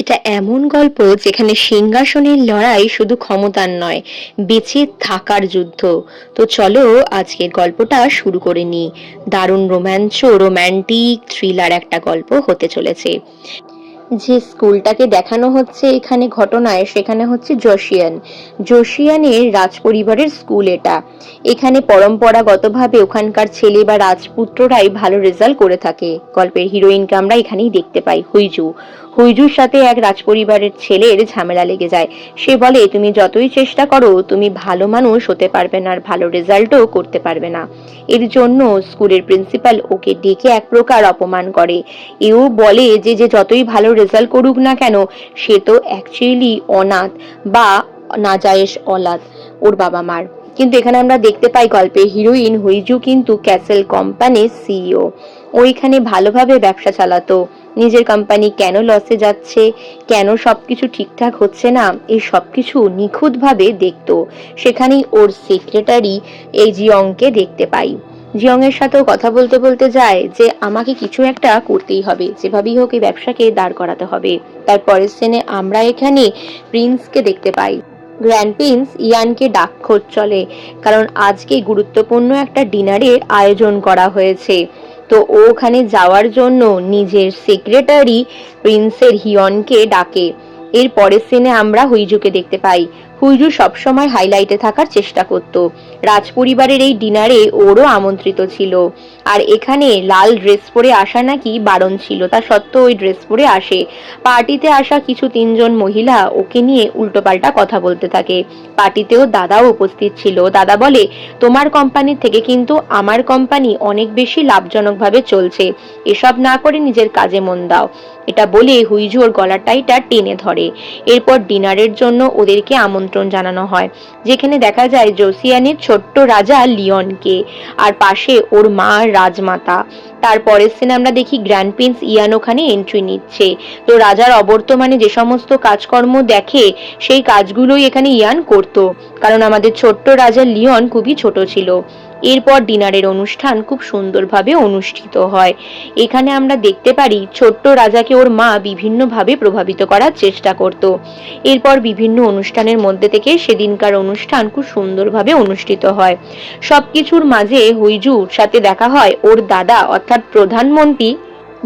এটা এমন গল্প যেখানে সিংহাসনের লড়াই শুধু ক্ষমতার নয়, বেঁচে থাকার যুদ্ধ। তো চলো আজকের গল্পটা শুরু করে নিই। দারুণ রোম্যান্টিক থ্রিলার একটা গল্প হতে চলেছে। যে স্কুলটাকে দেখানো হচ্ছে এখানে ঘটনায়, সেখানে হচ্ছে জোশিয়ানের রাজপরিবারের স্কুল এটা। এখানে পরম্পরাগতভাবে ওখানকার ছেলে বা রাজপুত্ররাই ভালো রেজাল্ট করে থাকে। গল্পের হিরোইনকে আমরা এখানেই দেখতে পাই, হুইজুর সাথে এক রাজপরিবারের ছেলের ঝামেলা লেগে যায়। সে বলে, তুমি যতই চেষ্টা করো তুমি ভালো মানুষ হতে পারবে না, আর ভালো রেজাল্টও করতে পারবে না। এর জন্য স্কুলের প্রিন্সিপাল ওকে ডেকে এক প্রকার অপমান করে। এও বলে যে যে যতই ভালো রেজাল্ট করুক না কেন, সে তো অ্যাকচুয়ালি অনাথ বা নাজায়েজ অলাদ ওর বাবা মার। কিন্তু এখানে আমরা দেখতে পাই গল্পে হিরোইন হুইজু কিন্তু ক্যাসেল কোম্পানির সিইও। ও এখানে ভালোভাবে ব্যবসা চালাতো। নিজের কোম্পানি কেন লসে যাচ্ছে, কেন সবকিছু ঠিকঠাক হচ্ছে না, এই সবকিছু নিখুঁতভাবে দেখতো। সেখানেই ওর সেক্রেটারি এই জিয়ংকে দেখতে পাই। জিয়ং এর সাথেও কথা বলতে বলতে যায় যে আমাকে কিছু একটা করতেই হবে, যেভাবেই হোক এই ব্যবসাকে দাঁড় করাতে হবে। তারপরের সিনে আমরা এখানে প্রিন্সকে দেখতে পাই। গ্র্যান্ড প্রিন্স ইয়ানকে ডাকখোঁজ চলে, কারণ আজকে গুরুত্বপূর্ণ একটা ডিনারের আয়োজন করা হয়েছে। তো ও ওখানে যাওয়ার জন্য নিজের সেক্রেটারি প্রিন্সের হিয়নকে ডাকে। এর পরের সিনে আমরা হুইজুকে দেখতে পাই। হুইজু সবসময় হাইলাইটে থাকার চেষ্টা করত। রাজপরিবারের এই ডিনারে ওরও আমন্ত্রিত ছিল, আর এখানে লাল ড্রেস পরে আসা নাকি বারণ ছিল, তা সত্ত্বেও ওই ড্রেস পরে আসে। পার্টিতে আসা কিছু তিনজন মহিলা ওকে নিয়ে উল্টোপাল্টা কথা বলতে থাকে। পার্টিতেও দাদাও উপস্থিত ছিল। দাদা বলে, তোমার কোম্পানির থেকে কিন্তু আমার কোম্পানি অনেক বেশি লাভজনকভাবে চলছে, এসব না করে নিজের কাজে মন দাও। এটা বলে হুইজু ওর গলার টাইটা টেনে ধরে। এরপর ডিনারের জন্য ওদেরকে আমন্ত্রণ জানানো হয়, যেখানে দেখা যায় জোসিয়ানের ছোট্ট রাজা লিওনকে, আর পাশে ওর মা রাজমাতা। তারপরের সিনে আমরা দেখি গ্র্যান্ড প্রিন্স ইয়ান ওখানে এন্ট্রি নিচ্ছে। তো রাজার অবর্তমানে যে সমস্ত কাজকর্ম দেখে, সেই কাজগুলোই এখানে ইয়ান করত, কারণ আমাদের ছোট্ট রাজা লিওন খুবই ছোট ছিল। এরপর ডিনারের অনুষ্ঠান খুব সুন্দরভাবে অনুষ্ঠিত হয়। এখানে আমরা দেখতে পারি ছোট্ট রাজাকে ওর মা বিভিন্নভাবে প্রভাবিত করার চেষ্টা করত। এরপর বিভিন্ন অনুষ্ঠানের মধ্যে থেকে সেদিনকার অনুষ্ঠান খুব সুন্দরভাবে অনুষ্ঠিত হয়। সবকিছুর মাঝে হুইজুর সাথে দেখা হয় ওর দাদা অর্থাৎ প্রধানমন্ত্রী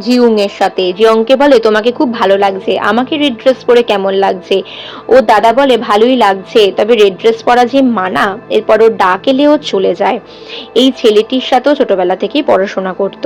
জিউং এর সাথে। জিয়ংকে বলে, তোমাকে খুব ভালো লাগছে, আমাকে রেড ড্রেস পরে কেমন লাগছে? ও দাদা বলে, ভালোই লাগছে, তবে রেড ড্রেস পরা যে মানা। এরপর ওর ডাক এলে ও চলে যায়। এই ছেলেটির সাথেও ছোটবেলা থেকেই পড়াশোনা করত।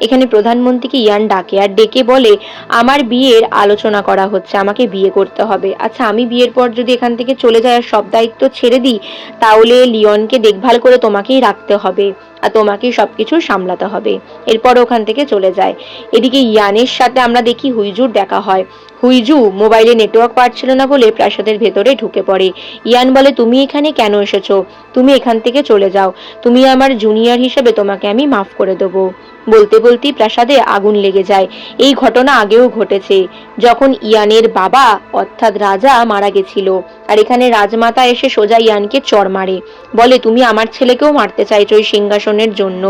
এখানে প্রধানমন্ত্রীকে ইয়ান ডাকে আর ডেকে বলে, আমার বিয়ের আলোচনা করা হচ্ছে, আমাকে বিয়ে করতে হবে। আচ্ছা, আমি বিয়ের পর যদি এখান থেকে চলে যাই আর সব দায়িত্ব ছেড়ে দিই, তাহলে লিওনকে দেখভাল করে তোমাকেই রাখতে হবে, আর তোমাকেই সবকিছু সামলাতে হবে। এরপর ওখান থেকে চলে যায়। এদিকে ইয়ানের সাথে আমরা দেখি হুইজুর দেখা হয়। হুইজু মোবাইলে নেটওয়ার্ক পাচ্ছিল না বলে প্রাসাদের ভেতরে ঢুকে পড়ে। ইয়ান বলে, তুমি এখানে কেন এসেছো? তুমি এখান থেকে চলে যাও, তুমি আমার জুনিয়র হিসেবে তোমাকে আমি মাফ করে দেবো। বলতে বলতেই প্রাসাদে আগুন লেগে যায়। এই ঘটনা আগেও ঘটেছে, যখন ইয়ানের বাবা অর্থাৎ রাজা মারা গেছিল। আর এখানে রাজমাতা এসে সোজা ইয়ানকে চড় মারে, বলে, তুমি আমার ছেলেকেও মারতে চাইছো এই সিংহাসনের জন্য।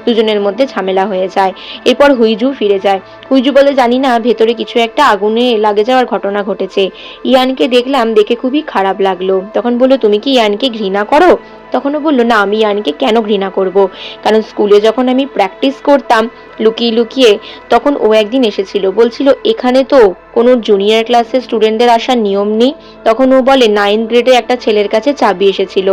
দুজনের মধ্যে ঝামেলা হয়ে যায়। এরপর হুইজু ফিরে যায়। হুইজু বলে, জানি না, ভেতরে কিছু একটা আগুনে লাগে যাওয়ার ঘটনা ঘটেছে। ইয়ানকে দেখলাম, দেখে খুবই খারাপ লাগলো। তখন বললো, তুমি কি ইয়ানকে ঘৃণা করো? তখনও বললো, না, আমি ইয়ানকে কেন ঘৃণা করব, কারণ স্কুলে যখন আমি প্র্যাকটিস করতাম লুকিয়ে লুকিয়ে, তখন ও একদিন এসেছিল, বলছিল এখানে তো কোনো জুনিয়র ক্লাসের স্টুডেন্টদের আসার নিয়ম নেই। তখন ও বলে 9 গ্রেডে একটা ছেলের কাছে চাবি এসেছিল,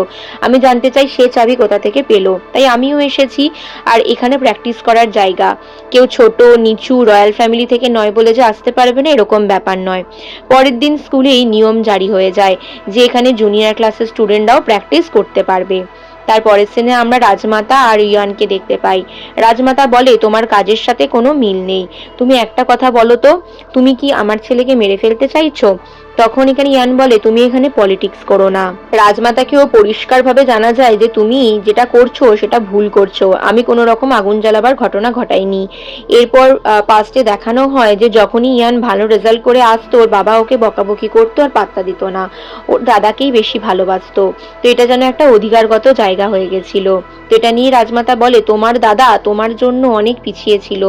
আমি জানতে চাই সে চাবি কোথা থেকে পেলো, তাই আমিও এসেছি। আর এখানে প্র্যাকটিস করার জায়গা, কেউ ছোট নিচু রয়্যাল ফ্যামিলি থেকে নয় বলে যে আসতে পারবে না এরকম ব্যাপার নয়। পরের দিন স্কুলেই নিয়ম জারি হয়ে যায় যে এখানে জুনিয়র ক্লাসের স্টুডেন্টরাও প্র্যাকটিস করতে পারবে। তারপরের সিনে আমরা রাজমাতা আর ইয়ানকে দেখতে পাই। রাজমাতা বলে, তোমার কাজের সাথে কোনো মিল নেই, তুমি একটা কথা বলো তো, তুমি কি আমার ছেলেকে মেরে ফেলতে চাইছো? তখন এখানে ইয়ান বলে তুমি এখানে পলিটিক্স করো না। রাজমাতাকেও পরিষ্কারভাবে জানা যায় যে তুমি যেটা করছো সেটা ভুল করছো, আমি কোনো রকম আগুন জ্বালাবার ঘটনা ঘটাইনি। এরপর পাস্টে দেখানো হয় যে যখনই ইয়ান ভালো রেজাল্ট করে আসতো ওর বাবা ওকে বকাবকি করতো আর পাত্তা দিত না, ওর দাদাকেই বেশি ভালোবাসতো। তো এটা যেন একটা অধিকারগত জায়গা হয়ে গেছিল। তো এটা নিয়ে রাজমাতা বলে তোমার দাদা তোমার জন্য অনেক পিছিয়ে ছিল,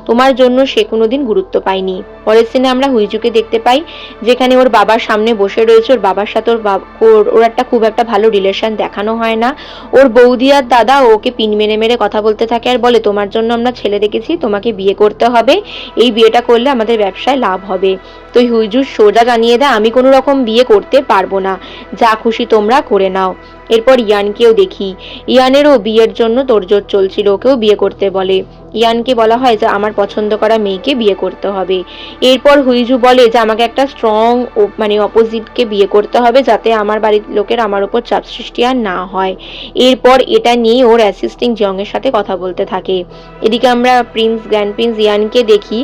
তোমার জন্য সে কোনোদিন গুরুত্ব পায়নি। পরের সিনে আমরা হুইজুকে দেখতে পাই যেখানে ওর বাবার সামনে বসে রয়েছে। ওর বাবার সাথে ওর একটা খুব একটা ভালো রিলেশন দেখানো হয় না। ওর বৌদি আর দাদা ওকে পিন মেরে মেরে কথা বলতে থাকে আর বলে তোমার জন্য আমরা ছেলে দেখেছি, তোমাকে বিয়ে করতে হবে, এই বিয়েটা করলে আমাদের ব্যবসায় লাভ হবে। তো হুইজু সোজা জানিয়ে দেয় আমি কোনো রকম বিয়ে করতে পারবো না, যা খুশি তোমরা করে নাও। এরপর ইয়ানকেও দেখি, ইয়ানেরও বিয়ের জন্য তোড়জোড় চলছিল, ওকেও বিয়ে করতে বলে। ইয়ানকে বলা হয় যে আমার পছন্দ করা মেয়েকে বিয়ে করতে হবে। এরপর হুইজু বলে যে আমাকে একটা স্ট্রং মানে অপোজিটকে বিয়ে করতে হবে যাতে আমার বাড়ির লোকের আমার উপর চাপ সৃষ্টি আর না হয়। এরপর এটা নিয়ে ওর অ্যাসিস্ট্যান্ট জিয়ং এর সাথে কথা বলতে থাকে। এদিকে আমরা গ্র্যান্ড প্রিন্স ইয়ানকে দেখি,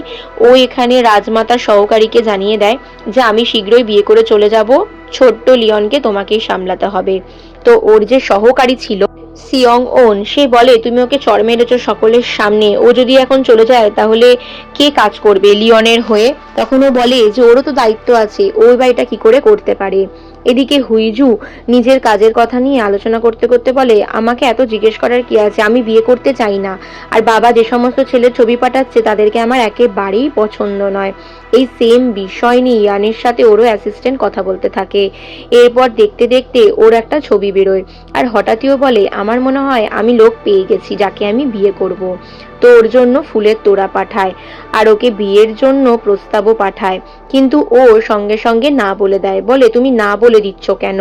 ও এখানে রাজমাতার সহকারীকে জানিয়ে দেয় যে আমি শীঘ্রই বিয়ে করে চলে যাব, ছোট্ট লিওনকে তোমাকেই সামলাতে হবে। তো ওর যে সহকারী ছিল সিয়ং ওন, সে বলে তুমি ওকে চড় মেরেছো সকলের সামনে, ও যদি এখন চলে যায় তাহলে কে কাজ করবে লিওনের হয়ে? তখন ও বলে যে ওরও তো দায়িত্ব আছে, ও বা এটা কি করে করতে পারে। এদিকে হুইজু নিজের কাজের কথা নিয়ে আলোচনা করতে করতে বলে আমাকে এত জিজ্ঞেস করার কি আছে, আমি বিয়ে করতে চাই না, আর বাবা যে সমস্ত ছেলের ছবি পাঠাচ্ছে তাদেরকে আমার একেবারেই পছন্দ নয়। এই সেম বিষয় নিয়ে ইয়ানের সাথে ওরও অ্যাসিস্ট্যান্ট কথা বলতে থাকে। এরপর দেখতে দেখতে ওর একটা ছবি বেরোয় আর হঠাৎই ও বলে আমার মনে হয় আমি লোক পেয়ে গেছি যাকে আমি বিয়ে করব। তো ওর জন্য ফুলের তোড়া পাঠায় আর ওকে বিয়ের জন্য প্রস্তাবও পাঠায়, কিন্তু ও সঙ্গে সঙ্গে না বলে দেয়, বলে তুমি না বলে দিচ্ছ কেন?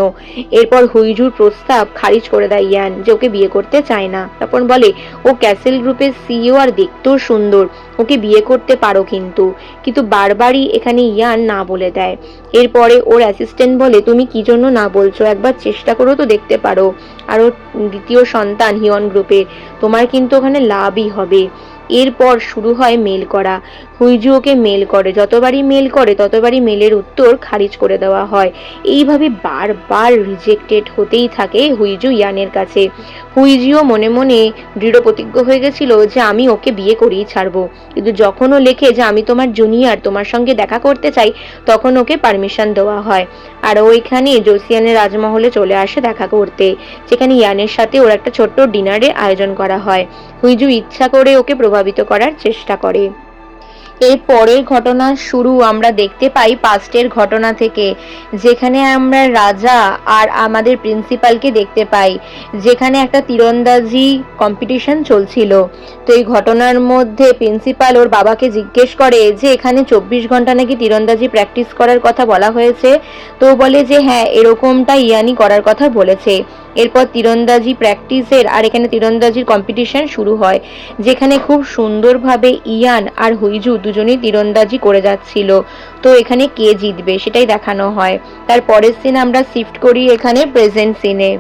এরপর হুইজুর প্রস্তাব খারিজ করে দেয় ইয়ান যে ওকে বিয়ে করতে চায় না। তখন বলে ও ক্যাসেল গ্রুপের সিইও আর দেখতেও সুন্দর, ওকে বিয়ে করতে পারো, কিন্তু কিন্তু বারবারই এখানে ইয়ান না বলে দেয়। এরপরে ওর অ্যাসিস্ট্যান্ট বলে তুমি কি জন্য না বলছো, একবার চেষ্টা করো তো দেখতে পারো, আর ওর দ্বিতীয় সন্তান হিয়ন গ্রুপের, তোমার কিন্তু ওখানে লাভই হবে। এরপর শুরু হয় মেল করা। হুইজু ওকে মেল করে, যতবারই মেল করে ততবারই মেলের উত্তর খারিজ করে দেওয়া হয়। এইভাবে বারবার রিজেক্টেড হতেই থাকে হুইজু ইয়ানের কাছে। হুইজিও মনে মনে দৃঢ় প্রতিজ্ঞ হয়ে গেছিল যে আমি ওকে বিয়ে করেই ছাড়বো, কিন্তু যখন ও লেখে যে আমি তোমার জুনিয়র, তোমার সঙ্গে দেখা করতে চাই, তখন ওকে পারমিশন দেওয়া হয় আর ওইখানে জোসিয়ানের রাজমহলে চলে আসে দেখা করতে, যেখানে ইয়ানের সাথে ওর একটা ছোট্ট ডিনারের আয়োজন করা হয়। হুইজু ইচ্ছা করে ওকে প্রভাবিত করার চেষ্টা করে। এর পরের ঘটনার শুরু আমরা দেখতে পাই পাস্টের ঘটনা থেকে, যেখানে আমরা রাজা আর আমাদের প্রিন্সিপালকে দেখতে পাই, যেখানে একটা তীরন্দাজি কম্পিটিশন চলছিল। তো এই ঘটনার মধ্যে প্রিন্সিপাল ওর বাবাকে জিজ্ঞেস করে যে এখানে 24 ঘন্টা নাকি তীরন্দাজি প্র্যাকটিস করার কথা বলা হয়েছে। তো বলে যে হ্যাঁ এরকমটা ইয়ানি করার কথা বলেছে। এরপর তীরন্দাজি প্র্যাকটিসের আর এখানে তীরন্দাজির কম্পিটিশন শুরু হয়, যেখানে খুব সুন্দরভাবে ইয়ান আর হুইজু দুজনেই তীরন্দাজি করে যাচ্ছিল। তো এখানে কে জিতবে সেটাই দেখানো হয়। তার পরের সিন আমরা শিফট করি এখানে প্রেজেন্ট সিনে।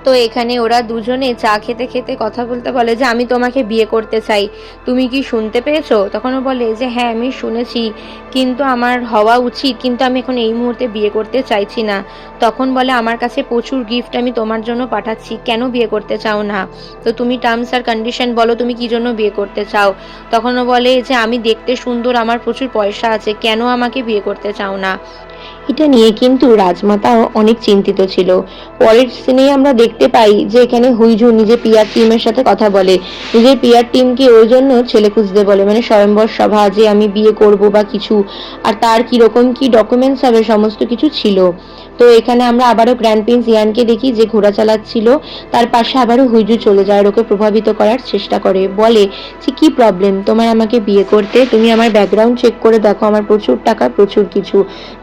তো এখানে ওরা দুজনে চা খেতে খেতে কথা বলতে বলে যে আমি তোমাকে বিয়ে করতে চাই, তুমি কি শুনতে পেয়েছো? তখন ও বলে যে হ্যাঁ আমি শুনেছি, কিন্তু আমার হওয়া উচিত, কিন্তু আমি এখন এই মুহূর্তে বিয়ে করতে চাইছি না। তখন বলে আমার কাছে প্রচুর গিফট আমি তোমার জন্য পাঠাচ্ছি, কেন বিয়ে করতে চাও না? তো তুমি টার্মস আর কন্ডিশন বলো, তুমি কি জন্য বিয়ে করতে চাও? তখন ও বলে যে আমি দেখতে সুন্দর, আমার প্রচুর পয়সা আছে, কেন আমাকে বিয়ে করতে চাও না? এটা নিয়ে কিন্তু রাজমাতাও অনেক চিন্তিত ছিল। পরের সিনেই আমরা দেখতে পাই যে এখানে হুইজু নিজের পিআর টিমের সাথে কথা বলে, নিজের পিআর টিমকে ওর জন্য ছেলে খুঁজতে বলে, মানে স্বয়ম্বর সভা যে আমি বিয়ে করব বা কিছু, আর তার কিরকম কি ডকুমেন্টস হবে সমস্ত কিছু ছিল। তো এখানে আমরা আবারও গ্র্যান্ড প্রিন্স ইয়ানকে দেখি যে ঘোড়া চালাচ্ছিল, তার পাশে আবারও হুইজু চলে যায়, ওকে প্রভাবিত করার চেষ্টা করে, বলে যে কি প্রবলেম তোমার আমাকে বিয়ে করতে, তুমি আমার ব্যাকগ্রাউন্ড চেক করে দেখো, আমার প্রচুর টাকা প্রচুর কিছু।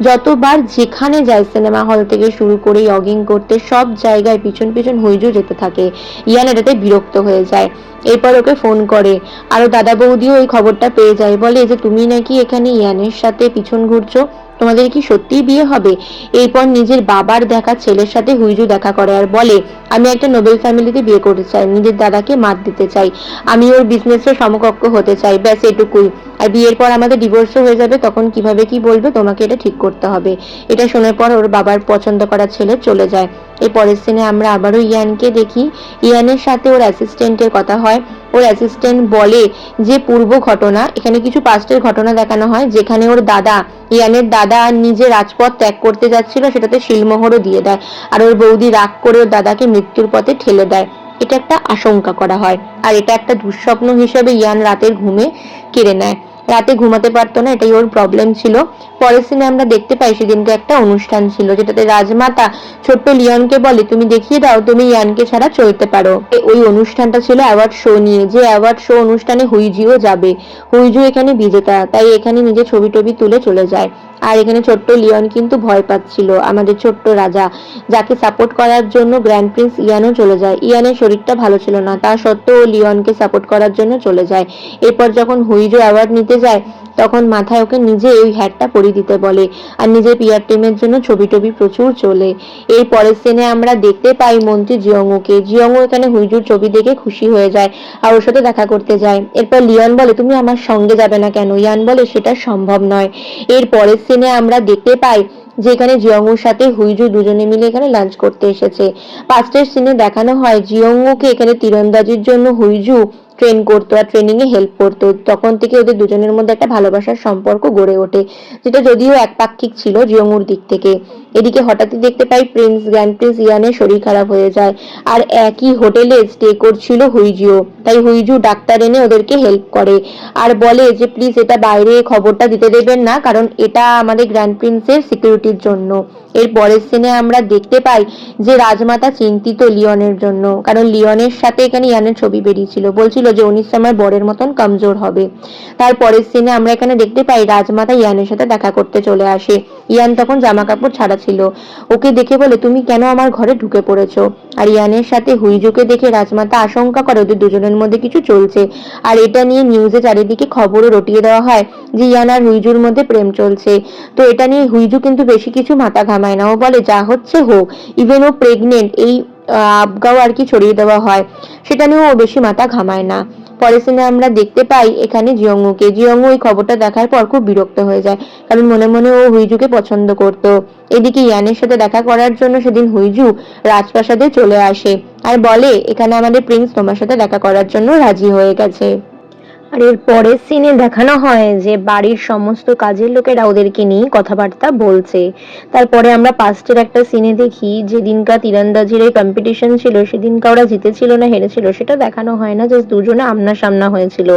যতবার যেখানে যায় সিনেমা হল থেকে শুরু করে ইয়গিং করতে সব জায়গায় পিছন পিছন হুইজু যেতে থাকে। ইয়ান এটাতে বিরক্ত হয়ে যায়। এরপর ওকে ফোন করে, আরো দাদা বৌদিও ওই খবরটা পেয়ে যায়, বলে যে তুমি নাকি এখানে ইয়ানের সাথে পিছন ঘুরছো, তোমাদের কি সত্যিই বিয়ে হবে? এরপর নিজের বাবার দেখা ছেলের সাথে হুইজু দেখা করে আর বলে, আমি একটা নোবেল ফ্যামিলিতে বিয়ে করতে চাই, নিজের দাদাকে মাত দিতে চাই, আমি ওর বিজনেসের সমকক্ষ হতে চাই, ব্যাস এটুকুই। আর বিয়ের পর আমাদের ডিভোর্সও হয়ে যাবে, তখন কিভাবে কি বলবে তোমাকে এটা ঠিক করতে হবে। এটা শোনার পর ওর বাবার পছন্দ করা ছেলে চলে যায়। এই পরের সিনে আমরা আবারও ইয়ানকে দেখি। ইয়ানের সাথে ওর অ্যাসিস্ট্যান্টের কথা হয়। ওর অ্যাসিস্ট্যান্ট বলে যে পূর্ব ঘটনা, এখানে কিছু পাস্টের ঘটনা দেখানো হয়, যেখানে ওর দাদা, ইয়ানের দাদা নিজে রাজপথ ত্যাগ করতে যাচ্ছিল, সেটাতে শিলমোহরও দিয়ে দেয়। আর ওর বৌদি রাগ করে ওর দাদাকে মৃত্যুর পথে ঠেলে দেয়। এটা একটা আশঙ্কা করা হয়, আর এটা একটা দুঃস্বপ্ন হিসেবে ইয়ান রাতের ঘুমে কেড়ে নেয়। রাতে ঘুমাতে পারতো না, এটাই ওর প্রবলেম ছিল। পরের সিনে আমরা দেখতে পাই সেদিনকে একটা অনুষ্ঠান ছিল, যেটাতে রাজমাতা ছোট্ট লিওনকে বলে, তুমি দেখিয়ে দাও তুমি ইয়ানকে ছাড়া চলতে পারো। ওই অনুষ্ঠানটা ছিল অ্যাওয়ার্ড শো নিয়ে, যে অ্যাওয়ার্ড শো অনুষ্ঠানে হুইজিও যাবে। হুইজু এখানে বিজেতা, তাই এখানে নিজে ছবি টবি তুলে চলে যায়। আর এখানে ছোট্ট লিওন কিন্তু ভয় পাচ্ছিল, আমাদের ছোট্ট রাজা, যাকে সাপোর্ট করার জন্য গ্র্যান্ড প্রিন্স ইয়ানও চলে যায়। ইয়ানের শরীরটা ভালো ছিল না, তা সত্ত্বেও লিওনকে সাপোর্ট করার জন্য চলে যায়। এরপর যখন হুইজো অ্যাওয়ার্ড নিতে যায়, তখন মাথায় ওকে নিজে ওই হ্যাটটা পরিয়ে দিতে বলে। আর নিজের পিয়ার টিমের জন্য ছবি টবি প্রচুর চলে। এই পরের সিনে আমরা দেখতে পাই মন্ত্রী জিয়ংকে। জিয়ংও এখানে হুইজুর ছবি দেখে খুশি হয়ে যায় আর ওর সাথে দেখা করতে যায়। এরপর লিওন বলে, তুমি আমার সঙ্গে যাবে না কেন? ইয়ান বলে, সেটা সম্ভব নয়। এর পরের সিনে আমরা দেখতে পাই যেখানে জিয়ংউর সাথে হুইজু দুজনে মিলে এখানে লাঞ্চ করতে এসেছে। পাস্টের সিনে দেখানো হয় জিয়ংউকে এখানে তীরন্দাজির জন্য হুইজু ট্রেন করতো আর ট্রেনিং এ হেল্প করতো। তখন থেকে ওদের দুজনের মধ্যে একটা ভালোবাসার সম্পর্ক গড়ে ওঠে, যেটা যদিও একপাক্ষিক ছিল জিয়ংউর দিক থেকে। এদিকে হঠাৎই দেখতে পাই গ্র্যান্ড প্রিন্স ইয়ানের শরীর খারাপ হয়ে যায়, আর একই হোটেলে স্টে করছিল হুইজিও। তাই হুইজু ডাক্তার এনে ওদেরকে হেল্প করে আর বলে যে প্লিজ এটা বাইরে খবরটা দিতে দেবেন না, কারণ এটা আমাদের গ্র্যান্ড প্রিন্সের সিকিউরিটির জন্য। এর পরের সিনে আমরা দেখতে পাই যে রাজমাতা চিন্তিত লিওনের জন্য, কারণ লিওনের সাথে এখানে ইয়ানের ছবি বেরিয়েছিল, বলছিল যে 19 সময় বরের মতন কমজোর হবে। তার পরের সিনে আমরা এখানে দেখতে পাই রাজমাতা ইয়ানের সাথে দেখা করতে চলে আসে। ইয়ান তখন জামা কাপড় ছাড়া ছিল। ওকে দেখে বলে, তুমি কেন আমার ঘরে ঢুকে পড়েছো? আর ইয়ানের সাথে হুইজুকে দেখে রাজমাতা আশঙ্কা করে ওদের দুজনের মধ্যে কিছু চলছে। আর এটা নিয়ে নিউজে চারিদিকে খবরও রটিয়ে দেওয়া হয় যে ইয়ান আর হুইজুর মধ্যে প্রেম চলছে। তো এটা নিয়ে হুইজু কিন্তু বেশি কিছু মাথা ঘামায় না, ও বলে যা হচ্ছে হোক, ইভেন ও প্রেগনেন্ট, এই আবগাও আর কি ছড়িয়ে দেওয়া হয়, সেটা নিয়েও ও বেশি মাথা ঘামায় না। পরের সিনে আমরা দেখতে পাই এখানে জিয়ংউকে। জিয়ংউ এই খবরটা দেখার পর খুব বিরক্ত হয়ে যায়, কারণ মনে মনে ও হুইজুকে পছন্দ করতো। এদিকে ইয়ানের সাথে দেখা করার জন্য সেদিন হুইজু রাজপ্রাসাদে চলে আসে আর বলে, এখানে আমাদের প্রিন্স তোমার সাথে দেখা করার জন্য রাজি হয়ে গেছে। আর এর পরের সিনে দেখানো হয় যে বাড়ির সমস্ত কাজের লোকেরা ওদেরকে নিয়ে কথাবার্তা বলছে। তারপরে আমরা পাস্টের একটা সিনে দেখি, যেদিনকার তীরন্দাজির এই কম্পিটিশন ছিল সেদিনকার ওরা জিতেছিল না হেরেছিল সেটা দেখানো হয় না, জাস্ট দুজনে আমনা সামনা হয়েছিল।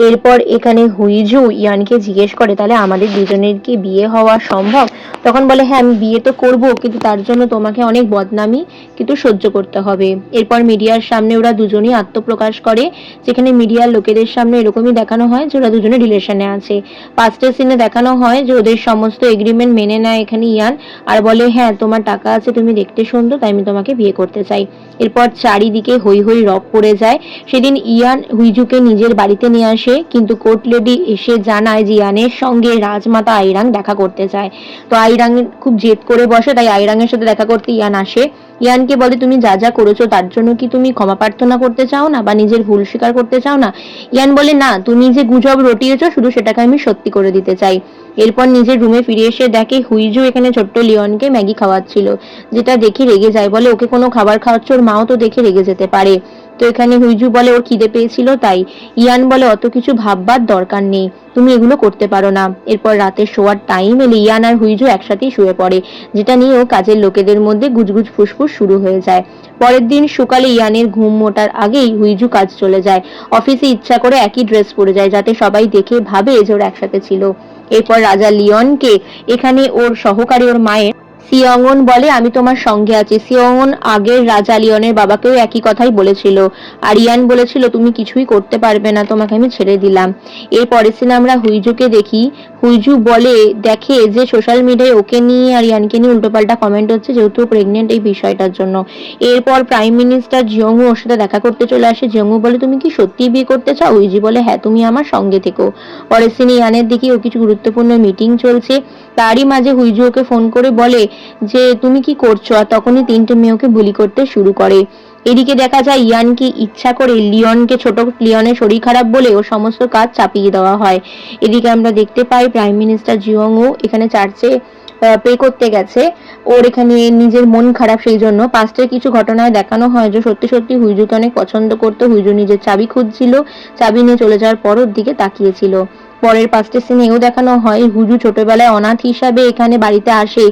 এরপর এখানে হুইজু ইয়ানকে জিজ্ঞেস করে, তাহলে আমাদের দুজনের কি বিয়ে হওয়া সম্ভব? তখন বলে, হ্যাঁ আমি বিয়ে তো করবো, কিন্তু তার জন্য তোমাকে অনেক বদনামি কিন্তু সহ্য করতে হবে। এরপর মিডিয়ার সামনে ওরা দুজনেই আত্মপ্রকাশ করে, যেখানে মিডিয়ার লোকেদের সামনে এরকমই দেখানো হয় যে ওরা দুজনে রিলেশনে আছে। পাস্টের সিনে দেখানো হয় যে ওদের সমস্ত এগ্রিমেন্ট মেনে নেয় এখানে ইয়ান, আর বলে, হ্যাঁ তোমার টাকা আছে, তুমি দেখতে সুন্দর, তাই আমি তোমাকে বিয়ে করতে চাই। এরপর চারিদিকে হই হই রব পড়ে যায়। সেদিন ইয়ান হুইজুকে নিজের বাড়িতে নিয়ে আসে, কিন্তু কোর্ট লেডি এসে জানায় যে ইয়ানের সঙ্গে রাজমাতা আইরাং দেখা করতে চায়। তো আইরাং খুব জেদ করে বসে, তাই আইরাংয়ের সাথে দেখা করতে ইয়ান আসে। ইয়ানকে বলে, তুমি যা যা করেছো তার জন্য কি তুমি ক্ষমা প্রার্থনা করতে চাও না, বা নিজের ভুল স্বীকার করতে চাও না? ইয়ান বলে, না, তুমি যে গুজব রটিয়েছো শুধু সেটাকে আমি সত্যি করে দিতে চাই। এরপর নিজের রুমে ফিরে এসে দেখে হুইজু এখানে ছোট্ট লিওনকে ম্যাগি খাওয়াচ্ছিল, যেটা দেখে রেগে যায়, বলে ওকে কোনো খাবার খাওয়াচ্ছে, ওর মাও তো দেখে রেগে যেতে পারে। তো এখানে হুইজু বলে ওর খিদে পেয়েছিল তাই। ইয়ান বলে, অত কিছু ভাববার দরকার নেই, তুমি এগুলো করতে পারো না। এরপর রাতে শোয়ার টাইম এলে ইয়ান আর হুইজু একসাথেই শুয়ে পড়ে, যেটা নিয়েও কাজের লোকেদের মধ্যে গুজগুজ ফুসফুস শুরু হয়ে যায়। পরের দিন সকালে ইয়ানের ঘুম মোটার আগেই হুইজু কাজ চলে যায়। অফিসে ইচ্ছা করে একই ড্রেস পরে যায়, যাতে সবাই দেখে ভাবে যে ওরা একসাথে ছিল। এরপর রাজা লিওনকে এখানে ওর সহকারী ওর মায়ের সিয়ংন বলে আমি তোমার সঙ্গে আছি। সিয়ংন আগের রাজা লিওনের বাবাকেও একই কথাই বলেছিল, আর ইয়ান বলেছিল তুমি কিছুই করতে পারবে না, তোমাকে আমি ছেড়ে দিলাম। এর পরের সিনে আমরা হুইজুকে দেখি। হুইজু বলে দেখে যে সোশ্যাল মিডিয়ায় ওকে নিয়ে আর ইয়ানকে নিয়ে উল্টোপাল্টা কমেন্ট হচ্ছে, যেহেতু প্রেগনেন্ট এই বিষয়টার জন্য। এরপর প্রাইম মিনিস্টার জিয়ংউ ওর সাথে দেখা করতে চলে আসে। জিয়ংউ বলে তুমি কি সত্যি বিয়ে করতে চাও? হুইজু বলে হ্যাঁ, তুমি আমার সঙ্গে থেকো। পরের সিনে ইয়ানের দেখি ও কিছু গুরুত্বপূর্ণ মিটিং চলছে, তারই মাঝে হুইজু ওকে ফোন করে বলে যে তুমি কি করছো, আর তখনই তিনটে মেয়ে ওকে বুলি করতে শুরু করে। এদিকে দেখা যায় ইয়ানকে ইচ্ছা করে লিওনকে, ছোট লিওনের শরীর খারাপ বলে ওর সমস্ত কাজ চাপিয়ে দেওয়া হয়। এদিকে আমরা দেখতে পাই প্রাইম মিনিস্টার জিয়ংউ এখানে চার্চে পে করতে গেছে। ওর এখানে নিজের মন খারাপ, সেই জন্য পাস্টের কিছু ঘটনায় দেখানো হয় যে সত্যি সত্যি হুইজুকে অনেক পছন্দ করতো। হুইজু নিজের চাবি খুঁজছিল, চাবি নিয়ে চলে যাওয়ার পর ওর দিকে তাকিয়েছিল। পরের পাস্টের সিনে এও দেখানো হয় হুজু ছোটবেলায় অনাথ হিসাবে এখানে বাড়িতে আসে,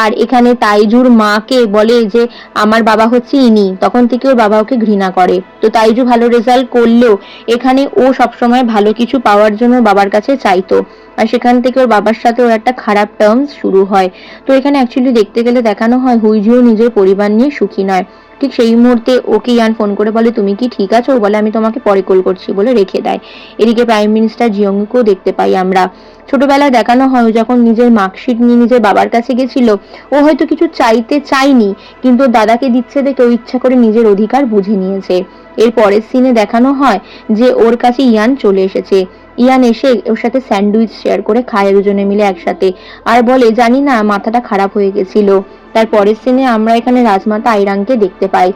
আর এখানে তাইজুর মাকে বলে যে আমার বাবা হচ্ছে ইনি। তখন থেকে ওর বাবা ওকে ঘৃণা করে। তো তাইজু ভালো রেজাল্ট করলেও এখানে ও সবসময় ভালো কিছু পাওয়ার জন্য বাবার কাছে চাইতো, আর সেখান থেকে ওর বাবার সাথে ওর একটা খারাপ টার্মস শুরু হয়। তো এখানে অ্যাকচুয়ালি দেখতে গেলে দেখানো হয় হুইজিও নিজের পরিবার নিয়ে সুখী নয়। ঠিক সেই মুহূর্তে ওকে ইয়ান ফোন করে বলে তুমি কি ঠিক আছো? ও বলে আমি তোমাকে পরে কল করছি বলে রেখে দেয়। এদিকে প্রাইম মিনিস্টার জিয়ংকেও দেখতে পাই আমরা। ছোটবেলায় দেখানো হয় যখন নিজের মার্কশিট নিয়ে নিজের বাবার কাছে গেছিল, ও হয়তো কিছু চাইতে চায়নি, কিন্তু দাদাকে দিচ্ছে দেখে ও ইচ্ছা করে নিজের অধিকার বুঝে নিয়েছে। এর পরের সিনে দেখানো হয় যে ওর কাছে ইয়ান চলে এসেছে। ইয়ান এসে ওর সাথে স্যান্ডউইচ শেয়ার করে খায় দুজনে মিলে একসাথে, আর বলে জানি না মাথাটা খারাপ হয়ে গেছিল। তার পরের সিনে আমরা এখানে রাজমাতা আইরাংকে দেখতে পাই।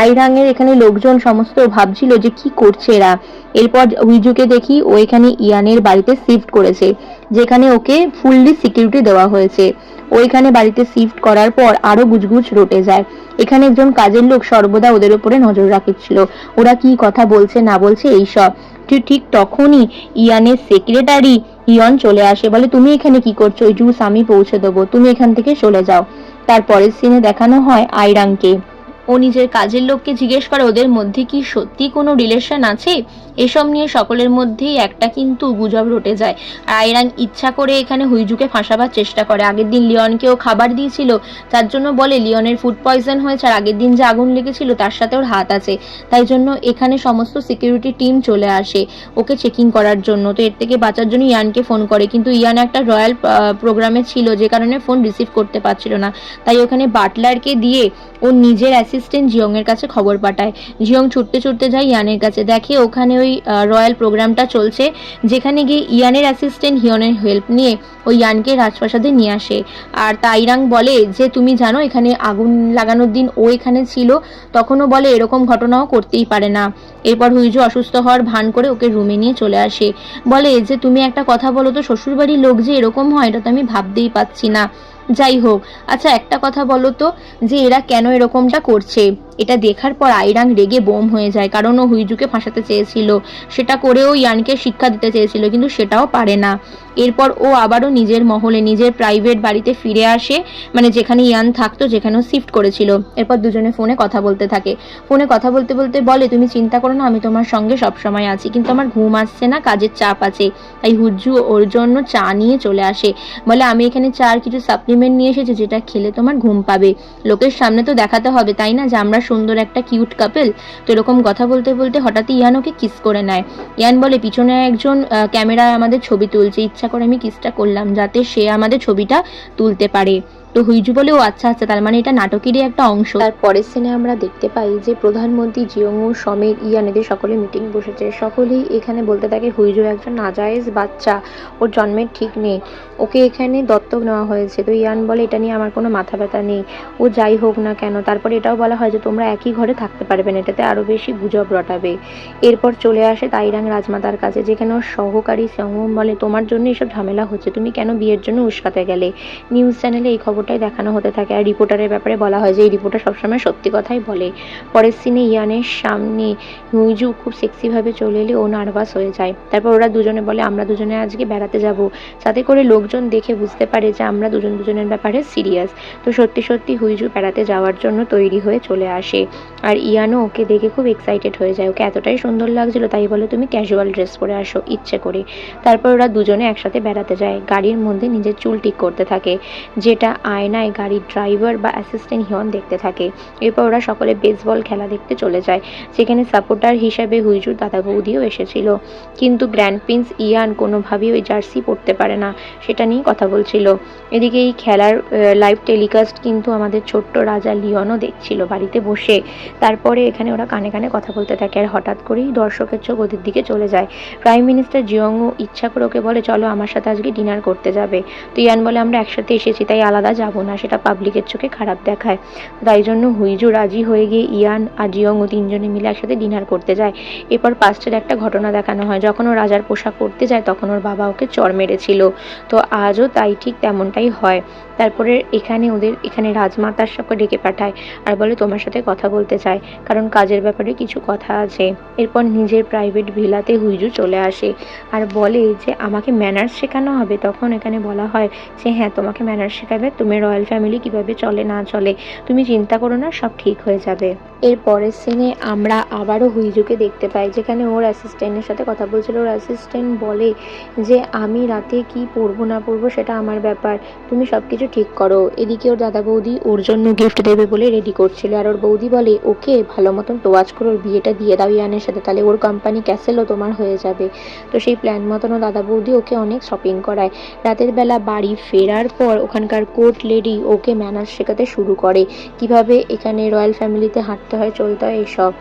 আইরাংয়ের এখানে লোকজন সমস্ত ভাবছিল যে কি করছে এরা। এরপর উইজুকে দেখি ও এখানে ইয়ানের বাড়িতে শিফট করেছে, যেখানে ওকে ফুললি সিকিউরিটি দেওয়া হয়েছে। ও এখানে বাড়িতে শিফট করার পর আরো গুজগুজ রটে যায়। এখানে একজন কাজের লোক সর্বদা ওদের উপরে নজর রাখছিল, ওরা কি কথা বলছে না বলছে এইসব। ঠিক তখনই ইয়ানের সেক্রেটারি ইয়ন চলে আসে, বলে তুমি এখানে কি করছো? ওই জুস আমি পৌঁছে দেবো, তুমি এখান থেকে চলে যাও। তারপরের সিনে দেখানো হয় আইরাংকে। ও নিজের কাজের লোককে জিজ্ঞেস করে ওদের মধ্যে কি সত্যি কোনো রিলেশন আছে। এসব নিয়ে সকলের মধ্যেই একটা কিন্তু গুজব রটে যায়। আর আইরাং ইচ্ছা করে এখানে হুইজুকে ফাঁসাবার চেষ্টা করে। আগের দিন লিওনকেও খাবার দিয়েছিল, তার জন্য বলে লিওনের ফুড পয়জন হয়েছে, আর আগের দিন যে আগুন লেগেছিল তার সাথে ওর হাত আছে। তাই জন্য এখানে সমস্ত সিকিউরিটি টিম চলে আসে ওকে চেকিং করার জন্য। তো এর থেকে বাঁচার জন্য ইয়ানকে ফোন করে, কিন্তু ইয়ান একটা রয়্যাল প্রোগ্রামে ছিল, যে কারণে ফোন রিসিভ করতে পারছিল না। তাই ওখানে বাটলারকে দিয়ে ও নিজের অ্যাসিস্ট্যান্ট জিয়ং এর কাছে খবর পাঠায়। জিয়ং ছুটতে ছুটতে যায় ইয়ানের কাছে, দেখে ওখানে ওই রয়্যাল প্রোগ্রামটা চলছে, যেখানে গিয়ে ইয়ানের অ্যাসিস্ট্যান্ট হিয়নের হেল্প নিয়ে ওই ইয়ানকে রাজপ্রাসাদে নিয়ে আসে। আর তাইরাং বলে যে তুমি জানো এখানে আগুন লাগানোর দিন ও এখানে ছিল। তখনও বলে এরকম ঘটনাও করতেই পারে না। এরপর হুইজু অসুস্থ হওয়ার ভান করে ওকে রুমে নিয়ে চলে আসে, বলে যে তুমি একটা কথা বলো তো, শ্বশুরবাড়ির লোক যে এরকম হয় এটা তো আমি ভাবতেই পাচ্ছি না। যাই হোক, আচ্ছা একটা কথা বলো তো, যে এরা কেন এরকমটা করছে? এটা দেখার পর আইরাং রেগে বোম হয়ে যায়, কারণ ও হুইজুকে ফাঁসাতে চেয়েছিল, সেটা করেও ইয়ানকে শিক্ষা দিতে চেয়েছিল, কিন্তু সেটাও পারে না। এরপর ও আবারও নিজের মহলে, নিজের প্রাইভেট বাড়িতে ফিরে আসে, মানে যেখানে ইয়ান থাকতো, যেখানেও শিফট করেছিল। এরপর দুজনে ফোনে কথা বলতে থাকে। ফোনে কথা বলতে বলতে বলে তুমি চিন্তা করো না, আমি তোমার সঙ্গে সবসময় আছি, কিন্তু আমার ঘুম আসছে না, কাজের চাপ আছে। তাই হুজ্জু ওর জন্য চা নিয়ে চলে আসে, বলে আমি এখানে চার কিছু সাপ্লিমেন্ট নিয়ে এসেছি, যেটা খেলে তোমার ঘুম পাবে। লোকের সামনে তো দেখাতে হবে তাই না, যে আমরা সুন্দর একটা কিউট কাপেল। তো এরকম কথা বলতে বলতে হঠাৎই ইয়ান ওকে কিস করে নেয়। ইয়ান বলে পিছনে একজন ক্যামেরায় আমাদের ছবি তুলছে, ইচ্ছা করে আমি কিসটা করলাম যাতে সে আমাদের ছবিটা তুলতে পারে। তো হুইজু বলে ও আচ্ছা আচ্ছা, তার মানে এটা নাটকেরই একটা অংশ। তার পরের সিনে আমরা দেখতে পাই যে প্রধানমন্ত্রী জিয়ংউ সমেত ইয়ানেদের সকলে মিটিং বসেছে। সকলেই এখানে বলতে থাকে হুইজু একজন নাজায়েজ বাচ্চা, ওর জন্মের ঠিক নেই, ওকে এখানে দত্তক নেওয়া হয়েছে। তো ইয়ান বলে এটা নিয়ে আমার কোনো মাথা ব্যথা নেই, ও যাই হোক না কেন। তারপর এটাও বলা হয় যে তোমরা একই ঘরে থাকতে পারবে না, এটাতে আরো বেশি গুজব রটাবে। এরপর চলে আসে তাইরাং রাজমাতার কাছে, যেখানে ওর সহকারী সেংহম বলে তোমার জন্য এসব ঝামেলা হচ্ছে, তুমি কেন বিয়ের জন্য উস্কাতে গেলে। নিউজ চ্যানেলে এই খবরটাই দেখানো হতে থাকে, আর রিপোর্টারের ব্যাপারে বলা হয় যে এই রিপোর্টার সবসময় সত্যি কথাই বলে। পরের সিনে ইয়ানের সামনে হুইজু খুব সেক্সি ভাবে চলে এলে ও নার্ভাস হয়ে যায়। তারপর ওরা দুজনে বলে আমরা দুজনে আজকে বেড়াতে যাব, যাতে করে লোকজন দেখে বুঝতে পারে যে আমরা দুজন দুজনের ব্যাপারে সিরিয়াস। তো সত্যি সত্যি হুইজু বেড়াতে যাওয়ার জন্য তৈরি হয়ে চলে আসে। আসে। আর ইয়ানও ওকে দেখে খুব এক্সাইটেড হয়ে যায়, ওকে এতটাই সুন্দর লাগছিল তাই বলে তুমি ক্যাজুয়াল ড্রেস পরে আসো ইচ্ছে করে। তারপর ওরা দুজনে একসাথে বেড়াতে যায়, গাড়ির মধ্যে নিজের চুল ঠিক করতে থাকে, যেটা আয়নায় গাড়ির ড্রাইভার বা অ্যাসিস্ট্যান্ট হিয়ন দেখতে থাকে। এরপর ওরা সকলে বেসবল খেলা দেখতে চলে যায়, যেখানে সাপোর্টার হিসাবে হুইজুর দাদা বৌদিও এসেছিল। কিন্তু গ্র্যান্ড প্রিন্স ইয়ান কোনোভাবেই ওই জার্সি পরতে পারে না, সেটা নিয়েই কথা বলছিল। এদিকে এই খেলার লাইভ টেলিকাস্ট কিন্তু আমাদের ছোট্ট রাজা লিওনও দেখছিল বাড়িতে বসে। তারপরে এখানে ওরা কানে কানে কথা বলতে থাকে, আর হঠাৎ করেই দর্শকের চোখ ওদের দিকে চলে যায়। প্রাইম মিনিস্টার জিয়ংও ইচ্ছা করে ওকে বলে, চলো আমার সাথে আজকে ডিনার করতে যাবে। তো ইয়ান বলে, আমরা একসাথে এসেছি তাই আলাদা যাব না, সেটা পাবলিকের চোখে খারাপ দেখায়। তাই জন্য হুইজু রাজি হয়ে গিয়ে ইয়ান আর জিয়ংও তিনজনে মিলে একসাথে ডিনার করতে যায়। এরপর পাস্টের একটা ঘটনা দেখানো হয়, যখন ও রাজার পোশাক পরতে যায় তখন ওর বাবা ওকে চড় মেরেছিল। তো আজও তাই ঠিক তেমনটাই হয়। তারপরে এখানে রাজমাতার সাথে ডেকে পাঠায় আর বলে তোমার সাথে কথা বলতে চায়, কারণ কাজের ব্যাপারে কিছু কথা আছে। এরপর নিজের প্রাইভেট ভিলাতে হুইজু চলে আসে আর বলে যে আমাকে ম্যানার্স শেখানো হবে। তখন এখানে বলা হয় যে হ্যাঁ, তোমাকে ম্যানার্স শেখাবে, তুমি রয়্যাল ফ্যামিলি কিভাবে চলে না চলে, তুমি চিন্তা করো না, সব ঠিক হয়ে যাবে। এর পরের সিনে আমরা আবারও হুইজুকে দেখতে পাই, যেখানে ওর অ্যাসিস্ট্যান্টের সাথে কথা বলছিল। ওর অ্যাসিস্ট্যান্ট বলে যে আমি রাতে কি পরবো না পরবো সেটা আমার ব্যাপার, তুমি সব কিছু ঠিক করো। এদিকে ওর দাদা বৌদি ওর জন্য গিফট দেবে বলে রেডি করছিল, আর ওর বৌদি বলে ওকে ভালো মতন তোয়াজ করে ওর বিয়েটা দিয়ে দাও ইয়ানের সাথে, তাহলে ওর কোম্পানি ক্যাসেলও তোমার হয়ে যাবে। তো সেই প্ল্যান মতন ও দাদা বৌদি ওকে অনেক শপিং করায়। রাতের বেলা বাড়ি ফেরার পর ওখানকার কোর্ট লেডি ওকে ম্যানার্স শেখাতে শুরু করে, কিভাবে এখানে রয়্যাল ফ্যামিলিতে হাঁটতে হয়, চলতে হয়, এসব।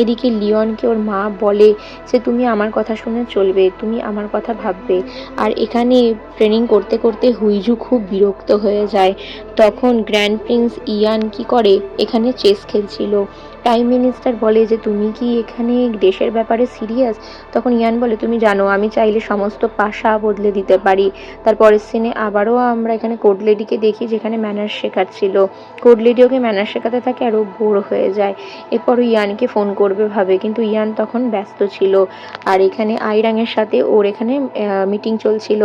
এদিকে লিওনকে ওর মা বলে যে তুমি আমার কথা শুনে চলবে, তুমি আমার কথা ভাববে। আর এখানে ট্রেনিং করতে করতে হুইজু খুব বিরক্ত হয়ে যায়। তখন গ্র্যান্ড প্রিন্স ইয়ান কি করে, এখানে চেস খেলছিল। প্রাইম মিনিস্টার বলে যে তুমি কি এখানে দেশের ব্যাপারে সিরিয়াস? তখন ইয়ান বলে তুমি জানো আমি চাইলে সমস্ত পাশা বদলে দিতে পারি। তারপরের সিনে আবারও আমরা এখানে কোড লেডিকে দেখি, যেখানে ম্যানার্স শেখাচ্ছিল। কোড লেডি ওকে ম্যানার্স শেখাতে থাকে আর ও বোর হয়ে যায়। এরপর ও ইয়ানকে ফোন করবে ভাবে, কিন্তু ইয়ান তখন ব্যস্ত ছিল। আর এখানে আইরাংয়ের সাথে ওর এখানে মিটিং চলছিল।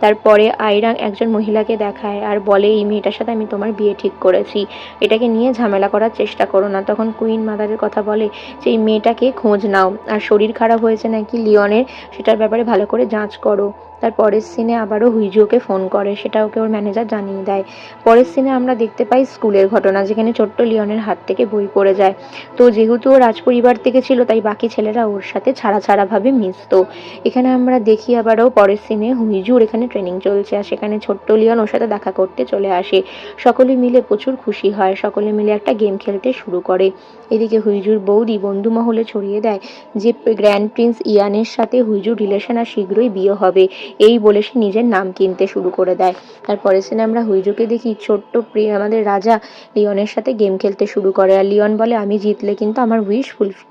তারপরে আইরাং একজন মহিলাকে দেখায় আর বলে এই মেয়েটার সাথে আমি তোমার বিয়ে ঠিক করেছি, এটাকে নিয়ে ঝামেলা করার চেষ্টা করো না। তখন কুইন মাদারের কথা বলে যে এই মেয়েটাকে খোঁজ নাও, আর শরীর খারাপ হয়েছে নাকি লিওনের সেটার ব্যাপারে ভালো করে যাঁচ করো। তার পরের সিনে আবারও হুইজুকে ফোন করে, সেটা ওকে ওর ম্যানেজার জানিয়ে দেয়। পরের সিনে আমরা দেখতে পাই স্কুলের ঘটনা, যেখানে ছোট্ট লিওনের হাত থেকে বই পড়ে যায়। তো যেহেতু ও রাজপরিবার থেকে ছিল তাই বাকি ছেলেরা ওর সাথে ছাড়া ছাড়া ভাবে মিশতো। এখানে আমরা দেখি আবারও পরের সিনে হুইজুর এখানে ট্রেনিং চলছে, আর সেখানে ছোট্ট লিওন ওর সাথে দেখা করতে চলে আসে। সকলে মিলে প্রচুর খুশি হয়, সকলে মিলে একটা গেম খেলতে শুরু করে। এদিকে হুইজুর বৌদি বন্ধু মহলে ছড়িয়ে দেয় যে গ্র্যান্ড প্রিন্স ইয়ানের সাথে হুইজুর রিলেশন আর শীঘ্রই বিয়ে হবে, এই বলে সে নিজের নাম কিনতে শুরু করে দেয়। তারপরে সিনে আমরা হুইজুকে দেখি ছোট্ট আমাদের রাজা লিওনের সাথে গেম খেলতে শুরু করে, আর লিওন বলে আমি জিতলে কিন্তু আমার উইশ ফুলফিল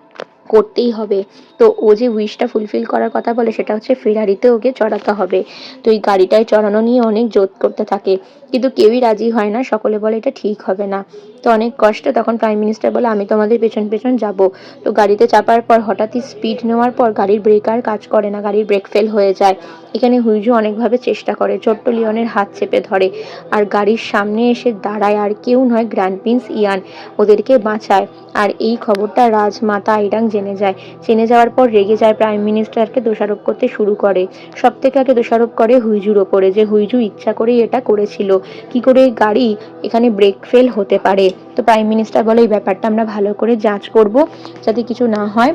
করতেই হবে। তো ও যে উইশটা ফুলফিল করার কথা বলে সেটা হচ্ছে ফেরারিতে ওকে চড়াতে হবে। তো এই গাড়িটায় চড়ানো নিয়ে অনেক জোর করতে থাকে, কিন্তু কেউই রাজি হয় না, সকলে বলে এটা ঠিক হবে না। তো অনেক কষ্টে তখন প্রাইম মিনিস্টার বলে আমি তোমাদের পেছন পেছন যাব। তো গাড়িতে চাপার পর হঠাৎই স্পিড নেওয়ার পর গাড়ির ব্রেক আর কাজ করে না, গাড়ির ব্রেক ফেল হয়ে যায়। এখানে হুইজু অনেকভাবে চেষ্টা করে, ছোট্ট লিওনের হাত চেপে ধরে আর গাড়ির সামনে এসে দাঁড়ায়, আর কেউ নয় গ্র্যান্ড প্রিন্স ইয়ান ওদেরকে বাঁচায়। আর এই খবরটা রাজমাতা আইরাং জেনে যায়। জেনে যাওয়ার পর রেগে যায়, প্রাইম মিনিস্টারকে দোষারোপ করতে শুরু করে। সব থেকে আগে দোষারোপ করে হুইজুর ওপরে, যে হুইজু ইচ্ছা করেই এটা করেছিল, কি করে গাড়ি এখানে ব্রেক ফেল হতে পারে। তো প্রাইম মিনিস্টার বলে এই ব্যাপারটা আমরা ভালো করে যাঁচ করব যাতে কিছু না হয়।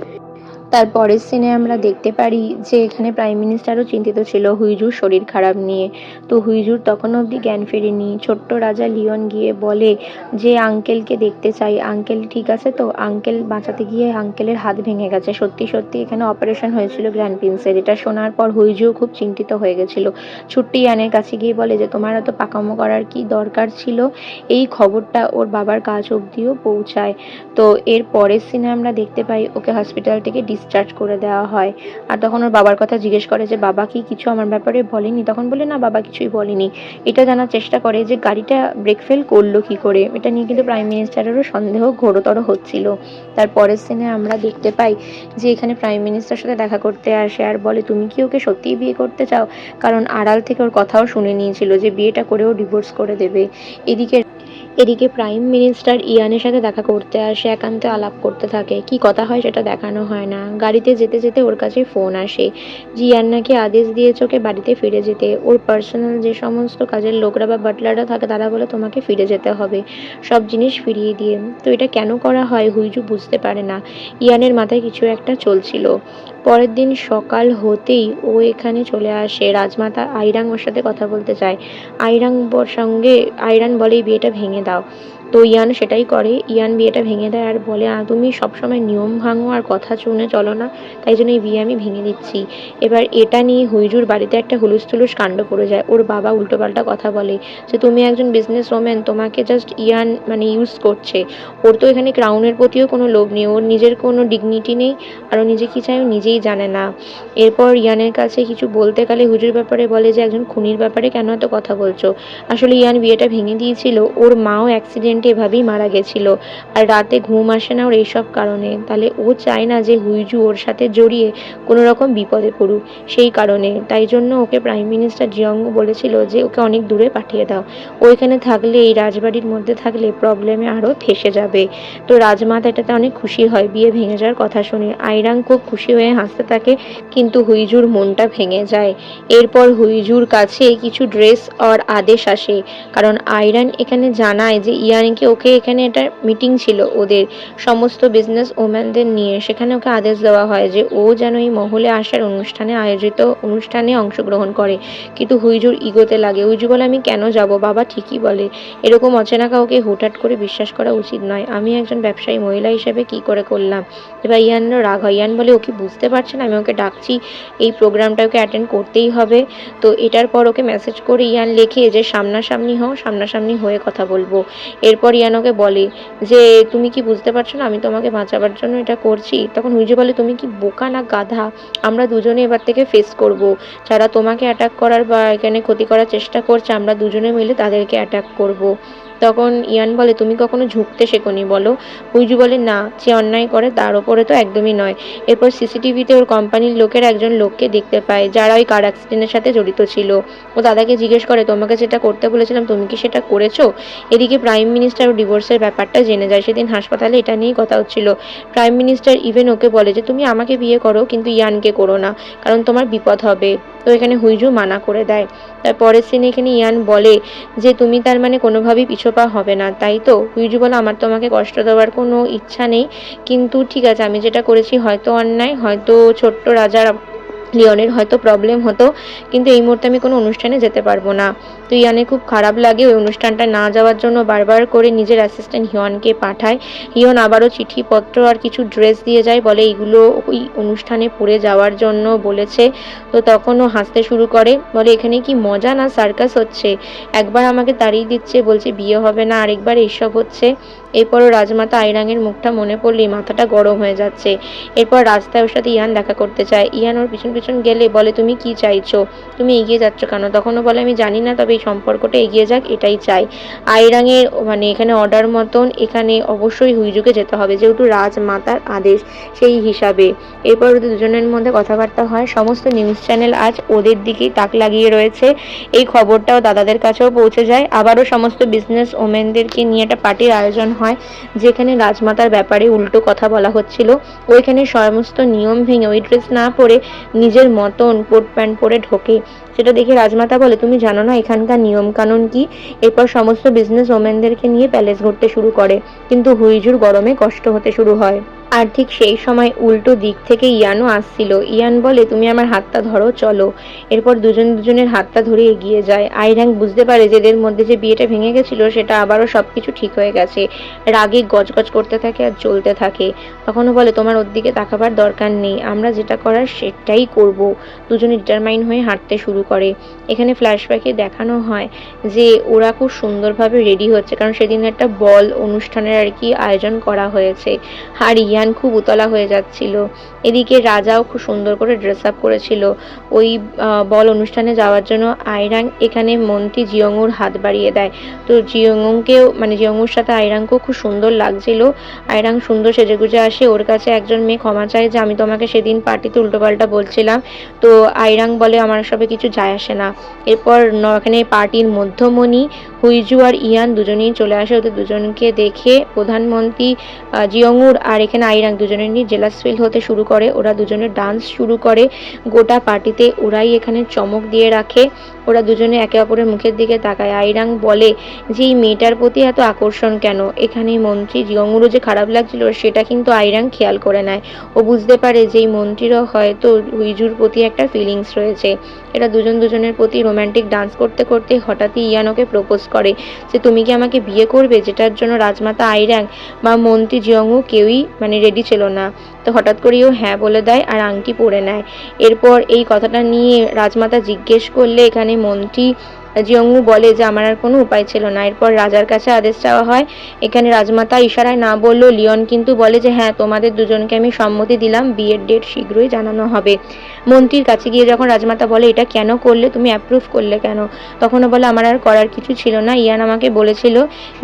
তারপরের সিনে আমরা দেখতে পারি যে এখানে প্রাইম মিনিস্টারও চিন্তিত ছিল হুইজুর শরীর খারাপ নিয়ে। তো হুইজুর তখন অবধি জ্ঞান ফেরেনি। ছোট্ট রাজা লিওন গিয়ে বলে যে আঙ্কেলকে দেখতে চাই, আঙ্কেল ঠিক আছে তো? আঙ্কেল বাঁচাতে গিয়ে আঙ্কেলের হাত ভেঙে গেছে, সত্যি সত্যি এখানে অপারেশন হয়েছিল গ্র্যান্ড প্রিন্সের। এটা শোনার পর হুইজুও খুব চিন্তিত হয়ে গেছিল। ছুট্টি ইয়ানের কাছে গিয়ে বলে যে তোমার এত পাকামো করার কি দরকার ছিল। এই খবরটা ওর বাবার কাছ অবধিও পৌঁছায়। তো এর পরের সিনে আমরা দেখতে পাই ওকে হসপিটাল থেকে ডিসচার্জ করে দেওয়া হয়। আর তখন ওর বাবার কথা জিজ্ঞেস করে যে বাবা কি কিছু আমার ব্যাপারে বলেনি? তখন বলে না, বাবা কিছুই বলেনি। এটা জানার চেষ্টা করে যে গাড়িটা ব্রেক ফেল করলো কি করে। এটা নিয়ে কিন্তু প্রাইম মিনিস্টারেরও সন্দেহ ঘোরতর হচ্ছিল। তার পরের সিনে আমরা দেখতে পাই যে এখানে প্রাইম মিনিস্টার সাথে দেখা করতে আসে আর বলে তুমি কি ওকে সত্যিই বিয়ে করতে চাও? কারণ আড়াল থেকে ওর কথাও শুনে নিয়েছিল যে বিয়েটা করেও ডিভোর্স করে দেবে। এদিকে এদিকে প্রাইম মিনিস্টার ইয়ানের সাথে দেখা করতে আসে, একান্তে আলাপ করতে থাকে। কি কথা হয় সেটা দেখানো হয় না। গাড়িতে যেতে যেতে ওর কাছে ফোন আসে যে ইয়ান নাকি আদেশ দিয়েছে ওকে বাড়িতে ফিরে যেতে। ওর পার্সোনাল যে সমস্ত কাজের লোকরা বা বাটলাররা থাকে তারা বলে তোমাকে ফিরে যেতে হবে সব জিনিস ফিরিয়ে দিয়ে। তো এটা কেন করা হয় হুইজু বুঝতে পারে না। ইয়ানের মাথায় কিছু একটা চলছিল। পরের দিন সকাল হতেই ও এখানে চলে আসে। রাজমাতা আইরাং ওর সাথে কথা বলতে চায়। সঙ্গে আয়রান বলে এই বিয়েটা ভেঙে দাও। তো ইয়ান সেটাই করে। ইয়ান বিয়েটা ভেঙে দেয় আর বলে তুমি সবসময় নিয়ম ভাঙো আর কথা শুনে চলো না, তাই জন্য এই বিয়ে আমি ভেঙে দিচ্ছি। এবার এটা নিয়ে হুইজুর বাড়িতে একটা হুলুস থুলুস কাণ্ড পড়ে যায়। ওর বাবা উল্টোপাল্টা কথা বলে যে তুমি একজন বিজনেস ওম্যান, তোমাকে জাস্ট ইয়ান ইউজ করছে। ওর তো এখানে ক্রাউনের প্রতিও কোনো লোভ নেই, ওর নিজের কোনো ডিগনিটি নেই, আর ও নিজে কি চায় ও নিজেই জানে না। এরপর ইয়ানের কাছে কিছু বলতে গেলে হুজুর ব্যাপারে বলে যে একজন খুনির ব্যাপারে কেন এত কথা বলছো। আসলে ইয়ান বিয়েটা ভেঙে দিয়েছিল, ওর মাও অ্যাক্সিডেন্টে এভাবেই মারা গেছিল, আর রাতে ঘুম আসে না ওর এইসব কারণে। তাহলে ও চায় না যে হুইজু ওর সাথে জড়িয়ে কোনো রকম বিপদে পড়ুক, সেই কারণে তাই জন্য ওকে প্রাইম মিনিস্টার জিয়ং বলেছিল যে ওকে অনেক দূরে পাঠিয়ে দাও। ও এখানে থাকলে এই রাজবাড়ির মধ্যে থাকলে প্রবলেমে আরও ফেসে যাবে। তো রাজমাতা এটাতে অনেক খুশি হয় বিয়ে ভেঙে যাওয়ার কথা শুনে। আইরাং খুব খুশি হয়ে হাসতে থাকে, কিন্তু হুইজুর মনটা ভেঙে যায়। এরপর হুইজুর কাছে কিছু ড্রেস আর আদেশ আসে, কারণ আয়রান এখানে জানায় যে ইয়ানকে ওকে এখানে একটা মিটিং ছিল ওদের সমস্ত বিজনেস ওম্যানদের নিয়ে, সেখানে ওকে আদেশ দেওয়া হয় যে ও যেন এই মহলে আসার আয়োজিত অনুষ্ঠানে অংশগ্রহণ করে। কিন্তু হুইজুর ইগোতে লাগে। হুইজু বলে আমি কেন যাব, বাবা ঠিকই বলে, এরকম অচেনা কাউকে হুটহাট করে বিশ্বাস করা উচিত নয়, আমি একজন ব্যবসায়ী মহিলা হিসেবে কি করে করলাম। এবার ইয়ানেরও রাগ হয়। ইয়ান বলে ও কি বুঝতে পারছে না আমি ওকে ডাকছি, এই প্রোগ্রামটা ওকে অ্যাটেন্ড করতেই হবে। তো এটার পর ওকে মেসেজ করে ইয়ান লেখে যে সামনাসামনি হও, সামনাসামনি হয়ে কথা বলবো। এরপর ইয়ান ওকে বলে যে তুমি কি বুঝতে পারছো না আমি তোমাকে বাঁচাবার জন্য এটা করছি। তখন হুইজু বলে তুমি কি বোকা না গাধা, আমরা দুজনে এবার থেকে ফেস করব, যারা তোমাকে অ্যাটাক করার বা এখানে ক্ষতি করার চেষ্টা করছে আমরা দুজনে মিলে তাদেরকে অ্যাটাক করব। তখন ইয়ান বলে তুমি কখনো ঝুঁকতে শেখোনি বলো। হুইজু বলে না, যে অন্যায় করে তার ওপরে তো একদমই নয়। এরপর সিসিটিভিতে ওর কোম্পানির লোকের একজন লোককে দেখতে পায় যারা ওই কার অ্যাক্সিডেন্টের সাথে জড়িত ছিল। ও দাদাকে জিজ্ঞেস করে তোমাকে যেটা করতে বলেছিলাম তুমি কি সেটা করেছো। এদিকে প্রাইম মিনিস্টার ও ডিভোর্সের ব্যাপারটা জেনে যায়। সেদিন হাসপাতালে এটা নিয়েই কথা হচ্ছিল। প্রাইম মিনিস্টার ইভেন ওকে বলে যে তুমি আমাকে বিয়ে করো কিন্তু ইয়ানকে করো না, কারণ তোমার বিপদ হবে। তো এখানে হুইজু মানা করে দেয়। তার পরের সিনে এখানে ইয়ান বলে যে তুমি তার মানে কোনোভাবেই পিছোপা হবে না তাই তো। হুইজু বলে আমার তোমাকে কষ্ট দেওয়ার কোনো ইচ্ছা নেই, কিন্তু ঠিক আছে আমি যেটা করেছি হয়তো অন্যায়, হয়তো ছোট্ট রাজার লিওনের হয়তো প্রবলেম হতো, কিন্তু এই মুহূর্তে আমি কোনো অনুষ্ঠানে যেতে পারবো না। তো ইয়ানের খুব খারাপ লাগে। ওই অনুষ্ঠানটা না যাওয়ার জন্য বারবার করে নিজের অ্যাসিস্ট্যান্ট হিয়নকে পাঠায়। হিয়ন আবারও চিঠিপত্র আর কিছু ড্রেস দিয়ে যায়, বলে এইগুলো ওই অনুষ্ঠানে পরে যাওয়ার জন্য বলেছে। তো তখন ও হাসতে শুরু করে, বলে এখানে কি মজা না সার্কাস হচ্ছে, একবার আমাকে তাড়িয়ে দিচ্ছে বলছে বিয়ে হবে না, আরেকবার এইসব হচ্ছে। এরপরও রাজমাতা আইরাঙের মুখটা মনে পড়লেই মাথাটা গরম হয়ে যাচ্ছে। এরপর রাস্তায় ওর সাথে ইয়ান দেখা করতে চায়। ইয়ান ওর পিছন পিছন গেলে বলে তুমি কি চাইছো, তুমি এগিয়ে যাচ্ছ কেন। তখনও বলে আমি জানি না, তবে এই সম্পর্কটা এগিয়ে যাক এটাই চাই। আইরাঙের এখানে অর্ডার মতন এখানে অবশ্যই হুইজুকে যেতে হবে, যেহেতু রাজমাতার আদেশ সেই হিসাবে। এরপর ওদের দুজনের মধ্যে কথাবার্তা হয়। সমস্ত নিউজ চ্যানেল আজ ওদের দিকেই তাক লাগিয়ে রয়েছে। এই খবরটাও দাদাদের কাছেও পৌঁছে যায়। আবারও সমস্ত বিজনেস ওমেনদেরকে নিয়ে একটা পার্টির আয়োজন হয়, যেখানে রাজমাতার ব্যাপারে উল্টো কথা বলা হচ্ছিল। ওইখানে সমস্ত নিয়ম ভেঙে ওই ড্রেস না পরে নিজের মতন কোট প্যান্ট পরে ঢোকে। সেটা দেখে রাজমাতা বলে তুমি জানো না এখানকার নিয়ম কানুন কি। এরপর সমস্ত বিজনেস ওমেনদেরকে নিয়ে প্যালেস ঘুরতে শুরু করে, কিন্তু হুইজুর গরমে কষ্ট হতে শুরু হয়। আর ঠিক সেই সময় উল্টো দিক থেকে ইয়ানও আসছিল। ইয়ান বলে তুমি আমার হাতটা ধরো চলো। এরপর দুজনের হাতটা ধরে এগিয়ে যায়। আইরাং বুঝতে পারে যে এদের মধ্যে যে বিয়েটা ভেঙে গেছিল সেটা আবারও সবকিছু ঠিক হয়ে গেছে। রাগে গজগজ করতে থাকে আর চলতে থাকে। তখনও বলে তোমার ওর দিকে তাকাবার দরকার নেই, আমরা যেটা করার সেটাই করব। দুজনে ডিটারমাইন হয়ে হাঁটতে শুরু করে। এখানে ফ্ল্যাশব্যাকে দেখানো হয় যে ওরা খুব সুন্দরভাবে রেডি হচ্ছে, কারণ সেদিন একটা বল অনুষ্ঠানের আর কি আয়োজন করা হয়েছে। আর ইয়ান ইয়ান খুব উতলা হয়ে যাচ্ছিল। এদিকে রাজাও খুব সুন্দর করে ড্রেস আপ করেছিল ওই বল অনুষ্ঠানে যাওয়ার জন্য। আয়রাং এখানে মন্ত্রী জিয়ংউর হাত বাড়িয়ে দেয়। তো জিয়ংকেও মানে জিয়ংউর সাথে আয়রাংকেও খুব সুন্দর লাগছিল। আয়রাং সুন্দর সেজেগুজে আসে, ওর কাছে একজন মেয়ে ক্ষমা চায় যে আমি তোমাকে সেদিন পার্টিতে উল্টোপাল্টা বলছিলাম। তো আয়রাং বলে আমার সবে কিছু যায় আসে না। এরপর এখানে পার্টির মধ্যমণি হুইজু আর ইয়ান দুজনেই চলে আসে। ওদের দুজনকে দেখে প্রধানমন্ত্রী জিয়ংউর আর এখানে আয়রাং দুজনেরই জেলাস ফিল হতে শুরু করে। ওরা দুজনে ডান্স শুরু করে। গোটা পার্টিতে ওরাই এখানে চমক দিয়ে রাখে। ওরা দুজনে একে অপরের মুখের দিকে তাকায়। আয়রাং বলে যে এই মেয়েটার প্রতি এত আকর্ষণ কেন। এখানে মন্ত্রী জিয়ংউরও যে খারাপ লাগছিল সেটা কিন্তু আয়রাং খেয়াল করে নেয়। ও বুঝতে পারে যে এই মন্ত্রীরও হয়তো হুইজুর প্রতি একটা ফিলিংস রয়েছে। এরা দুজন দুজনের প্রতি রোম্যান্টিক ডান্স করতে করতে হঠাৎই ইয়ান ওকে প্রপোজ করে যে তুমি কি আমাকে বিয়ে করবে, যেটার জন্য রাজমাতা আয়রাং বা মন্ত্রী জিয়ংউ কেউই রেডি ছিল না। তো হঠাৎ করেই ও হ্যাঁ বলে দেয় আর আংটি পরে নেয়। এরপর এই কথাটা নিয়ে রাজমাতা জিজ্ঞেস করলে এখানে মন্ত্রী জিয়ংউ বলে যে আমার আর কোনো উপায় ছিল না। এরপর রাজার কাছে আদেশ চাওয়া হয়। এখানে রাজমাতা ইশারায় না বললেও লিওন কিন্তু বলে যে হ্যাঁ তোমাদের দুজনকে আমি সম্মতি দিলাম, বিয়ের ডেট শীঘ্রই জানানো হবে। মন্ত্রীর কাছে গিয়ে যখন রাজমাতা বলে এটা কেন করলে, তুমি অ্যাপ্রুভ করলে কেন, তখনও বলে আমার আর করার কিছু ছিল না। ইয়ান আমাকে বলেছিল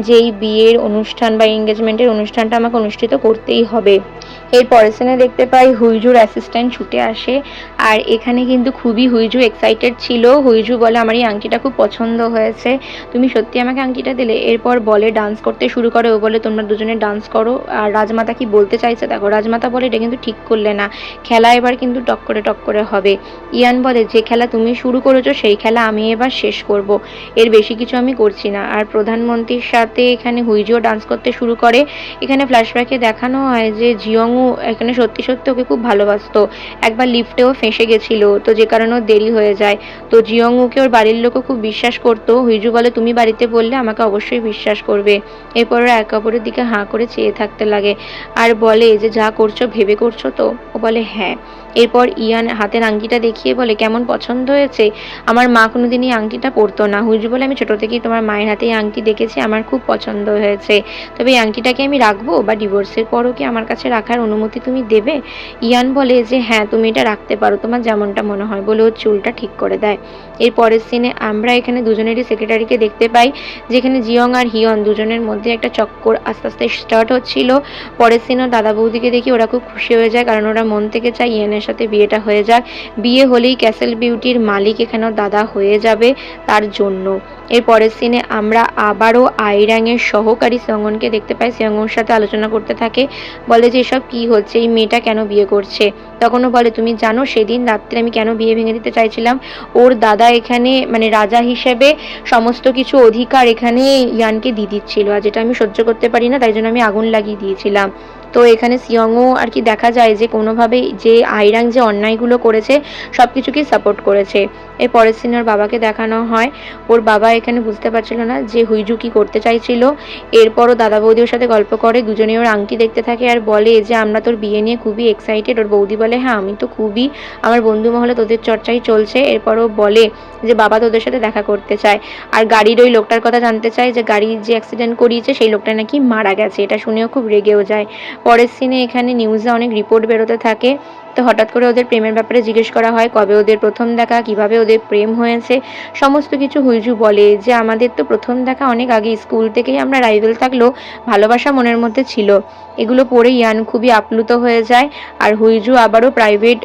যে এই বিয়ের অনুষ্ঠান বা এঙ্গেজমেন্টের অনুষ্ঠানটা আমাকে অনুষ্ঠিত করতেই হবে। এর পরের সিনে দেখতে পাই হুইজুর অ্যাসিস্ট্যান্ট ছুটে আসে। আর এখানে কিন্তু খুবই হুইজু এক্সাইটেড ছিল। হুইজু বলে আমার এই আংটিটা খুব পছন্দ হয়েছে, তুমি সত্যি আমাকে আংটিটা দিলে। এরপর বলে ডান্স করতে শুরু করে। ও বলে তোমরা দুজনে ডান্স করো। আর রাজমাতা কি বলতে চাইছে দেখো। রাজমাতা বলে এটা কিন্তু ঠিক করলে না, খেলা এবার কিন্তু টক করে হবে। ইয়ান বলে যে খেলা তুমি শুরু করেছো সেই খেলা আমি এবার শেষ করব, এর বেশি কিছু আমি করছি না। আর প্রধানমন্ত্রীর সাথে এখানে হুইজুও ডান্স করতে শুরু করে। এখানে ফ্ল্যাশব্যাকে দেখানো হয় যে জিয়ংউ এখানে সত্যি সত্যি ওকে খুব ভালোবাসতো। একবার লিফটেও ফেঁসে গেছিল, তো যে কারণে ওর দেরি হয়ে যায়। তো জিয়ংউকে ওর বাড়ির লোকও খুব বিশ্বাস করতো। হুইজু বলে তুমি বাড়িতে বললে আমাকে অবশ্যই বিশ্বাস করবে। এরপর ওরা একে অপরের দিকে হাঁ করে চেয়ে থাকতে লাগে আর বলে যে যা করছো ভেবে করছো তো। ও বলে হ্যাঁ। এরপর ইয়ান হাতের আংটিটা দেখিয়ে বলে কেমন পছন্দ হয়েছে, আমার মা কোনোদিনই আংটিটা পরতো না। হুইজু বলে আমি ছোট থেকেই তোমার মায়ের হাতেই আংটি দেখেছি, আমার খুব পছন্দ হয়েছে। তবে এই আংটিটাকে আমি রাখবো বা ডিভোর্সের পরও কি আমার কাছে রাখার অনুমতি তুমি দেবে? ইয়ান বলে যে হ্যাঁ তুমি এটা রাখতে পারো, তোমার যেমনটা মনে হয়, বলে ওর চুলটা ঠিক করে দেয়। এর পরের সিনে আমরা এখানে দুজনেরই সেক্রেটারিকে দেখতে পাই, যেখানে জিয়ং আর হিয়ন দুজনের মধ্যে একটা চক্কর আস্তে আস্তে স্টার্ট হচ্ছিল। পরের সিনেও দাদা বৌদিকে দেখি ওরা খুব খুশি হয়ে যায়, কারণ ওরা মন থেকে চায় ইয়ানের সাথে বিয়েটা হয়ে যাক। বিয়ে হলেই ক্যাসেল বিউটির মালিক এখানেও দাদা হয়ে যাবে তার জন্য। এর পরের সিনে আমরা আবারও আইরাং এর সহকারী সিয়ংকে দেখতে পাই। সিয়ংর সাথে আলোচনা করতে থাকে, বলে যে এসব কি হচ্ছে, এই মেয়েটা কেন বিয়ে করছে। তখনও বলে তুমি জানো সেদিন রাত্রে আমি কেন বিয়ে ভেঙে দিতে চাইছিলাম। ওর দাদা এখানে রাজা হিসেবে সমস্ত কিছু অধিকার এখানে ইয়ানকে দিয়ে দিচ্ছিল, আর যেটা আমি সহ্য করতে পারি না, তাই জন্য আমি আগুন লাগিয়ে দিয়েছিলাম। তো এখানে সিয়ংও আর কি দেখা যায় যে কোনোভাবেই যে আইরাং যে অন্যায়গুলো করেছে সব কিছুকেই সাপোর্ট করেছে। এর পরের সিনে ওর বাবাকে দেখানো হয়। ওর বাবা এখানে বুঝতে পারছিল না যে হুইজু কি করতে চাইছিল। এরপরও দাদা বৌদি ওর সাথে গল্প করে, দুজনে ওর আংটি দেখতে থাকে আর বলে যে আমরা তোর বিয়ে নিয়ে খুবই এক্সাইটেড। ওর বৌদি বলে হ্যাঁ আমি তো খুবই, আমার বন্ধু মহলে তোদের চর্চাই চলছে। এরপরও বলে যে বাবা তোদের সাথে দেখা করতে চায় আর গাড়ির ওই লোকটার কথা জানতে চায়, যে গাড়ির যে অ্যাক্সিডেন্ট করিয়েছে সেই লোকটা নাকি মারা গেছে। এটা শুনেও খুব রেগেও যায়। পরের সিনে এখানে নিউজে অনেক রিপোর্ট বেরোতে থাকে। তো হঠাৎ করে ওদের প্রেমের ব্যাপারে জিজ্ঞেস করা হয়, কবে ওদের প্রথম দেখা, কিভাবে ওদের প্রেম হয়েছে, সমস্ত কিছু। হুইজু বলে যে আমাদের তো প্রথম দেখা অনেক আগে, স্কুল থেকেই আমরা রাইভেল থাকলেও ভালোবাসা মনের মধ্যে ছিল। এগুলো পড়ে ইয়ান খুবই আপ্লুত হয়ে যায়। আর হুইজু আবারও প্রাইভেট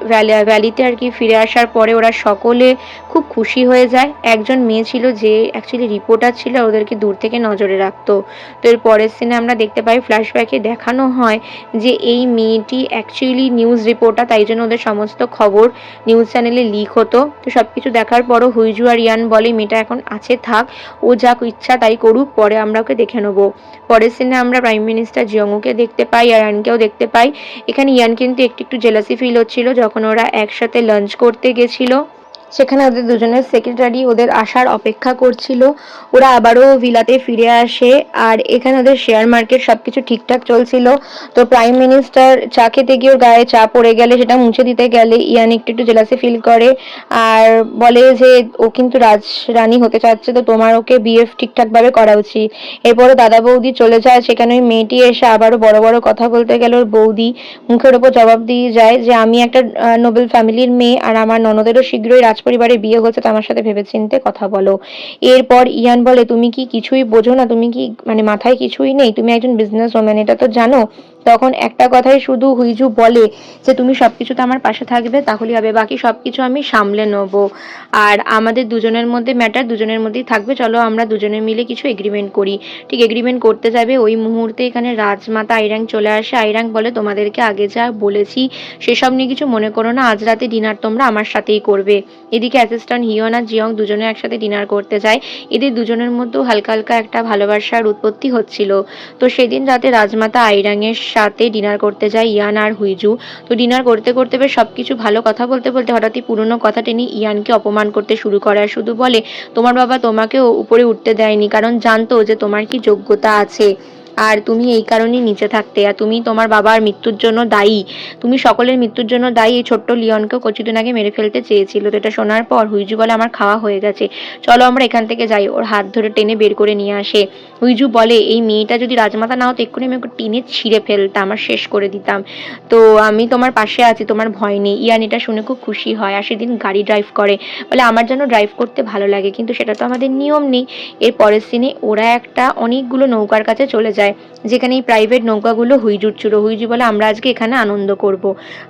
ভ্যালিতে আর কি ফিরে আসার পরে ওরা সকলে খুব খুশি হয়ে যায়। একজন মেয়ে ছিল যে অ্যাকচুয়ালি রিপোর্টার ছিল, ওদেরকে দূর থেকে নজরে রাখতো। তো এর পরের সিনে আমরা দেখতে পাই ফ্ল্যাশব্যাকে দেখানো হয় যে এই মেয়েটি অ্যাকচুয়ালি নিউজ রিপোর্টার, তাই জন্য ওদের সমস্ত খবর নিউজ চ্যানেলে লিক হতো। তো সবকিছু দেখার পরও হুইজু আর ইয়ান বলে মেয়েটা এখন আছে থাক, ও যা ইচ্ছা তাই করুক, পরে আমরা ওকে দেখে নেবো। পরের সিনে আমরা প্রাইম মিনিস্টার জিয়ংকে দেখতে পাই আর ইয়ানকেও দেখতে পাই। এখানে ইয়ান কিন্তু একটু জেলাসি ফিল হচ্ছিল যখন ওরা একসাথে লাঞ্চ করতে গেছিল। সেখানে ওদের দুজনের সেক্রেটারি ওদের আসার অপেক্ষা করছিল। ওরা আবারও ভিলাতে ফিরে আসে, আর এখানে ওদের শেয়ার মার্কেট সবকিছু ঠিকঠাক চলছিল। তো প্রাইম মিনিস্টার চা খেতে গিয়ে ওর গায়ে চা পড়ে গেলে সেটা মুছে দিতে গেলে ইয়ান একটু একটু জেলাসি ফিল করে, আর বলে যে ও কিন্তু রাজরানী হতে চাচ্ছে, তো তোমার ওকে বিয়ে ঠিকঠাক ভাবে করা উচিত। এরপরে দাদা বৌদি চলে যায়, সেখানে ওই মেয়েটি এসে আবারও বড় বড় কথা বলতে গেল। ওর বৌদি মুখের ওপর জবাব দিয়ে যায় যে আমি একটা নোবেল ফ্যামিলির মেয়ে, আর আমার ননদেরও শীঘ্রই রাজপরিবারে বিয়ে হচ্ছে, তো আমার সাথে ভেবেচিন্তে কথা বলো। এরপর ইয়ান বলে তুমি কি কিছুই বোঝো না, তুমি কি মানে মাথায় কিছুই নেই, তুমি একজন বিজনেস ওম্যান, এটা তো জানো। তখন একটা কথাই শুধু হুইজু বলে যে তুমি সবকিছুতে আমার পাশে থাকবে তাহলেই হবে, বাকি সবকিছু আমি সামলে নেব। আর আমাদের দুজনের মধ্যে ম্যাটার দুজনের মধ্যেই থাকবে, চলো আমরা দুজনে মিলে কিছু এগ্রিমেন্ট করি। ঠিক এগ্রিমেন্ট করতে যাবে ওই মুহূর্তে এখানে রাজমাতা আইরাং চলে আসে। আইরাং বলে তোমাদেরকে আগে যা বলেছি সেসব নিয়ে কিছু মনে করো না, আজ রাতে ডিনার তোমরা আমার সাথেই করবে। এদিকে অ্যাসিস্ট্যান্ট হিয়ন আর জিয়ং দুজনে একসাথে ডিনার করতে যায়। এদের দুজনের মধ্যেও হালকা হালকা একটা ভালোবাসার উৎপত্তি হচ্ছিল। তো সেদিন রাতে রাজমাতা আইরাং এর সাথে ডিনার করতে যায় ইয়ান আর হুইজু। তো ডিনার করতে করতে বেশ সবকিছু ভালো কথা বলতে বলতে হঠাৎই পুরনো কথা টেনে ইয়ানকে অপমান করতে শুরু করে, আর শুধু বলে তোমার বাবা তোমাকে উপরে উঠতে দেয়নি কারণ জানতো যে তোমার কি যোগ্যতা আছে, আর তুমি এই কারণেই নিচে থাকতে, আর তুমি তোমার বাবার মৃত্যুর জন্য দায়ী, তুমি সকলের মৃত্যুর জন্য দায়ী। এই ছোট্ট লিওনকেও কিছুদিন আগে মেরে ফেলতে চেয়েছিল। তো এটা শোনার পর হুইজু বলে আমার খাওয়া হয়ে গেছে, চলো আমরা এখান থেকে যাই। ওর হাত ধরে টেনে বের করে নিয়ে আসে। হুইজু বলে এই মেয়েটা যদি রাজমাতা না হতো এক্ষুনি আমি ওকে টেনে ছিঁড়ে ফেলতাম আর শেষ করে দিতাম, তো আমি তোমার পাশে আছি, তোমার ভয় নেই। ইয়ান এটা শুনে খুব খুশি হয়, আর সেদিন গাড়ি ড্রাইভ করে। বলে আমার যেন ড্রাইভ করতে ভালো লাগে, কিন্তু সেটা তো আমাদের নিয়ম নেই। এর পরের সিনে ওরা একটা অনেকগুলো নৌকার কাছে চলে যায়, যেখানে এই প্রাইভেট নৌকাগুলো হুইজুর ছিল। হুইজু বলে আমরা আজকে এখানে আনন্দ করব।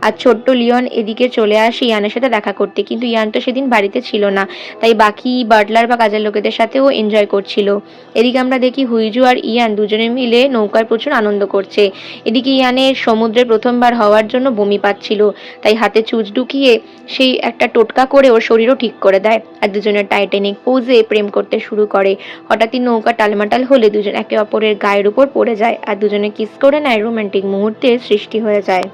আর ছোট্ট লিওন এদিকে চলে আসে ইয়ানের সাথে দেখা করতে, কিন্তু ইয়ান তো সেদিন বাড়িতে ছিল না, তাই বাকি বাটলার বা কাজের লোকেদের সাথেও এনজয় করছিল। এদিকে আমরা দেখি হুইজু আর ইয়ান দুজনে মিলে নৌকায় প্রচুর আনন্দ করছে। এদিকে ইয়ানের সমুদ্রে প্রথমবার হওয়ার জন্য বমি পাচ্ছিল, তাই হাতে চুজ ঢুকিয়ে সেই একটা টোটকা করে ওর শরীরও ঠিক করে দেয়, আর দুজনের টাইটানিক পোজে প্রেম করতে শুরু করে। হঠাৎই নৌকা টালমাটাল হলে দুজন একে অপরের গায়ের উপর পড়ে যায়, আর দুজনে কিস করে নেয়। রোমান্টিক মুহূর্তের সৃষ্টি হয়ে যায়,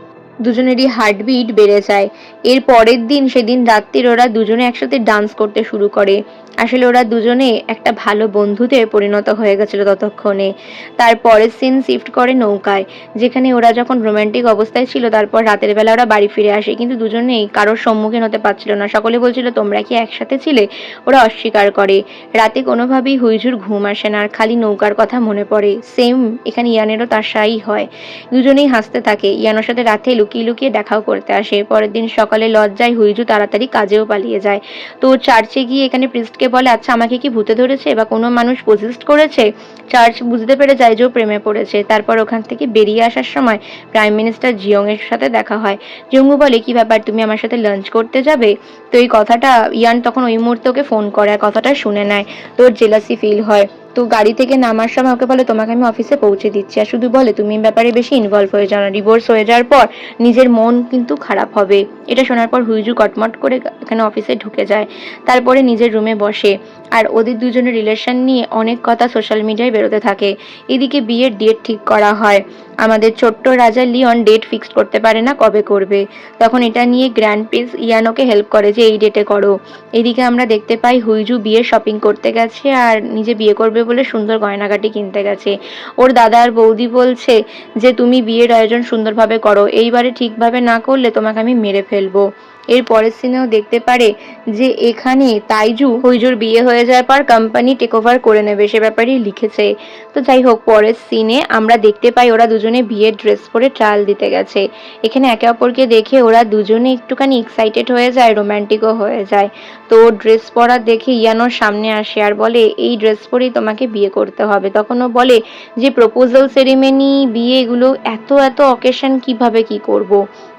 দুজনেরই হার্টবিট বেড়ে যায়। এর পরের দিন সেদিন রাত্রির ওরা দুজনে একসাথে ডান্স করতে শুরু করে। আসলে ওরা দুজনে একটা ভালো বন্ধুতে পরিণত হয়ে গেছিল ততক্ষণে। তারপরের সিন শিফট করে নৌকায়, যেখানে ওরা যখন রোমান্টিক অবস্থায় ছিল, তারপর রাতের বেলা ওরা বাড়ি ফিরে আসে, কিন্তু দুজনেই কারোর সম্মুখীন হতে পারছিল না। সকলে বলছিল তোমরা কি একসাথে ছিলে, ওরা অস্বীকার করে। রাতে কোনোভাবেই হুইজুর ঘুম আসে না, আর খালি নৌকার কথা মনে পড়ে। সেম এখানে ইয়ানেরও তার সাই হয়। দুজনেই হাসতে থাকে। ইয়ানোর সাথে রাতে লুকিয়ে লুকিয়ে দেখাও করতে আসে। পরের দিন সকালে লজ্জায় হুইজু তাড়াতাড়ি কাজেও পালিয়ে যায়। তো চার্চে গিয়ে এখানে প্রিস্টকে বলে আচ্ছা আমাকে কি ভূতে ধরেছে বা কোনো মানুষ পজিস্ট করেছে। চার্চ বুঝতে পেরে যায় যে ও প্রেমে পড়েছে। তারপর ওখান থেকে বেরিয়ে আসার সময় প্রাইম মিনিস্টার জিয়ং এর সাথে দেখা হয়। জিয়ংও বলে কি ব্যাপার তুমি আমার সাথে লাঞ্চ করতে যাবে। তো এই কথাটা ইয়ান তখন ওই মুহূর্তে ওকে ফোন করে, আর কথাটা শুনে নেয়। তো ওর জেলাসি ফিল হয়। তো গাড়ি থেকে নামার সময় ওকে বলে তোমাকে আমি অফিসে পৌঁছে দিচ্ছি, আর শুধু বলে তুমি ব্যাপারে বেশি ইনভলভ হয়ে যাও না, ডিভোর্স হয়ে যাওয়ার পর নিজের মন কিন্তু খারাপ হবে। এটা শোনার পর হুইজু কটমট করে এখানে অফিসে ঢুকে যায়। তারপরে নিজের রুমে বসে, আর ওদের দুজনের রিলেশন নিয়ে অনেক কথা সোশ্যাল মিডিয়ায় বেরোতে থাকে। এদিকে বিয়ের ডেট ঠিক করা হয়। আমাদের ছোট্ট রাজা লিওন ডেট ফিক্সড করতে পারে না কবে করবে, তখন এটা নিয়ে গ্র্যান্ড প্রিন্স ইয়ানোকে হেল্প করে যে এই ডেটে করো। এদিকে আমরা দেখতে পাই হুইজু বিয়ে শপিং করতে গেছে, আর নিজে বিয়ে করবে বলে সুন্দর গয়নাগাটি কিনতে গেছে। ওর দাদা আর বৌদি বলছে যে তুমি বিয়ের আয়োজন সুন্দরভাবে করো, এইবারে ঠিকভাবে না করলে তোমাকে আমি মেরে ফেলবো। এর পরের সিনেও দেখতে পারে যে এখানে তাইজু হুইজুর বিয়ে হয়ে যাওয়ার পর কোম্পানি টেক ওভার করে নেবে সে ব্যাপারেই লিখেছে। তো যাই হোক, পরের সিনে আমরা দেখতে পাই ওরা দুজনে বিয়ের ড্রেস পরে ট্রায়াল দিতে গেছে। এখানে একে অপরকে দেখে ওরা দুজনে একটুখানি এক্সাইটেড হয়ে যায়, রোমান্টিকও হয়ে যায়। তো ড্রেস পরা দেখে ইয়ানোর সামনে আসে আর বলে এই ড্রেস পরেই তোমাকে বিয়ে করতে হবে। তখন ও বলে যে প্রপোজাল সেরিমনি বিয়ে এগুলো এত এত অকেশন কিভাবে কি করব।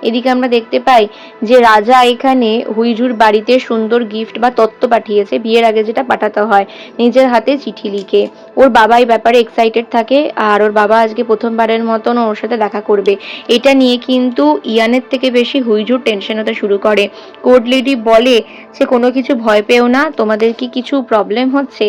এদিকে আমরা দেখতে পাই যে রাজা এখানে হুইজুর বাড়িতে সুন্দর গিফট বা তত্ত্ব পাঠিয়েছে, বিয়ের আগে যেটা পাঠাতে হয়, নিজের হাতে চিঠি লিখে। ওর বাবা এই ব্যাপারে এক্সাইটেড থাকে, আর ওর বাবা আজকে প্রথমবারের মতন ওর সাথে দেখা করবে। এটা নিয়ে কিন্তু ইয়ানের থেকে বেশি হুইজুর টেনশন হতে শুরু করে। কোর্ট লেডি বলে যে কোনো কিছু ভয় পেও না, তোমাদের কি কিছু প্রবলেম হচ্ছে।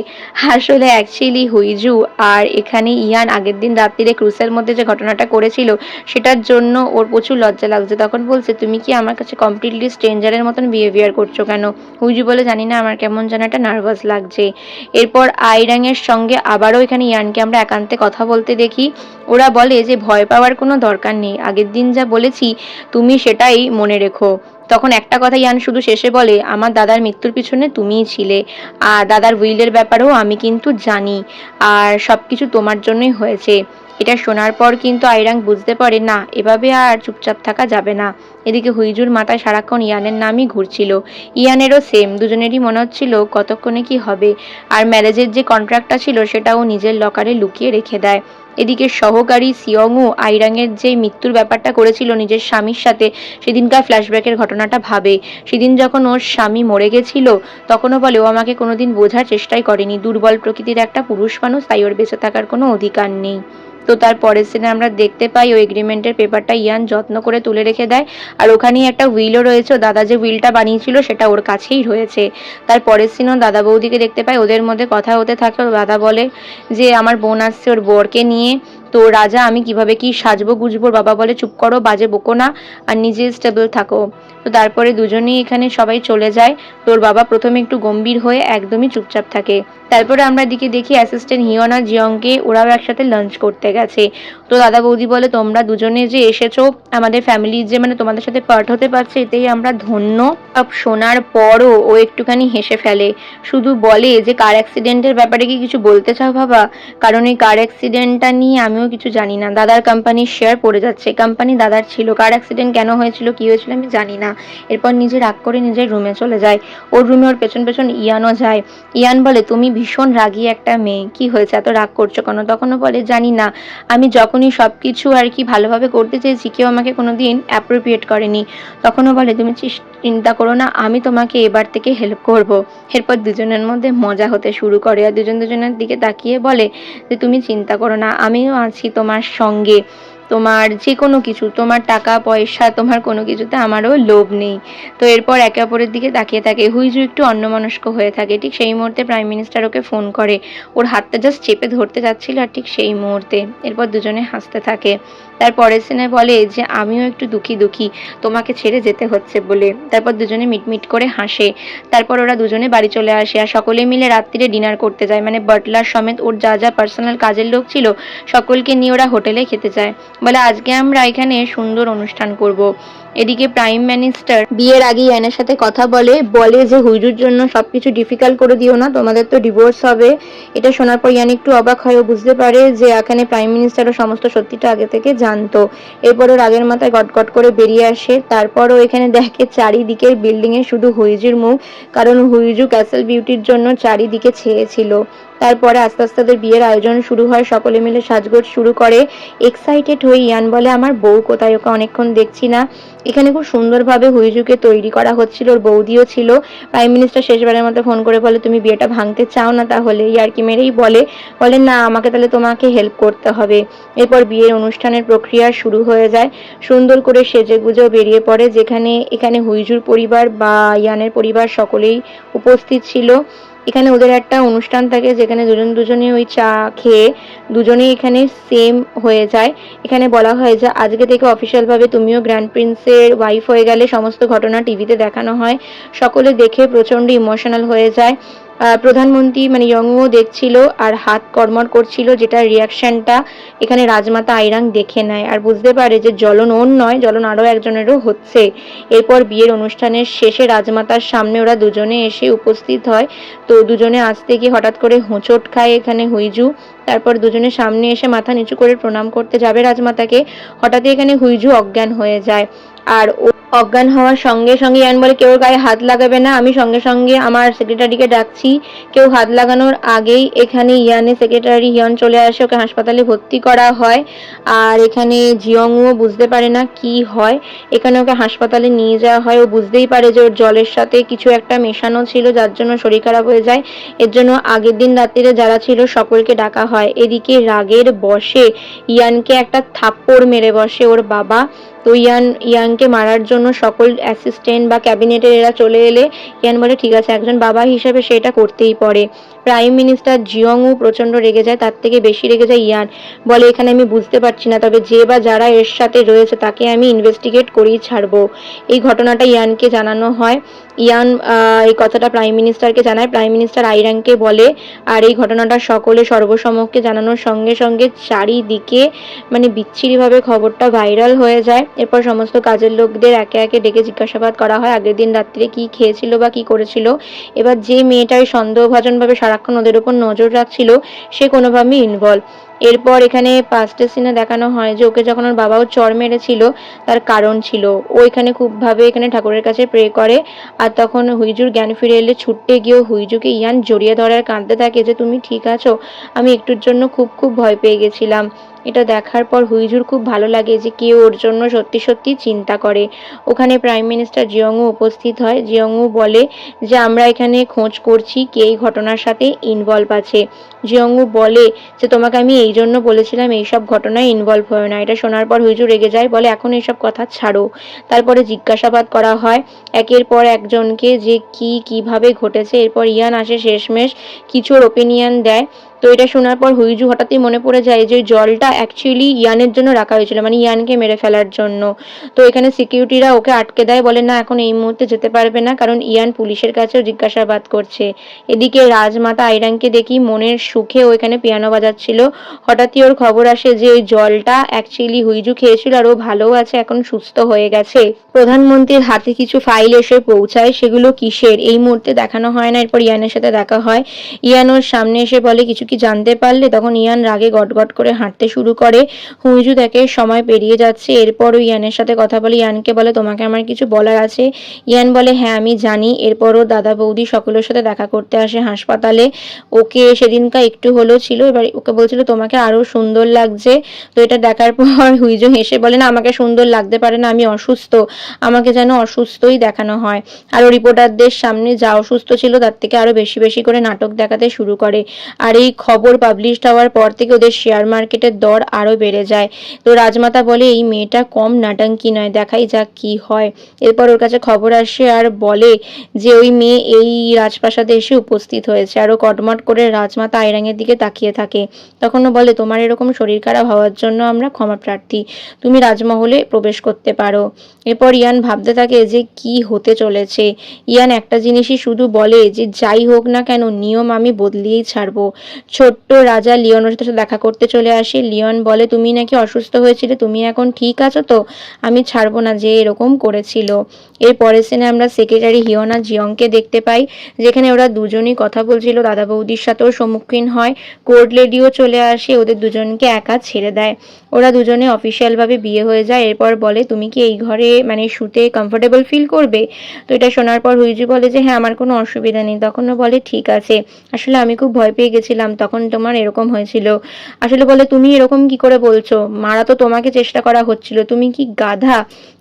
আসলে অ্যাকচুয়ালি হুইজু আর এখানে ইয়ান আগের দিন রাত্রিরে ক্রুসের মধ্যে যে ঘটনাটা করেছিল সেটার জন্য ওর প্রচুর লজ্জা লাগছে। তখন বলছে তুমি কি আমার কাছে কমপ্লিটলি স্ট্রেঞ্জারের মতন বিহেভিয়ার করছো কেন? হুইজু বলে, জানি না, আমার কেমন যেন একটা নার্ভাস লাগছে। এরপর আইরাংয়ের সঙ্গে আবারও এখানে ইয়ানকে আমরা একান্তে কথা বলতে দেখি। ওরা বলে যে ভয় পাওয়ার কোনো দরকার নেই, আগের দিন যা বলেছি তুমি সেটাই মনে রেখো। তখন একটা কথা ইয়ান শুধু শেষে বলে, আমার দাদার মৃত্যুর পিছনে তুমিই ছিলে, আর দাদার উইলের ব্যাপারেও আমি কিন্তু জানি, আর সবকিছু তোমার জন্যই হয়েছে। এটা শোনার পর কিন্তু আইরাং বুঝতে পারে না, এভাবে আর চুপচাপ থাকা যাবে না। এদিকে হুইজুর মাথায় সারাক্ষণ ইয়ানের নামই ঘুরছিল। ইয়ানেরও সেম, দুজনেরই মনে হচ্ছিল কতক্ষণে কি হবে। আর ম্যারেজের যে কন্ট্রাক্টটা ছিল সেটাও নিজের লকারে লুকিয়ে রেখে দেয়। এদিকে সহকারী সিয়ংও আইরাংয়ের যে মৃত্যুর ব্যাপারটা করেছিল নিজের স্বামীর সাথে, সেদিনকার ফ্ল্যাশব্যাকের ঘটনাটা ভাবে। সেদিন যখন ওর স্বামী মরে গেছিল তখনও বলে, ও আমাকে কোনোদিন বোঝার চেষ্টাই করেনি, দুর্বল প্রকৃতির একটা পুরুষ মানুষ, তাই ওর বেঁচে থাকার কোনো অধিকার নেই। তো তার পরের সিনে আমরা দেখতে পাই ওই এগ্রিমেন্টের পেপারটা ইয়ান যত্ন করে তুলে রেখে দেয়, আর ওখানেই একটা উইলও রয়েছে। দাদা যে উইলটা বানিয়েছিল সেটা ওর কাছেই রয়েছে। তার পরের সিনেও দাদা বৌদিকে দেখতে পাই, ওদের মধ্যে কথা হতে থাকে। ওর দাদা বলে যে আমার বোন আসছে ওর বরকে নিয়ে, তো রাজা আমি কিভাবে কি সাজবো গুজবো? বাবা বলে, চুপ করো, বাজে বকো না, আর নিজে স্টেবল থাকো। তো তারপরে দুজনেই এখানে সবাই চলে যায়। তোর বাবা প্রথমে একটু গম্ভীর হয়ে একদমই চুপচাপ থাকে। তারপরে আমরা দিকে দেখি অ্যাসিস্ট্যান্ট হিয়ন আর জিয়ংকে ওরাও একসাথে লাঞ্চ করতে গেছে। তো দাদা বৌদি বলে, তোমরা দুজনে যে এসেছো আমাদের ফ্যামিলির যে মানে তোমাদের সাথে পার্ট হতে পারছে এতেই আমরা ধন্য। সব শোনার পরও ও একটুখানি হেসে ফেলে, শুধু বলে যে কার অ্যাক্সিডেন্টের ব্যাপারে কি কিছু বলতে চাও বাবা? কারণ এই কার অ্যাক্সিডেন্টটা নিয়ে আমিও কিছু জানি না। দাদার কোম্পানির শেয়ার পড়ে যাচ্ছে, কোম্পানি দাদার ছিল, কার অ্যাক্সিডেন্ট কেন হয়েছিল কি হয়েছিল আমি জানি না। এরপর নিজে রাগ করে নিজের রুমে চলে যায়। ওর রুমে ওর পেছন পেছন ইয়ানও যায়। ইয়ান বলে, তুমি ভীষণ রাগী একটা মেয়ে, কি হয়েছে এত রাগ করছো কেন? তখনও বলে, জানি না, আমি যখনই সবকিছু আর কি ভালোভাবে করতে চেয়েছি কেউ আমাকে কোনোদিন অ্যাপ্রোপ্রিয়েট করেনি। তখনও বলে, তুমি চিন্তা করো না, আমি তোমাকে এবার থেকে হেল্প করব। এরপর দুজনের মধ্যে মজা হতে শুরু করে, আর দুজন দুজনের দিকে তাকিয়ে বলে যে তুমি চিন্তা করো না, আমিও আছি তোমার সঙ্গে। তোমার যে কোনো কিছু, তোমার টাকা পয়সা, তোমার কোনো কিছুতে আমারও লোভ নেই। তো এরপর একে অপরের দিকে তাকিয়ে থাকে। হুইজু একটু অন্যমনস্ক হয়ে থাকে। ঠিক সেই মুহূর্তে প্রাইম মিনিস্টার ওকে ফোন করে। ওর হাতটা জাস্ট চেপে ধরতে যাচ্ছিল, আর ঠিক সেই মুহূর্তে এরপর দুজনে হাসতে থাকে। তার পরের সিনে বলে যে আমিও একটু দুঃখী দুঃখী তোমাকে ছেড়ে যেতে হচ্ছে বলে। তারপর দুজনে মিটমিট করে হাসে। তারপর ওরা দুজনে বাড়ি চলে আসে, আর সকলে মিলে রাত্রিরে ডিনার করতে যায়, মানে বাটলার সমেত ওর যা যা পার্সোনাল কাজের লোক ছিল সকলকে নিয়ে ওরা হোটেলে খেতে যায়। বলে আজকে আমরা এখানে সুন্দর অনুষ্ঠান করব। এদিকে প্রাইম মিনিস্টার বিয়ের আগে ইয়ানের সাথে কথা বলে, বলে যে হুইজুর জন্য সবকিছু ডিফিকাল্ট করে দিও না, তোমাদের তো ডিভোর্স হবে। এটা শোনার পর ইয়ান একটু অবাক হয়, ও বুঝতে পারে যে এখানে প্রাইম মিনিস্টারও সমস্ত সত্যিটা আগে থেকে জানতো। এরপরে রাগের মাথায় গটগট করে বেরিয়ে আসে। তারপরও এখানে দেখে চারিদিকের বিল্ডিং এ শুধু হুইজুর মুখ, কারণ হুইজু ক্যাসেল বিউটির জন্য চারিদিকে ছেয়েছিল। তারপরে আস্তে আস্তে ওদের বিয়ের আয়োজন শুরু হয়, সকলে মিলে সাজগোজ শুরু করে। এক্সাইটেড হয়ে ইয়ান বলে, আমার বউ কোথায়, ওকে অনেকক্ষণ দেখছি না। এখানে খুব সুন্দরভাবে হুইজুকে তৈরি করা হচ্ছিল, ওর বৌদিও ছিল। প্রাইম মিনিস্টার শেষবারের মতো ফোন করে বলে, তুমি বিয়েটা ভাঙতে চাও না তাহলে? ইয়ার্কি মেরেই বলে, না আমাকে তাহলে তোমাকে হেল্প করতে হবে। এরপর বিয়ের অনুষ্ঠানের প্রক্রিয়া শুরু হয়ে যায়। সুন্দর করে সেজে গুজেও বেরিয়ে পড়ে, যেখানে এখানে হুইজুর পরিবার বা ইয়ানের পরিবার সকলেই উপস্থিত ছিল। এখানে ওদের একটা অনুষ্ঠান থাকে যেখানে দুজনে ওই চা খেয়ে দুজনেই এখানে সেম হয়ে যায়। এখানে বলা হয় যে আজকে থেকে অফিসিয়াল ভাবে তুমিও গ্র্যান্ড প্রিন্সের ওয়াইফ হয়ে গেলে। সমস্ত ঘটনা টিভিতে দেখানো হয়, সকলে দেখে প্রচন্ড ইমোশনাল হয়ে যায়। প্রধানমন্ত্রী মানে ইয়ংও দেখছিল আর হাত কড়মড় করছিল, যেটা রিয়াকশনটা এখানে রাজমাতা আইরাং দেখে নেয় আর বুঝতে পারে যে জ্বলন ওর নয়, জ্বলন আরো একজনেরও হচ্ছে। এরপর বিয়ের অনুষ্ঠানের শেষে রাজমাতার সামনে ওরা দুজনে এসে উপস্থিত হয়। তো দুজনে আসতে গিয়ে হঠাৎ করে হোঁচট খায় এখানে হুইজু। তারপর দুজনের সামনে এসে মাথা নিচু করে প্রণাম করতে যাবে রাজমাতাকে, হঠাৎই এখানে হুইজু অজ্ঞান হয়ে যায়। আর ও অজ্ঞান হওয়ার সঙ্গে সঙ্গে ইয়ান বলে, কেউ গায়ে হাত লাগাবে না, আমি সঙ্গে সঙ্গে আমার সেক্রেটারিকে ডাকছি। কেউ হাত লাগানোর আগেই এখানে ইয়ানের সেক্রেটারি হিয়ন চলে আসে, ওকে হাসপাতালে ভর্তি করা হয়। আর এখানে জিয়ংও বুঝতে পারে না কি হয়, এখানে ওকে হাসপাতালে নিয়ে যাওয়া হয়। ও বুঝতেই পারে যে ওর জলের সাথে কিছু একটা মেশানো ছিল, যার জন্য শরীর খারাপ হয়ে যায়। এর জন্য আগের দিন রাত্রিরে যারা ছিল সকলকে ডাকা হয়। এদিকে রাগের বশে ইয়ানকে একটা থাপ্পড় মেরে বসে ওর বাবা। তো ইয়ানকে মারার জন্য সকল অ্যাসিস্ট্যান্ট বা ক্যাবিনেটের এরা চলে এলে ইয়ান বলে, ঠিক আছে, একজন বাবা হিসেবে সে এটা করতেই পারে। প্রাইম মিনিস্টার জিয়ংও প্রচণ্ড রেগে যায়, তার থেকে বেশি রেগে যায় ইয়ান। বলে এখানে আমি বুঝতে পারছি না, তবে যে বা যারা এর সাথে রয়েছে তাকে আমি ইনভেস্টিগেট করেই ছাড়বো। এই ঘটনাটা ইয়ানকে জানানো হয়। ইয়ান এই কথাটা প্রাইম মিনিস্টারকে জানায়। প্রাইম মিনিস্টার আইরাংকে বলে, আর এই ঘটনাটা সকলে সর্বসমক্ষে জানানোর সঙ্গে সঙ্গে চারিদিকে মানে বিচ্ছিরিভাবে খবরটা ভাইরাল হয়ে যায়। এরপর সমস্ত কাজের লোকদের একে একে ডেকে জিজ্ঞাসাবাদ করা হয় আগের দিন রাত্রে কি খেয়েছিল বা কি করেছিল। এবার যে মেয়েটাই সন্দেহভাজনভাবে সারাক্ষণ ওদের উপর নজর রাখছিল সে কোনোভাবেই ইনভলভ। এরপর এখানে ফার্স্টের সিনে দেখানো হয় যে ওকে যখন ওর বাবাও চড় মেরেছিল তার কারণ ছিল। ও এখানে খুবভাবে এখানে ঠাকুরের কাছে প্রে করে, আর তখন হুইজুর জ্ঞান ফিরে এলে ছুটতে গিয়েও হুইজুকে ইয়ান জড়িয়ে ধরার কাঁদতে থাকে যে তুমি ঠিক আছো, আমি একটুর জন্য খুব খুব ভয় পেয়ে গেছিলাম। এটা দেখার পর হুইজুর খুব ভালো লাগে যে কেউ ওর জন্য সত্যি সত্যি চিন্তা করে। ওখানে প্রাইম মিনিস্টার জিয়ংও উপস্থিত হয়। জিয়ংও বলে যে আমরা এখানে খোঁজ করছি কে এই ঘটনার সাথে ইনভলভ আছে। জিয়ংও বলে যে তোমাকে আমি এই জন্য বলেছিলাম এইসব ঘটনায় ইনভলভ হয় না। এটা শোনার পর হুইজু রেগে যায়, বলে এখন এইসব কথা ছাড়ো। তারপরে জিজ্ঞাসাবাদ করা হয় একের পর একজনকে যে কি কিভাবে ঘটেছে। এরপর ইয়ান আসে শেষমেশ কিছুর ওপিনিয়ন দেয়। তো এটা শোনার পর হুইজু হঠাৎই মনে পড়ে যায় যে জলটা অ্যাকচুয়ালি ইয়ানের জন্য রাখা হয়েছিল, মানে ইয়ানকে মেরে ফেলার জন্য। তো এখানে সিকিউরিটিরা ওকে আটকে দেয়, বলে না এখন এই মুহূর্তে যেতে পারবে না, কারণ ইয়ান পুলিশের কাছেও জিজ্ঞাসাবাদ করছে। এদিকে রাজমাতা আইরাংকে দেখি মনের সুখে ও এখানে পিয়ানো বাজাচ্ছিল। হঠাৎই ওর খবর আসে যে ওই জলটা অ্যাকচুয়ালি হুইজু খেয়েছিল আর ও ভালোও আছে, এখন সুস্থ হয়ে গেছে। প্রধানমন্ত্রীর হাতে কিছু ফাইল এসে পৌঁছায়, সেগুলো কিসের এই মুহূর্তে দেখানো হয় না। এরপর ইয়ানের সাথে দেখা হয়। ইয়ান ওর সামনে এসে বলে কিছু কি জানতে পারলে? তখন ইয়ান রাগে গটগট করে হাঁটতে শুরু করে। হুইজু দেখে সময় পেরিয়ে যাচ্ছে। এরপরও ইয়ানের সাথে কথা বলে, ইয়ানকে বলে তোমাকে আমার কিছু বলার আছে। ইয়ান বলে হ্যাঁ আমি জানি। এরপরও দাদা বৌদি সকলের সাথে দেখা করতে আসে হাসপাতালে। ওকে সেদিনকার একটু হলেও ছিল, এবার ওকে বলছিল তোমাকে আরো সুন্দর লাগছে। তো এটা দেখার পর হুইজু হেসে বলে না আমাকে সুন্দর লাগতে পারে না, আমি অসুস্থ, আমাকে যেন অসুস্থই দেখানো হয়। আরও রিপোর্টারদের সামনে যা অসুস্থ ছিল তার থেকে আরো বেশি বেশি করে নাটক দেখাতে শুরু করে। আর এই খবর পাবলিশড হওয়ার পর থেকে ওদের শেয়ার মার্কেটের দর আরো বেড়ে যায়। তো রাজমাতা বলে এই মেয়েটা কম নাটাঙ্কি নয়, দেখাই যাক কি হয়। এরপর ওর কাছে খবর আসে আর বলে যে ওই মেয়ে এই রাজপ্রাসাদে এসে উপস্থিত হয়েছে। আরও কটমট করে রাজমাতা আইরাঙের দিকে তাকিয়ে থাকে। তখনও বলে তোমার এরকম শরীর খারাপ হওয়ার জন্য আমরা ক্ষমা প্রার্থী, তুমি রাজমহলে প্রবেশ করতে পারো। এরপর ইয়ান ভাবতে থাকে যে কি হতে চলেছে। ইয়ান একটা জিনিসই শুধু বলে যে যাই হোক না কেন নিয়ম আমি বদলিয়েই ছাড়বো। ছোট্ট রাজা লিওনের সাথে দেখা করতে চলে আসে। লিওন বলে তুমি নাকি অসুস্থ হয়েছিলে, তুমি এখন ঠিক আছো তো? আমি ছাড়বো না যে এরকম করেছিল। এর পরের সিনে আমরা সেক্রেটারি হিয়না জিয়ংকে দেখতে পাই, যেখানে ওরা দুজনই কথা বলছিল। দাদা বৌদির সাথেও সম্মুখীন হয়। কোর্ট লেডিও চলে আসে, ওদের দুজনকে একা ছেড়ে দেয়। ওরা দুজনে অফিসিয়ালভাবে বিয়ে হয়ে যায়। এরপর বলে তুমি কি এই ঘরে মানে শুতে কমফোর্টেবল ফিল করবে? তো এটা শোনার পর হুইজু বলে যে হ্যাঁ আমার কোনো অসুবিধা নেই। তখনও বলে ঠিক আছে, আসলে আমি খুব ভয় পেয়ে গেছিলাম তখন তোমার এরকম হয়েছিল। আসলে বলে তুমি এরকম কি করে বলছো, মারা তো তোমাকে চেষ্টা করা হচ্ছিল, তুমি কি গাধা?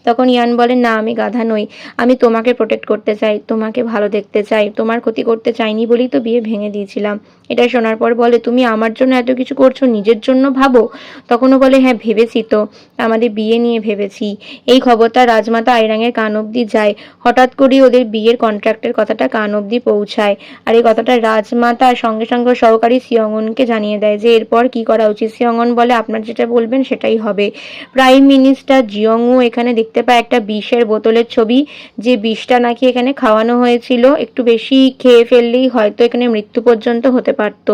তখন ইয়ান বলে না আমি গাধা নই, আমি তোমাকে প্রোটেক্ট করতে চাই, তোমাকে ভালো দেখতে চাই, তোমার ক্ষতি করতে চাইনি বলেই তো বিয়ে ভেঙে দিয়েছিলাম। এটা শোনার পর বলে তুমি আমার জন্য এত কিছু করছো, নিজের জন্য ভাবো? তখনও বলে হ্যাঁ ভেবেছি তো, আমাদের বিয়ে নিয়ে ভেবেছি। এই খবরটা রাজমাতা আইরাঙের কান অব্দি যায়। হঠাৎ করেই ওদের বিয়ের কন্ট্রাক্টের কথাটা কান অব্দি পৌঁছায়। আর এই কথাটা রাজমাতা সঙ্গে সঙ্গে সহকারী সিয়ংনকে জানিয়ে দেয় যে এরপর কি করা উচিত। সিয়ংন বলে আপনার যেটা বলবেন সেটাই হবে। প্রাইম মিনিস্টার জিয়ংও এখানে দেখতে পায় একটা বিষের বোতলের ছবি, যে বিষটা নাকি এখানে খাওয়ানো হয়েছিল, একটু বেশি খেয়ে ফেললেই হয়তো এখানে মৃত্যু পর্যন্ত হতে পারত।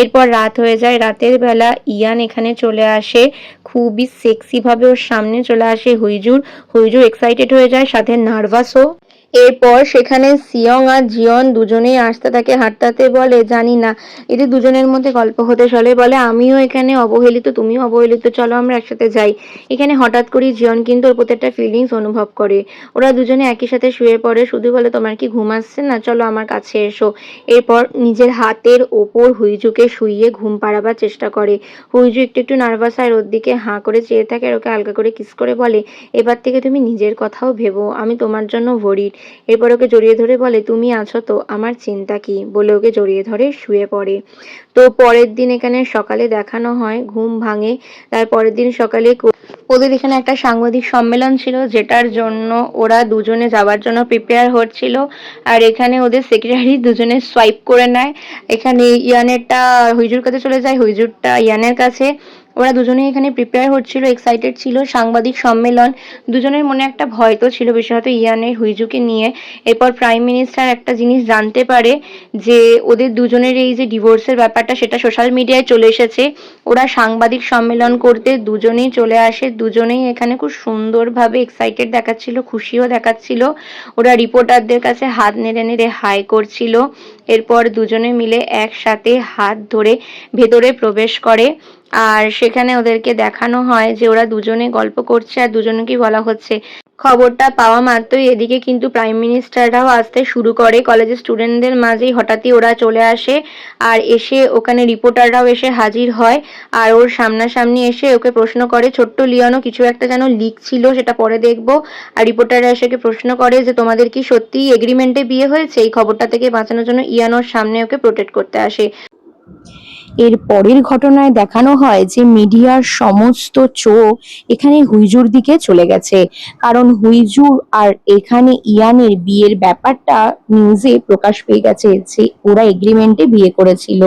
এরপর রাত হয়ে যায়। রাতের বেলা ইয়ান এখানে চলে আসে, খুবই সেক্সি ভাবে ওর সামনে চলে আসে হুইজুর। হুইজুর এক্সাইটেড হয়ে যায়, সাথে নার্ভাসও। এরপর সেখানে সিয়ং আর জিয়ন দুজনেই আসতে থাকে হাঁটতে। বলে জানি না এদের দুজনের মধ্যে গল্প হতে চলে। বলে আমিও এখানে অবহেলিত, তুমিও অবহেলিত, চলো আমরা একসাথে যাই। এখানে হঠাৎ করে জিয়ন কিন্তু ওর প্রতি একটা ফিলিংস অনুভব করে। ওরা দুজনে একই সাথে শুয়ে পড়ে, শুধু বলে তোমার কি ঘুম আসছে না, চলো আমার কাছে এসো। এরপর নিজের হাতের ওপর হুইজুকে শুইয়ে ঘুম পাড়াবার চেষ্টা করে। হুইজু একটু একটু নার্ভাস হয়, ওর দিকে হাঁ করে চেয়ে থাকে আর ওকে হালকা করে কিস করে বলে এবার থেকে তুমি নিজের কথাও ভেবো, আমি তোমার জন্য ভরিড। এরপর ওকে জড়িয়ে ধরে বলে, তুমি আছো তো, আমার চিন্তা কি, বলে ওকে জড়িয়ে ধরে শুয়ে পড়ে। তো পরের দিন এখানে সকালে দেখানো হয় ঘুম ভাঙে। তার পরের দিন সকালে ওদের এখানে একটা সাংবাদিক সম্মেলন ছিল, যেটার জন্য ওরা দুজনে যাওয়ার জন্য প্রিপেয়ার হচ্ছিল। আর এখানে ওদের সেক্রেটারি দুজনে সোয়াইপ করে নেয়। এখানে ইয়ানেরটা হুইজুর কাছে চলে যায়, হুইজুরটা ইয়ানের কাছে। ওরা দুজনেই এখানে প্রিপেয়ার হচ্ছিল, এক্সাইটেড ছিল, সাংবাদিক সম্মেলন। দুজনের মনে একটা ভয় তো ছিল, বিশেষত ইয়ানের হুইজুকে নিয়ে। এরপর প্রাইম মিনিস্টার একটা জিনিস জানতে পারে যে ওদের দুজনের এই যে ডিভোর্সের ব্যাপারটা, সেটা সোশ্যাল মিডিয়ায় চলে এসেছে। ওরা সাংবাদিক সম্মেলন করতে দুজনেই চলে আসে। দুজনেই এখানে খুব সুন্দরভাবে এক্সাইটেড দেখাচ্ছিল, খুশিও দেখাচ্ছিল। ওরা রিপোর্টারদের কাছে হাত নেড়ে নেড়ে হাই করছিল। এরপর দুজনে মিলে একসাথে হাত ধরে ভেতরে প্রবেশ করে। আর সেখানে ওদেরকে দেখানো হয় যে ওরা দুজনে গল্প করছে আর দুজনকেই বলা হচ্ছে। খবরটা পাওয়া মাত্রই এদিকে কিন্তু প্রাইম মিনিস্টাররাও আসতে শুরু করে। কলেজের স্টুডেন্টদের মাঝেই হঠাৎই ওরা চলে আসে। আর এসে ওখানে রিপোর্টাররাও এসে হাজির হয়। আর ওর সামনাসামনি এসে ওকে প্রশ্ন করে, ছোট্ট লিওনও কিছু একটা যেন লিক ছিল, সেটা পরে দেখবো। আর রিপোর্টাররা এসে ওকে প্রশ্ন করে যে তোমাদের কি সত্যিই এগ্রিমেন্টে বিয়ে হয়েছে। এই খবরটা থেকে বাঁচানোর জন্য ইয়ান ওর সামনে ওকে প্রোটেক্ট করতে আসে। এর পরের ঘটনায় দেখানো হয় যে মিডিয়ার সমস্ত চোখ এখানে হুইজুর দিকে চলে গেছে, কারণ হুইজুর আর এখানে ইয়ানের বিয়ের ব্যাপারটা নিউজে প্রকাশ পেয়ে গেছে যে ওরা এগ্রিমেন্টে বিয়ে করেছিল।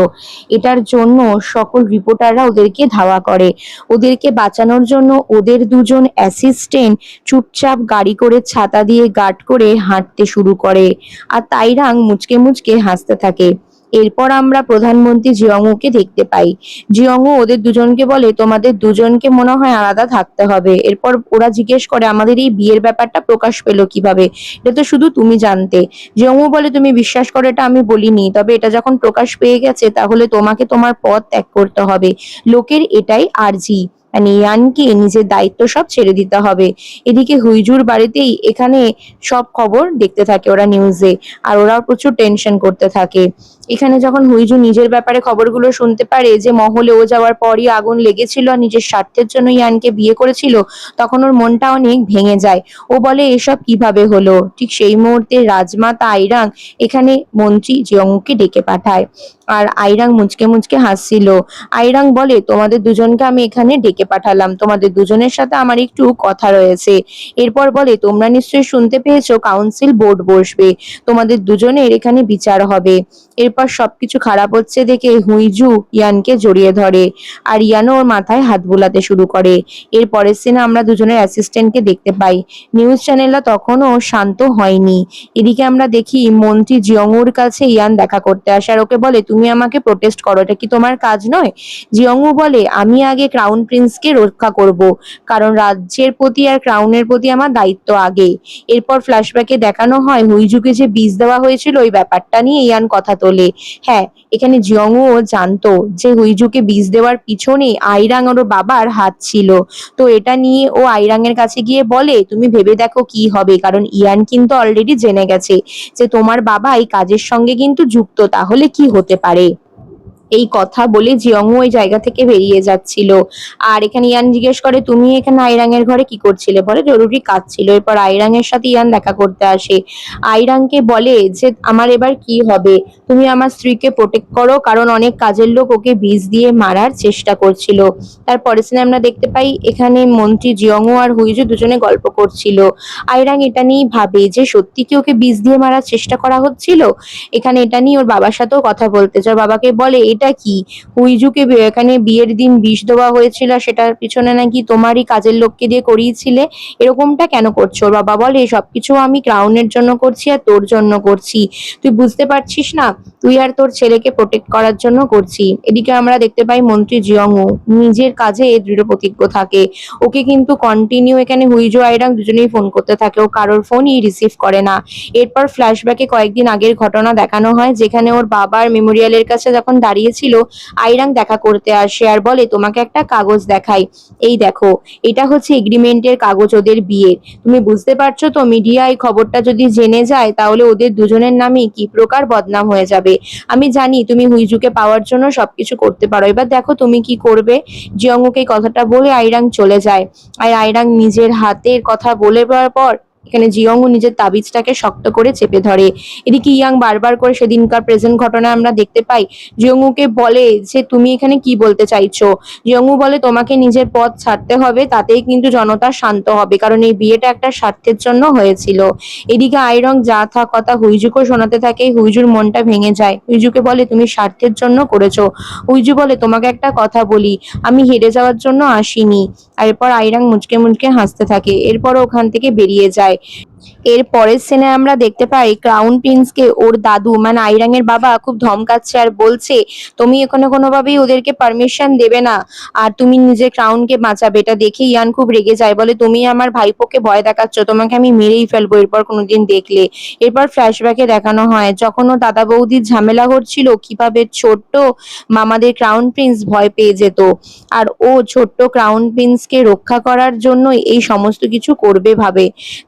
এটার জন্য সকল রিপোর্টাররা ওদেরকে ধাওয়া করে। ওদেরকে বাঁচানোর জন্য ওদের দুজন অ্যাসিস্ট্যান্ট চুপচাপ গাড়ি করে ছাতা দিয়ে গার্ড করে হাঁটতে শুরু করে। আর তাইরাং মুচকে মুচকে হাসতে থাকে। এরপর আমরা প্রধানমন্ত্রী জিয়ংউকে দেখতে পাই। জিয়ংউ ওদের দুজনকে বলে, তোমাদের দুজনকে মনে হয় আলাদা থাকতে হবে। এরপর ওরা জিজ্ঞেস করে, আমাদের এই বিয়ের ব্যাপারটা প্রকাশ পেলো কিভাবে, এটা তো শুধু তুমি জানতে। জিয়ংউ বলে, তুমি বিশ্বাস করো, এটা আমি বলিনি, তবে এটা যখন প্রকাশ পেয়ে গেছে তাহলে তোমাকে তোমার পথ ত্যাগ করতে হবে। লোকের এটাই আর্জি, মানে ইয়ানকে নিজের দায়িত্ব সব ছেড়ে দিতে হবে। এদিকে হুইজুর বাড়িতেই এখানে সব খবর দেখতে থাকে ওরা নিউজে। আর ওরাও প্রচুর টেনশন করতে থাকে। এখানে যখন হুইজু নিজের ব্যাপারে খবরগুলো শুনতে পারে যে মহলে ও যাওয়ার পরই আগুন লেগেছিল আর নিজের স্বার্থের জন্য ইয়ানকে বিয়ে করেছিল, তখন ওর মনটা অনেক ভেঙে যায়। ও বলে, এসব কিভাবে হলো। ঠিক সেই মুহূর্তে রাজমাতা আইরাং এখানে মন্ত্রী জিয়ংকে ডেকে পাঠায়। আর আইরাং মুচকে মুচকে হাসছিল। আইরাং বলে, তোমাদের দুজনকে আমি এখানে ডেকে পাঠালাম, তোমাদের দুজনের সাথে আমার একটু কথা রয়েছে। এরপর বলে, তোমরা নিশ্চয়ই শুনতে পেয়েছো কাউন্সিল বোর্ড বসবে, তোমাদের দুজনের এখানে বিচার হবে। এরপর সবকিছু খারাপ হচ্ছে দেখে হুইজু ইয়ানকে জড়িয়ে ধরে। আর ইয়ানও ওর মাথায় হাত বুলাতে শুরু করে। এর পরের সিনে আমরা দুজনের অ্যাসিস্ট্যান্টকে দেখতে পাই। নিউজ চ্যানেলরা তখনও শান্ত হয়নি। এদিকে আমরা দেখি মন্ত্রী জিয়ংউর কাছে ইয়ান দেখা করতে আসে আর ওকে বলে, তুমি আমাকে প্রোটেস্ট করো, এটা কি তোমার কাজ নয়? জিয়ংউ বলে, আমি আগে ক্রাউন প্রিন্সকে রক্ষা করব, কারণ রাজ্যের প্রতি আর ক্রাউনের প্রতি আমার দায়িত্ব আগে। এরপর ফ্ল্যাশব্যাকে দেখানো হয় হুইজুকে যে বিষ দেওয়া হয়েছিল ওই ব্যাপারটা নিয়ে ইয়ান কথা তোলে। হ্যাঁ, এখানে জিয়ংও জানতো যে হুইজুকে বিষ দেওয়ার পিছনে আইরাং ওর বাবার হাত ছিল। তো এটা নিয়ে ও আইরাং এর কাছে গিয়ে বলে, তুমি ভেবে দেখো কি হবে, কারণ ইয়ান কিন্তু অলরেডি জেনে গেছে যে তোমার বাবা এই কাজের সঙ্গে কিন্তু যুক্ত, তাহলে কি হতে পারে। এই কথা বলে জিয়ংও ওই জায়গা থেকে বেরিয়ে যাচ্ছিল। আর এখানে ইয়ান জিজ্ঞেস করে, তুমি এখানে আইরাং এর ঘরে কি করছিলে? বলে, জরুরি কাজ ছিল। এরপর আইরাং এর সাথে ইয়ান দেখা করতে আসে। আইরাংকে বলে যে আমার এবার কি হবে, তুমি আমার স্ত্রীকে প্রোটেক্ট করো, কারণ অনেক কাজের লোক ওকে বিষ দিয়ে মারার চেষ্টা করছিল। তারপরে সিনে আমরা দেখতে পাই এখানে মন্ত্রী জিয়ংও আর হুইজু দুজনে গল্প করছিল। আইরাং এটা নিয়েই ভাবে যে সত্যি কি ওকে বিষ দিয়ে মারার চেষ্টা করা হচ্ছিল। এখানে এটা নিয়ে ওর বাবার সাথেও কথা বলতে চায়। বাবাকে বলে, এটা কি, হুইজুকে এখানে বিয়ের দিন বিষ দেওয়া হয়েছিল, সেটার পিছনে নাকি তোমারই কাজের লোককে দিয়ে করিয়েছিলে, এরকমটা কেন করছো? ওর বাবা বলে, সবকিছু আমি ক্রাউনের জন্য করছি আর তোর জন্য করছি, তুই বুঝতে পারছিস না, তুই আর তোর ছেলেকে প্রোটেক্ট করার জন্য করছি। এদিকে আমরা দেখতে পাই মন্ত্রী জিয়ংও নিজের কাজে দৃঢ় প্রতিজ্ঞ থাকে। ওকে কিন্তু কন্টিনিউ এখানে হুইজু আইরাং দুজনেই ফোন করতে থাকে, ও কারোর ফোনই রিসিভ করে না। এরপর ফ্ল্যাশব্যাকে কয়েকদিন আগের ঘটনা দেখানো হয়, যেখানে ওর বাবার মেমোরিয়ালের কাছে যখন দাঁড়িয়েছিল আইরাং দেখা করতে আসে আর বলে, তোমাকে একটা কাগজ দেখাই, এই দেখো, এটা হচ্ছে এগ্রিমেন্টের কাগজ ওদের বিয়ের। তুমি বুঝতে পারছো তো, মিডিয়া এই খবরটা যদি জেনে যায় তাহলে ওদের দুজনের নামে কি প্রকার বদনাম হয়ে যাবে। আমি জানি তুমি হুইজুকে পাওয়ার জন্য সবকিছু করতে পারো, এবার দেখো তুমি কি করবে। জিয়ংউকে এই কথাটা বলে আইরাং চলে যায়। আর আইরাং নিজের হাতের কথা বলে দেওয়ার পর এখানে জিয়ংও নিজের তাবিজটাকে শক্ত করে চেপে ধরে। এদিকে ইয়াং বারবার করে সেদিনকার প্রেজেন্ট ঘটনা আমরা দেখতে পাই। জিয়ংউকে বলে যে তুমি এখানে কি বলতে চাইছো। জিয়ংউ বলে তোমাকে নিজের পথ ছাড়তে হবে, তাতেই কিন্তু জনতা শান্ত হবে, কারণ এই বিয়েটা একটা স্বার্থের জন্য হয়েছিল। এদিকে আইরং যা থা কথা হুইজুকেও শোনাতে থাকে। হুইজুর মনটা ভেঙে যায়। হুইজুকে বলে তুমি স্বার্থের জন্য করেছো। হুইজু বলে তোমাকে একটা কথা বলি, আমি হেরে যাওয়ার জন্য আসিনি। আর এরপর আইরাং মুচকে মুচকে হাসতে থাকে। এরপর ওখান থেকে বেরিয়ে যায়। এর পরের সিনে আমরা দেখতে পাই ক্রাউন প্রিন্সকে ওর দাদু মানে আইরাং এর বাবা খুব ধমকাচ্ছে আর বলছে তুমি এখানে কোনোভাবেই ওদেরকে পারমিশন দেবে না, আর তুমি নিজে ক্রাউনকে বাঁচাবে। এটা দেখে ইয়ান খুব রেগে যায়, বলে তুমি আমার ভাইপোকে ভয় দেখাচ্ছ, তোমাকে আমি মেরেই ফেলবো এরপর কোনোদিন দেখলে। এরপর ফ্ল্যাশব্যাকে দেখানো হয় যখন ও দাদা বৌদির ঝামেলা হচ্ছিল, কিভাবে ছোট্ট মামাদের ক্রাউন প্রিন্স ভয় পেয়ে যেত, আর ও ছোট্ট ক্রাউন প্রিন্সকে রক্ষা করার জন্য এই সমস্ত কিছু করবে ভাবে।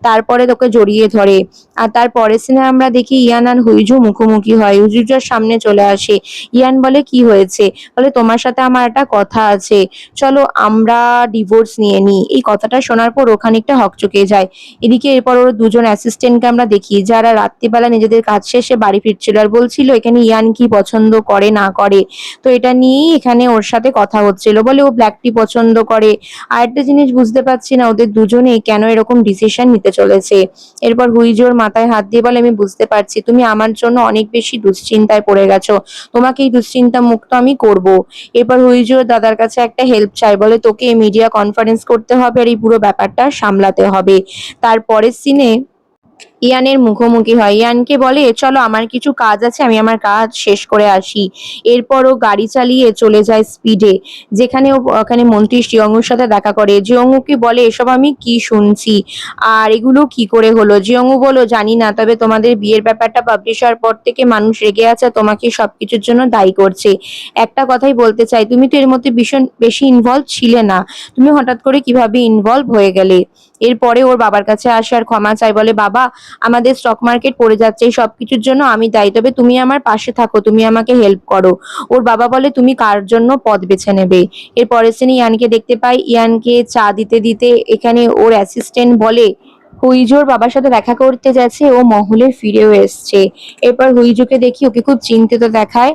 তারপরে তোকে জড়িয়ে ধরে। আর তার পরের সিনে আমরা দেখি ইয়ান আর হুইজু মুখোমুখি হয়। হুইজুর সামনে চলে আসে। ইয়ান বলে কি হয়েছে, বলে তোমার সাথে আমার একটা কথা আছে, চলো আমরা ডিভোর্স নিয়ে নিই। এই কথাটা শোনার পর ও খানিকটা হকচকে যায়। এদিকে এরপর ওর দুজন অ্যাসিস্ট্যান্টকে আমরা দেখি যারা রাত্রিবেলা নিজেদের কাজ শেষে বাড়ি ফিরছিল আর বলছিল এখানে ইয়ান কি পছন্দ করে না করে। তো এটা নিয়েই এখানে ওর সাথে কথা হচ্ছিল, বলে ও ব্ল্যাক টি পছন্দ করে। আর একটা জিনিস বুঝতে পারছি না ওদের দুজনে কেন এরকম ডিসিশন নিতে চলেছে। এরপর হুইজোর মাথায় হাত দিয়ে বলে আমি বুঝতে পারছি তুমি আমার জন্য অনেক বেশি দুশ্চিন্তায় পড়ে গেছো, তোমাকে এই দুশ্চিন্তা মুক্ত আমি করব। এরপর হুইজোর দাদার কাছে একটা হেল্প চাই, বলে তোকে মিডিয়া কনফারেন্স করতে হবে আর এই পুরো ব্যাপারটা সামলাতে হবে। তারপরের সিনে ইয়ানের মুখোমুখি হয়। ইয়ানকে বলে চলো আমার কিছু কাজ আছে, আমি আমার কাজ শেষ করে আসি। এরপর ও গাড়ি চালিয়ে চলে যায় স্পিডে, যেখানে ও ওখানে মন্ত্রী জিয়ংউর সাথে দেখা করে। জিয়ংউকে বলে এসব আমি কি শুনছি, আর এগুলো কি করে হলো। জিয়ংউ বলো জানি না, তবে তোমাদের বিয়ের ব্যাপারটা পাবলিশ হওয়ার পর থেকে মানুষ রেগে আছে, তোমাকে সবকিছুর জন্য দায়ী করছে। একটা কথাই বলতে চাই, তুমি তো এর মধ্যে ভীষণ বেশি ইনভলভ ছিলে না, তুমি হঠাৎ করে কিভাবে ইনভলভ হয়ে গেলে। এরপরে ওর বাবার কাছে আসে আর ক্ষমা চাই, বলে বাবা আমাদের স্টক মার্কেট পড়ে যাচ্ছে, এই সবকিছুর জন্য আমি দায়ী, তবে তুমি আমার পাশে থাকো, তুমি আমাকে হেল্প করো। ওর বাবা বলে তুমি কার জন্য পথ বেছে নেবে। এর পরের দিন ইয়ানকে দেখতে পাই। ইয়ানকে চা দিতে দিতে এখানে ওর অ্যাসিস্ট্যান্ট বলে হুইজোর বাবার সাথে দেখা করতে যাচ্ছে, ও মহলে ফিরেও এসছে। এরপর হুইজুকে দেখি ওকে খুব চিন্তিত দেখায়,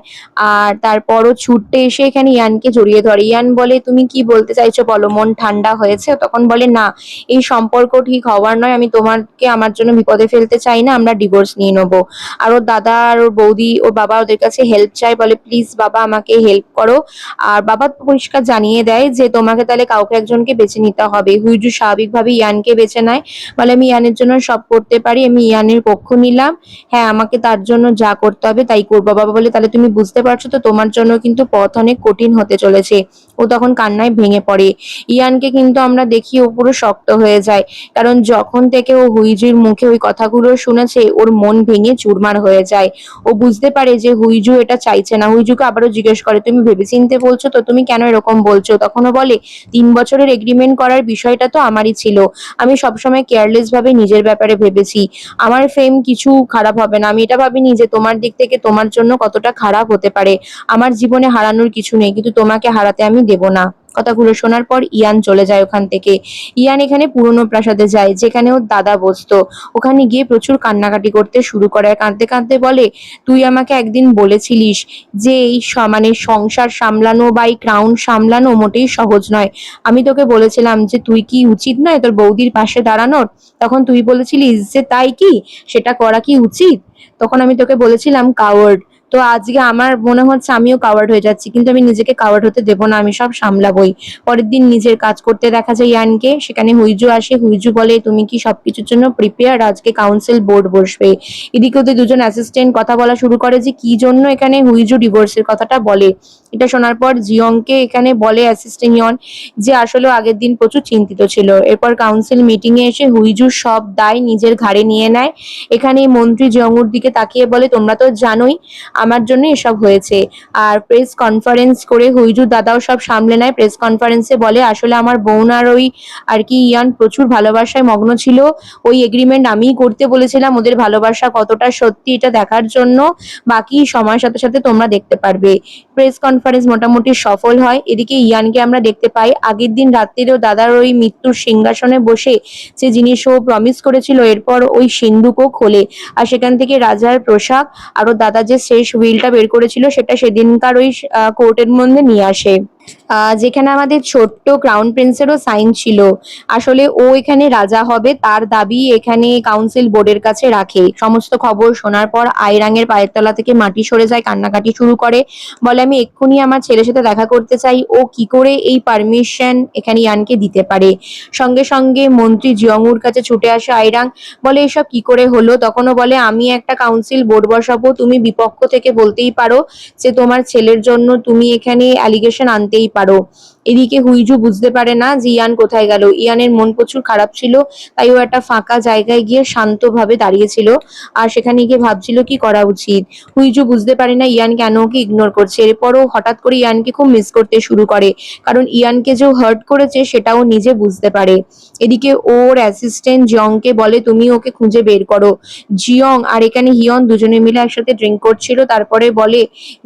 আর তারপরও ছুটতে এসে এখানে ইয়ানকে জড়িয়ে ধরে। ইয়ান বলে তুমি কি বলতে চাইছো বলো, মন ঠান্ডা হয়েছে। তখন বলে না, এই সম্পর্ক ঠিক হওয়ার নয়, আমি তোমাকে আমার জন্য বিপদে ফেলতে চাই না, আমরা ডিভোর্স নিয়ে নেবো। আর ওর দাদা আর ওর বৌদি ওর বাবা ওদের কাছে হেল্প চায়, বলে প্লিজ বাবা আমাকে হেল্প করো। আর বাবা পরিষ্কার জানিয়ে দেয় যে তোমাকে তাহলে কাউকে একজনকে বেছে নিতে হবে। হুইজু স্বাভাবিকভাবে ইয়ানকে বেছে নেয়, বলে আমি ইয়ানের জন্য সব করতে পারি, আমি ইয়ানের পক্ষ নিলাম, হ্যাঁ আমাকে তার জন্য যা করতে হবে তাই করবো। বাবা বলে তাহলে তুমি বুঝতে পারছো তো, তোমার জন্য কিন্তু পথ অনেক কঠিন হতে চলেছে। ও তখন কান্নায় ভেঙে পড়ে। ইয়ানকে কিন্তু আমরা দেখি ও পুরো শক্ত হয়ে যায়, কারণ যখন থেকে ও হুইজুর মুখে ওই কথাগুলো শুনেছে ওর মন ভেঙে চুরমার হয়ে যায়। ও বুঝতে পারে যে হুইজু এটা চাইছে না। হুইজুকে আবারও জিজ্ঞেস করে তুমি ভেবেচিন্তে বলছো তো, তুমি কেন এরকম বলছো। তখনও বলে 3 বছরের এগ্রিমেন্ট করার বিষয়টা তো আমারই ছিল, আমি সবসময় কেয়ারলেস ভাবে নিজের ব্যাপারে ভেবেছি, আমার ফেম কিছু খারাপ হবে না, আমি এটা ভাবিনি যে তোমার দিক থেকে তোমার জন্য কতটা খারাপ হতে পারে। আমার জীবনে হারানোর কিছু নেই, কিন্তু তোমাকে হারাতে আমি দেব না। কথাগুলো শোনার পর ইয়ান চলে যায় ওখান থেকে। ইয়ান এখানে পুরনো প্রাসাদে যায় যেখানে ওর দাদা বসতো। ওখানে গিয়ে প্রচুর কান্নাকাটি করতে শুরু করে, আর কাঁদতে কাঁদতে বলে তুই আমাকে একদিন বলেছিলিস যে এই মানে সংসার সামলানো বা এই ক্রাউন সামলানো মোটেই সহজ নয়। আমি তোকে বলেছিলাম যে তুই কি উচিত নয় তোর বৌদির পাশে দাঁড়ানোর, তখন তুই বলেছিলিস যে তাই কি, সেটা করা কি উচিত। তখন আমি তোকে বলেছিলাম কাওয়ার্ড। তো আজকে আমার মনে হচ্ছে আমিও কাওয়ার্ড হয়ে যাচ্ছি, কিন্তু আমি নিজেকে কাওয়ার্ড হতে দেবো না, আমি সব সামলাবোই। পরের দিন নিজের কাজ করতে দেখা যায় ইয়ানকে। সেখানে হুইজু আসে। হুইজু বলে তুমি কি সবকিছুর জন্য প্রিপেয়ার, আজকে কাউন্সিল বোর্ড বসবে। এদিকে ওদের দুজন অ্যাসিস্ট্যান্ট কথা বলা শুরু করে যে কি জন্য এখানে হুইজু ডিভোর্সের কথাটা বলে। এটা শোনার পর জিয়ংকে এখানে বলে অ্যাসিস্ট্যান্ট ইয়ন যে আসলে আগের দিন প্রচুর চিন্তিত ছিল। এরপর কাউন্সিল মিটিং এ এসে হুইজু সব দায় নিজের ঘাড়ে নিয়ে নেয়। এখানে মন্ত্রী জিয়ংউর দিকে তাকিয়ে বলে তোমরা তো জানোই আমার জন্য এসব হয়েছে। আর প্রেস কনফারেন্স করে হুইজুর দাদাও সব সামলে নেয়। প্রেস কনফারেন্সে বলে আসলে আমার বোন আর ওই আর কি ইয়ান প্রচুর ভালোবাসায় মগ্ন ছিল, ওই এগ্রিমেন্ট আমিই করতে বলেছিলাম, ওদের ভালোবাসা কতটা সত্যি এটা দেখার জন্য বাকি সময়ের সাথে সাথে তোমরা দেখতে পারবে। প্রেস কনফারেন্স কনফারেন্স মোটামুটি সফল হয়। এদিকে ইয়ানকে আমরা দেখতে পাই আগের দিন রাত্রিরেও দাদার ওই মৃত্যুর সিংহাসনে বসে যে জিনিস ও প্রমিস করেছিল এরপর ওই সিন্দুকও খোলে, আর সেখান থেকে রাজার পোশাক আর ওর দাদা যে শেষ উইলটা বের করেছিল সেটা সেদিনকার ওই কোর্টের মধ্যে নিয়ে আসে। যেখানে আমাদের ছোট্ট ক্রাউন প্রিন্সেরও সাইন ছিল। আসলে ও এখানে রাজা হবে তার দাবি এখানে কাউন্সিল বোর্ডের কাছে রাখে। সমস্ত খবর শোনার পর আইরাঙের পায়ের তলা থেকে মাটি সরে যায়, কান্নাকাটি শুরু করে, বলে আমি এক্ষুনি আমার ছেলের সাথে দেখা করতে চাই। ও কি করে এই পারমিশন এখানে ইয়ানকে দিতে পারে? সঙ্গে সঙ্গে মন্ত্রী জিয়ংউর কাছে ছুটে আসে আইরাং, বলে এসব কি করে হলো? তখনও বলে আমি একটা কাউন্সিল বোর্ড বসাবো, তুমি বিপক্ষ থেকে বলতেই পারো যে তোমার ছেলের জন্য তুমি এখানে অ্যালিগেশন আনতেই পারো। এদিকে হুইজু বুঝতে পারে না যে ইয়ান কোথায় গেল। ইয়ানের মন প্রচুর খারাপ ছিল, তাই ও একটা ফাঁকা জায়গায় গিয়ে শান্তভাবে দাঁড়িয়েছিল আর সেখানে গিয়ে ভাবছিল কি করা উচিত। হুইজু বুঝতে পারে না ইয়ান কেন ওকে ইগনোর করছে। এরপরও হঠাৎ করে ইয়ানকে খুব মিস করতে শুরু করে, কারণ ইয়ানকে যে হার্ট করেছে সেটাও নিজে বুঝতে পারে। এদিকে ওর অ্যাসিস্ট্যান্ট জিয়ংকে বলে তুমি ওকে খুঁজে বের করো। জিয়ং আর এখানে হিয়ন দুজনে মিলে একসাথে ড্রিঙ্ক করছিল, তারপরে বলে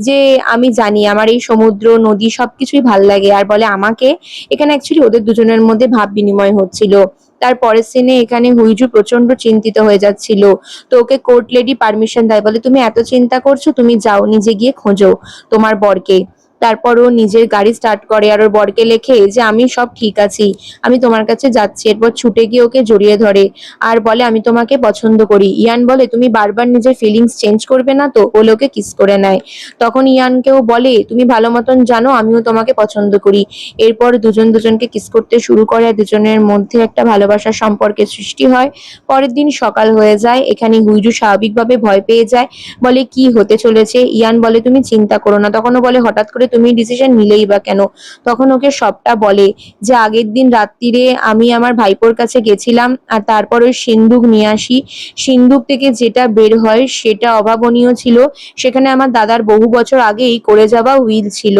যে আমি জানি আমার এই সমুদ্র নদী সবকিছুই ভাল লাগে, আর বলে আমাকে এখানে অ্যাকচুয়ালি ওদের দুজনের মধ্যে ভাব বিনিময় হচ্ছিল। তারপরের সিনে এখানে হুইজু প্রচন্ড চিন্তিত হয়ে যাচ্ছিল, তো ওকে কোর্ট লেডি পারমিশন দেয়, বলে তুমি এত চিন্তা করছো, তুমি যাও নিজে গিয়ে খোঁজো তোমার বরকে। তারপর ও নিজের গাড়ি স্টার্ট করে আর ওর বরকে লেখে যে আমি সব ঠিক আছি, আমি তোমার কাছে যাচ্ছি। এরপর ছুটে গিয়ে ওকে জড়িয়ে ধরে আর বলে আমি তোমাকে পছন্দ করি। ইয়ান বলে তুমি বারবার নিজের ফিলিংস চেঞ্জ করবে না তো? বলে ওকে কিস করে নেয়। তখন ইয়ানকেও বলে তুমি ভালো মতন জানো আমিও তোমাকে পছন্দ করি। এরপর দুজন দুজনকে কিস করতে শুরু করে আর দুজনের মধ্যে একটা ভালোবাসার সম্পর্কের সৃষ্টি হয়। পরের দিন সকাল হয়ে যায়, এখানে হুইজু স্বাভাবিকভাবে ভয় পেয়ে যায়, বলে কি হতে চলেছে। ইয়ান বলে তুমি চিন্তা করো না। তখনও বলে হঠাৎ করে তুমি ডিসিশন নিলেই বা কেন? তখন ওকে সবটা বলে যে আগের দিন রাত্রিরে আমি আমার ভাইপোর কাছে গেছিলাম আর তারপর ওই সিন্দুক নিয়ে আসি। সিন্দুক থেকে যেটা বের হয় সেটা অভাবনীয় ছিল। সেখানে আমার দাদার বহু বছর আগেই করে যাওয়া উইল ছিল,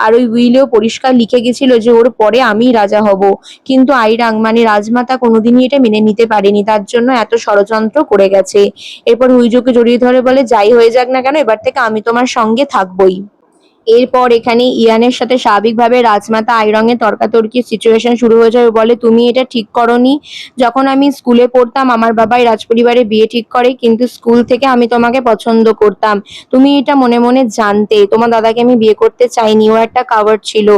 আর ওই উইলেও পরিষ্কার লিখে গেছিল যে ওর পরে আমি রাজা হব। কিন্তু আইরাং মানে রাজমাতা কোনোদিনই এটা মেনে নিতে পারেনি, তার জন্য এত ষড়যন্ত্র করে গেছে। এরপর হুইজুকে জড়িয়ে ধরে বলে যাই হয়ে যাক না কেন এবার থেকে আমি তোমার সঙ্গে থাকবই। এরপর এখানে ইয়ানের সাথে স্বাভাবিকভাবে রাজমাতা আইরঙের তর্কাতর্কি সিচুয়েশন শুরু হয়ে যায়। ও বলে তুমি এটা ঠিক করনি। যখন আমি স্কুলে পড়তাম আমার বাবাই রাজপরিবারে বিয়ে ঠিক করে, কিন্তু স্কুল থেকে আমি তোমাকে পছন্দ করতাম। তুমি এটা মনে মনে জানতে, তোমার দাদাকে আমি বিয়ে করতে চাইনি, ও একটা কাভার্ড ছিল।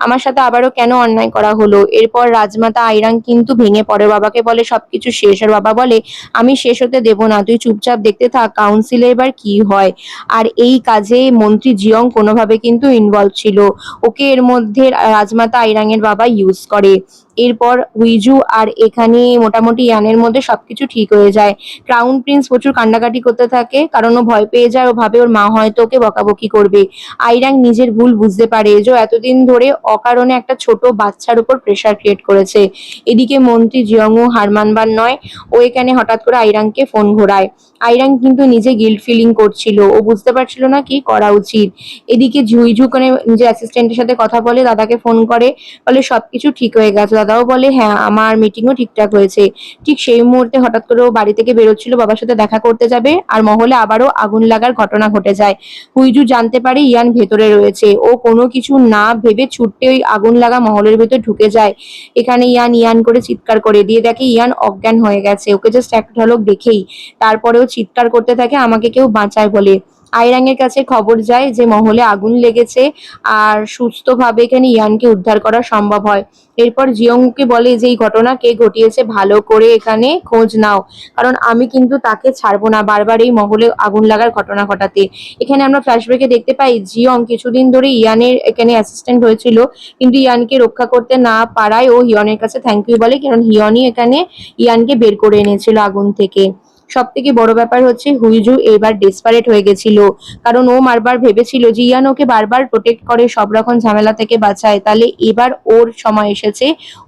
আমার সাথে আবারও কেন অন্যায় করা হলো? এরপর রাজমাতা আইরাং কিন্তু ভেঙে পড়ে, বাবাকে বলে সবকিছু শেষ। আর বাবা বলে আমি শেষ হতে দেবো না, তুই চুপচাপ দেখতে থাক কাউন্সিলে এবার কি হয়। আর এই কাজে মন্ত্রী জিয়ং কোনোভাবে কিন্তু ইনভলভ ছিল, ওকে এর মধ্যে রাজমাতা আইরাং এর বাবা ইউজ করে। এরপর হুইজু আর এখানে মোটামুটি ইয়ানের মধ্যে সবকিছু ঠিক হয়ে যায়। ক্রাউন প্রিন্স প্রচুর কান্নাকাটি করতে থাকে, কারণ ও ভয় পেয়ে যায়, ও ভাবে ওর মা হয়তো ওকে বকাবকি করবে। আইরাং নিজের ভুল বুঝতে পারে যে ও এতদিন ধরে অকারণে একটা ছোট বাচ্চার উপর প্রেশার ক্রিয়েট করেছে। এদিকে মন্ত্রী জিয়ংও হার মানবার নয়, ও এখানে হঠাৎ করে আইরাংকে ফোন ঘোরায়। আইরাং কিন্তু নিজে গিল্ট ফিলিং করছিল, ও বুঝতে পারছিল না কি করা উচিত। এদিকে ঝুইঝু করে নিজের অ্যাসিস্ট্যান্টের সাথে কথা বলে, দাদাকে ফোন করে, বলে সবকিছু ঠিক হয়ে গেছে। দাদাও বলে হ্যাঁ আমার মিটিংও ঠিকঠাক হয়েছে। ঠিক সেই মুহূর্তে হঠাৎ করে ও বাড়ি থেকে বেরোচ্ছিল বাবার সাথে দেখা করতে যাবে, আর মহলে আবারও আগুন লাগার ঘটনা ঘটে যায়। হুইজু জানতে পারে ইয়ান ভেতরে রয়েছে, ও কোনো কিছু না ভেবে ছুটতে ওই আগুন লাগা মহলের ভেতর ঢুকে যায়। এখানে ইয়ান ইয়ান করে চিৎকার করে দিয়ে দেখে ইয়ান অজ্ঞান হয়ে গেছে, ওকে জাস্ট এক ঝলক দেখেই তারপরেও চিৎকার করতে থাকে আমাকে কেউ বাঁচায় বলে। আইরাং এর কাছে খবর যায় যে মহলে আগুন লেগেছে আর সুস্থভাবে এখানে ইয়ানকে উদ্ধার করা সম্ভব হয়। এরপর জিয়ংকে বলে যে এই ঘটনা কে ঘটিয়েছে ভালো করে এখানে খোঁজ নাও, কারণ আমি কিন্তু তাকে ছাড়বো না বারবার এই মহলে আগুন লাগার ঘটনা ঘটাতে। এখানে আমরা ফ্ল্যাশব্যাকে দেখতে পাই জিয়ং কিছুদিন ধরে ইয়ানের এখানে অ্যাসিস্ট্যান্ট হয়েছিল, কিন্তু ইয়ানকে রক্ষা করতে না পারায় ও হিয়নের কাছে থ্যাংক ইউ বলে, কারণ হিয়নই এখানে ইয়ানকে বের করে এনেছিল আগুন থেকে। সব থেকে বড় ব্যাপার হচ্ছে হুইজু এবার ডেসপারেট হয়ে গেছিল, কারণ ও বারবার ভেবেছিল যে ইয়ান ওকে বারবার প্রোটেক্ট করে সব রকম ঝামেলা থেকে বাঁচায়, তাহলে এবার ওর সময় এসেছে,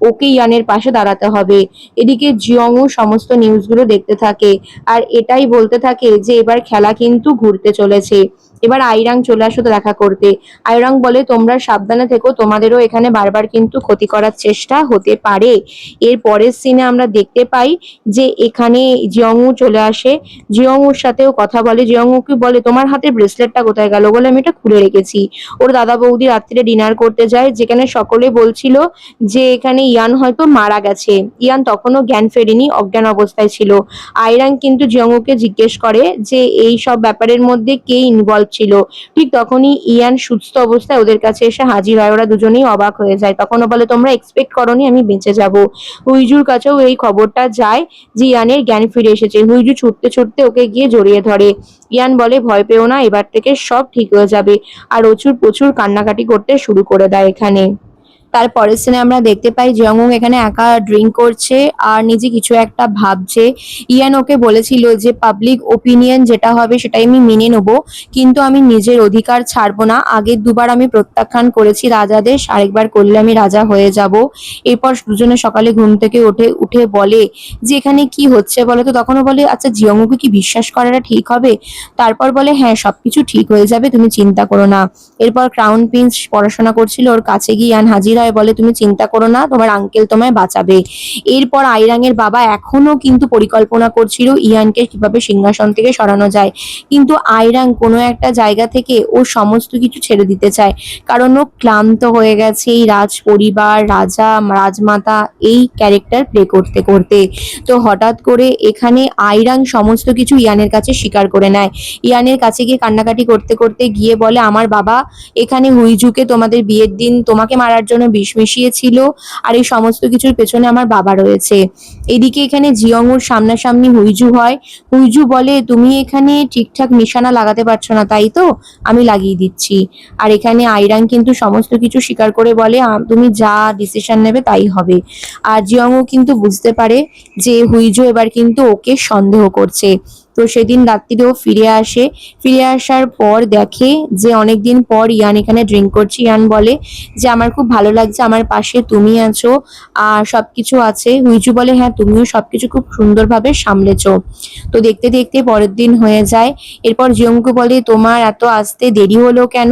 ওকে ইয়ানের পাশে দাঁড়াতে হবে। এদিকে জিয়ংও সমস্ত নিউজগুলো দেখতে থাকে আর এটাই বলতে থাকে যে এবার খেলা কিন্তু ঘুরতে চলেছে। এবার আইরাং চলে আসো তো দেখা করতে। আইরাং বলে তোমরা সাবধানে থেকো, তোমাদেরও এখানে বারবার কিন্তু ক্ষতি করার চেষ্টা হতে পারে। এর পরের সিনে আমরা দেখতে পাই যে এখানে জিয়ংউ চলে আসে, জিয়ংউর সাথেও কথা বলে। জিয়ংউকে বলে তোমার হাতের ব্রেসলেটটা কোথায় গেল, বলে আমি এটা খুলে রেখেছি। ওর দাদা বৌদি রাত্রিরে ডিনার করতে যায়, যেখানে সকলে বলছিল যে এখানে ইয়ান হয়তো মারা গেছে। ইয়ান তখনও জ্ঞান ফেরেনি, অজ্ঞান অবস্থায় ছিল। আইরাং কিন্তু জিয়ংউকে জিজ্ঞেস করে যে এই সব ব্যাপারের মধ্যে কে ইনভলভ ছিল। ঠিক তখনই ইয়ান সুস্থ অবস্থায় ওদের কাছে এসে হাজির হয়। ওরা দুজনেই অবাক হয়ে যায়, তখনও বলে তোমরা এক্সপেক্ট করনি আমি বেঁচে যাব। হুইজুর কাছেও এই খবরটা যায় যে ইয়ানের জ্ঞান ফিরে এসেছে। হুইজু ছুটতে ছুটতে ওকে গিয়ে জড়িয়ে ধরে। ইয়ান বলে ভয় পেও না, এবার থেকে সব ঠিক হয়ে যাবে। আর প্রচুর প্রচুর কান্নাকাটি করতে শুরু করে দেয় এখানে। তার পরের সিনে আমরা দেখতে পাই জিয়ংউং এখানে একা ড্রিঙ্ক করছে আর নিজে কিছু একটা ভাবছে। ইয়ান ওকে বলেছিল যে পাবলিক ওপিনিয়ন যেটা হবে সেটাই আমি মেনে নেবো, কিন্তু আমি নিজের অধিকার ছাড়বো না। আগের দুবার আমি প্রত্যাখ্যান করেছি রাজাদেশ, আরেকবার করলে আমি রাজা হয়ে যাব। এরপর দুজনে সকালে ঘুম থেকে উঠে উঠে বলে যে এখানে কি হচ্ছে বলো তো। তখনও বলে আচ্ছা জিয়ংউকে কি বিশ্বাস করাটা ঠিক হবে? তারপর বলে হ্যাঁ সবকিছু ঠিক হয়ে যাবে, তুমি চিন্তা করো না। এরপর ক্রাউন প্রিন্স পড়াশোনা করছিল, ওর কাছে গিয়ে ইয়ান হাজির হয়, বলে তুমি চিন্তা করো না, তোমার আঙ্কেল তোমায় বাঁচাবে। এরপর আইরাং এর বাবা এখনো কিন্তু পরিকল্পনা করছিল ইয়ানকে কিভাবে সিংহাসন থেকে সরানো যায়, কিন্তু আইরাং কোনো একটা জায়গা থেকে ও সমস্ত কিছু ছেড়ে দিতে চায়, কারণ ও ক্লান্ত হয়ে গেছে এই রাজ পরিবার, রাজা রাজমাতা এই ক্যারেক্টার প্লে করতে করতে। তো হঠাৎ করে এখানে আইরাং সমস্ত কিছু ইয়ানের কাছে স্বীকার করে নেয়। ইয়ানের কাছে গিয়ে কান্নাকাটি করতে করতে গিয়ে বলে আমার বাবা এখানে হুইজুকে তোমাদের বিয়ের দিন তোমাকে মারার জন্য বিষ মিশিয়েছিল, আর এই সমস্ত কিছুর পেছনে আমার বাবা রয়েছে। এদিকে এখানে জিয়ংউর সামনাসামনি হুইজু হয়। হুইজু বলে তুমি এখানে ঠিকঠাক নিশানা লাগাতে পারছো না তাই তো, আমি লাগিয়ে দিচ্ছি। আর এখানে আইরাং কিন্তু সমস্ত কিছু স্বীকার করে বলে তুমি যা ডিসিশন নেবে তাই হবে। আর জিয়ংউ কিন্তু বুঝতে পারে যে হুইজু এবার কিন্তু ওকে সন্দেহ করছে। তো সেদিন রাত্রিরেও ফিরে আসে, ফিরে আসার পর দেখে যে অনেকদিন পর ইয়ান এখানে ড্রিঙ্ক করছে। ইয়ান বলে যে আমার খুব ভালো লাগছে, আমার পাশে তুমি আছো আর সবকিছু আছে। হুইজু বলে হ্যাঁ তুমিও সবকিছু খুব সুন্দরভাবে সামলেছো। তো দেখতে দেখতে পরের দিন হয়ে যায়। এরপর জিয়ংকু বলে তোমার এত আসতে দেরি হলো কেন?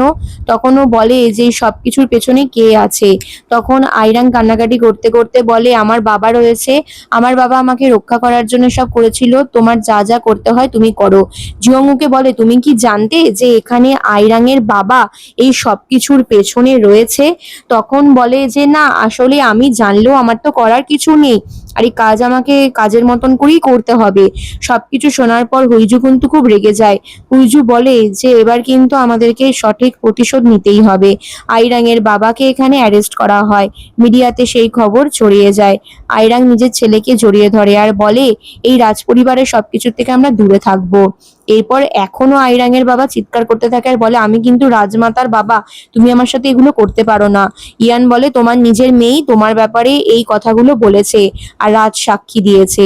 তখনও বলে যে সবকিছুর পেছনে কে আছে। তখন আইরাং কান্নাকাটি করতে করতে বলে আমার বাবা রয়েছে, আমার বাবা আমাকে রক্ষা করার জন্য সব করেছিল, তোমার যা যা করতে হয় তুমি করো। জিয়ংউকে বলে তুমি কি জানতে যে এখানে আইরাং এর বাবা এই সবকিছুর পেছনে রয়েছে? তখন বলে যে না আসলে আমি জানলেও আমার তো করার কিছু নেই, আর এই কাজ আমাকে কাজের মতন করেই করতে হবে। সবকিছু শোনার পর হুইজু কিন্তু খুব রেগে যায়। হুইজু বলে যে এবার কিন্তু আমাদেরকে সঠিক প্রতিশোধ নিতেই হবে। আইরাং এর বাবাকে এখানে অ্যারেস্ট করা হয়। মিডিয়াতে সেই খবর ছড়িয়ে যায়। আইরাং নিজের ছেলেকে জড়িয়ে ধরে আর বলে এই রাজপরিবারের সবকিছুর থেকে আমরা দূরে থাকবো। এরপর এখনো আইরাং এর বাবা চিৎকার করতে থাকে আর বলে আমি কিন্তু রাজমাতার বাবা, তুমি আমার সাথে এগুলো করতে পারো না। ইয়ান বলে তোমার নিজের মেয়েই তোমার ব্যাপারে এই কথাগুলো বলেছে আর রাজ সাক্ষী দিয়েছে।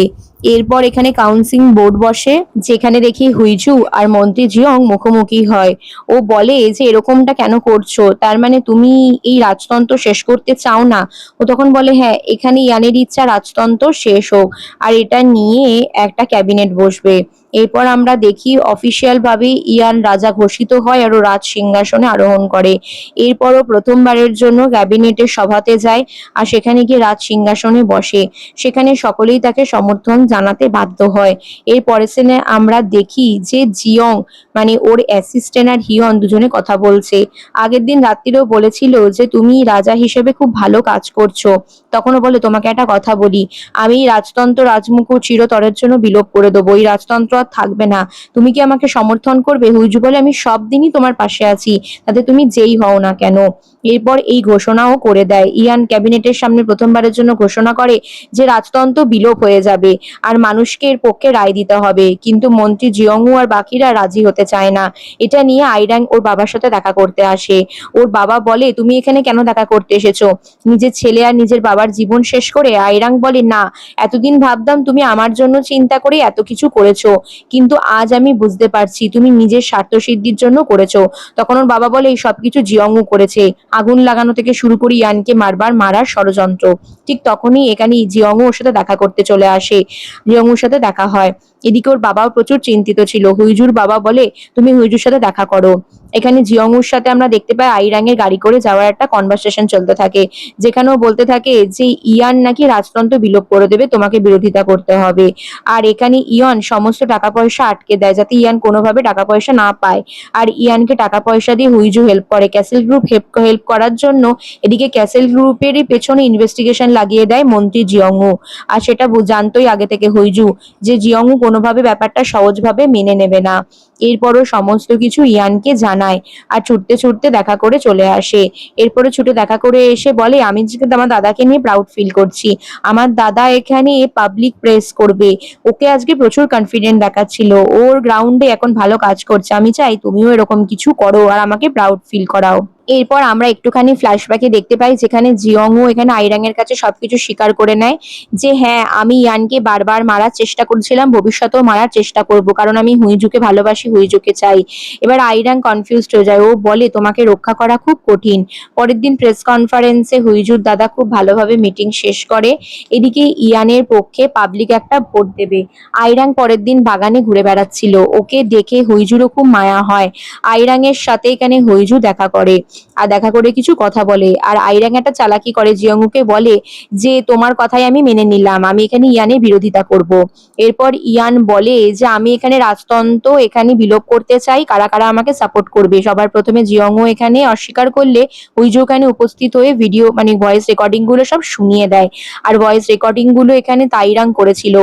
এরপর এখানে কাউন্সিল বোর্ড বসে, যেখানে দেখি হুইজু আর মন্ত্রী জিয়ং মুখোমুখি হয়। ও বলে যে এরকমটা কেন করছো, তার মানে তুমি এই রাজতন্ত্র শেষ করতে চাও না? ও তখন বলে হ্যাঁ এখানে ইয়ানের ইচ্ছা রাজতন্ত্র শেষ হোক, আর এটা নিয়ে একটা ক্যাবিনেট বসবে। এরপর আমরা দেখি অফিসিয়াল ভাবে ইয়ান রাজা ঘোষিত হয় আর ও রাজ সিংহাসনে আরোহণ করে। এরপরও প্রথমবারের জন্য ক্যাবিনেটের সভাতে যায় আর সেখানে গিয়ে রাজ সিংহাসনে বসে। সেখানে সকলেই তাকে সমর্থন জানাতে বাধ্য হয়। এর পরের সিনে আমরা দেখি যে জিয়ং মানে ওর অ্যাসিস্ট্যান্ট আর হিয়ন দুজনে কথা বলছে। আগের দিন রাত্রিরেও বলেছিল যে তুমি রাজা হিসেবে খুব ভালো কাজ করছো। তখনও বলে তোমাকে একটা কথা বলি, আমি রাজতন্ত্র রাজমুকুট চিরতরের জন্য বিলোপ করে দেবো, এই রাজতন্ত্র আর থাকবে না। তুমি কি আমাকে সমর্থন করবে? হুইজু বলে আমি সব দিনই তোমার পাশে আছি, তাতে তুমি যেই হও না কেন। এরপর এই ঘোষণাও করে দেয়। ইয়ান ক্যাবিনেটের সামনে প্রথমবারের জন্য ঘোষণা করে যে রাজতন্ত্র বিলোপ হয়ে যাবে আর মানুষকে এর পক্ষে রায় দিতে হবে, কিন্তু মন্ত্রী জিয়ংউ আর বাকিরা রাজি হতে চায় না। এটা নিয়ে আইরাং ওর বাবার সাথে দেখা করতে আসে। ওর বাবা বলে তুমি এখানে কেন দেখা করতে এসেছো? নিজের ছেলে আর নিজের বাবার জীবন শেষ করে? আইরাং বলে না, এতদিন ভাবতাম তুমি আমার জন্য চিন্তা করে এত কিছু করেছো, কিন্তু আজ আমি বুঝতে পারছি তুমি নিজের স্বার্থ সিদ্ধির জন্য করেছো। তখন ওর বাবা বলে এই সবকিছু জিয়ংউ করেছে, আগুন লাগানো থেকে শুরু করে ইয়ানকে মারার ষড়যন্ত্র। ঠিক তখনই এখানে জিয়ংউ ওর সাথে দেখা করতে চলে আসে। জিয়ংউর সাথে দেখা হয়। এদিকে ওর বাবাও প্রচুর চিন্তিত ছিল। হুইজুর বাবা বলে তুমি হুইজুর সাথে দেখা করো। এখানে জিয়ংউর সাথে আমরা দেখতে পাই আইরাঙের গাড়ি করে যাওয়ার একটা কনভারসেশন চলতে থাকে, যেখানে ও বলতে থাকে যে ইয়ান নাকি রাজতন্ত্র বিলোপ করে দেবে, তোমাকে বিরোধিতা করতে হবে। আর এখানে ইয়ন সমস্ত টাকা পয়সা আটকে দেয় যাতে ইয়ান কোনোভাবে টাকা পয়সা না পায়। আর ইয়ানকে টাকা পয়সা দিয়ে হুইজু হেল্প করে ক্যাসেল গ্রুপ হেল্প করার জন্য। এদিকে ক্যাসেল গ্রুপেরই পেছনে ইনভেস্টিগেশন লাগিয়ে দেয় মন্ত্রী জিয়ংউ। আর সেটা জানতোই আগে থেকে হুইজু যে জিয়ংউ কোনোভাবে ব্যাপারটা সহজভাবে মেনে নেবে না। এরপরও সমস্ত কিছু ইয়ানকে জানায় আর ছুটতে ছুটতে দেখা করে চলে আসে। এরপরে ছুটে দেখা করে এসে বলে আমি আজকে আমার দাদাকে নিয়ে প্রাউড ফিল করছি। আমার দাদা এখানে পাবলিক প্রেস করবে। ওকে আজকে প্রচুর কনফিডেন্ট দেখাচ্ছিল, ওর গ্রাউন্ডে এখন ভালো কাজ করছে। আমি চাই তুমিও এরকম কিছু করো আর আমাকে প্রাউড ফিল করাও। এরপর আমরা একটুখানি ফ্ল্যাশব্যাকে দেখতে পাই যেখানে জিয়ংও এখানে আইরাং এর কাছে সবকিছু স্বীকার করে নেয় যে হ্যাঁ আমি ইয়ানকে বারবার মারার চেষ্টা করেছিলাম, ভবিষ্যতেও মারার চেষ্টা করব, কারণ আমি হুইজুকে ভালোবাসি, হুইজুকে চাই। এবার আইরাং কনফিউজড হয়ে যায়, ও বলে তোমাকে রক্ষা করা খুব কঠিন। পরের দিন প্রেস কনফারেন্সে হুইজুর দাদা খুব ভালোভাবে মিটিং শেষ করে। এদিকে ইয়ানের পক্ষে পাবলিক একটা ভোট দেবে। আইরাং পরের দিন বাগানে ঘুরে বেড়াচ্ছিল, ওকে দেখে হুইজুরও খুব মায়া হয়। আইরাং এর সাথে এখানে হুইজু দেখা করে আর দেখা করে কিছু কথা বলে। আর আইরাং একটা চালাকি করে, জিয়ংউকে বলে যে তোমার কথাই আমি মেনে নিলাম, আমি এখানে ইয়ানের বিরোধিতা করব। এরপর ইয়ান বলে যে আমি এখানে রাজতন্ত্র এখানে বিলোপ করতে চাই, কারা কারা আমাকে সাপোর্ট করবে। সবার প্রথমে জিয়ংউ এখানে অস্বীকার করলে হুইজু এখানে উপস্থিত হয়ে ভিডিও মানে ভয়েস রেকর্ডিং গুলো সব শুনিয়ে দেয়। আর ভয়েস রেকর্ডিং গুলো এখানে তাইরাং করেছিল।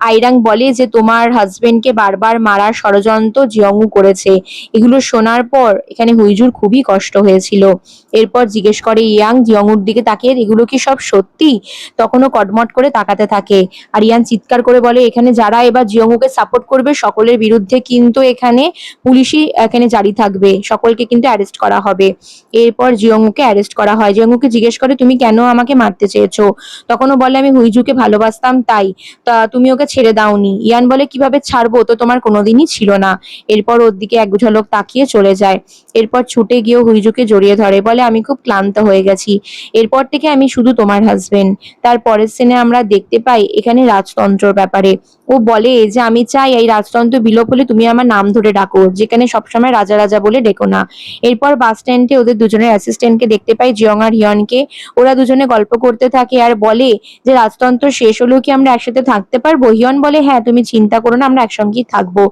আইরাং বলে যে তোমার হাজবেন্ডকে বারবার মারার ষড়যন্ত্র জিয়ংউ করেছে। এগুলো শোনার পর এখানে হুইজুর খুবই কষ্ট হয়েছিল। এরপর জিজ্ঞেস করে ইয়াং জিয়ংউর দিকে তাকিয়ে, এগুলো কি সব সত্যি? তখনও কটমট করে তাকাতে থাকে। আর ইয়ান চিৎকার করে বলে এখানে যারা এবার জিয়ংউকে সাপোর্ট করবে সকলের বিরুদ্ধে কিন্তু এখানে পুলিশই এখানে জারি থাকবে, সকলকে কিন্তু অ্যারেস্ট করা হবে। এরপর জিয়ংউকে অ্যারেস্ট করা হয়। জিয়ংউকে জিজ্ঞেস করে তুমি কেন আমাকে মারতে চেয়েছো? তখনও বলে আমি হুইজুকে ভালোবাসতাম তাই। তা তুমি ওকে ছেড়ে দাওনি। ইয়ান বলে কিভাবে ছাড়বো, তো তোমার কোনোদিনই ছিল না। এরপর ওর দিকে এক ঝলক তাকিয়ে চলে যায়। এরপর ছুটে গিয়ে হুইজুকে জড়িয়ে ধরে, বলে আমি খুব ক্লান্ত হয়ে গেছি, এরপর থেকে আমি শুধু তোমার হাজবেন্ড। তার পরের সিনে আমরা দেখতে পাই এখানে রাজতন্ত্রর ব্যাপারে। ও বলে যে আমি চাই এই রাজতন্ত্র বিলোপ হলে তুমি আমার নাম ধরে ডাকো, যেখানে সবসময় রাজা রাজা বলে ডেকো না। এরপর বাস স্ট্যান্ডে ওদের দুজনের অ্যাসিস্ট্যান্টকে দেখতে পাই, জিয়ং আর হিয়নকে। ওরা দুজনে গল্প করতে থাকে আর বলে যে রাজতন্ত্র শেষ হলেও কি আমরা একসাথে থাকতে পারবো। হিয়ন বলে হ্যাঁ তুমি চিন্তা করো না, আমরা একসঙ্গেই থাকবো।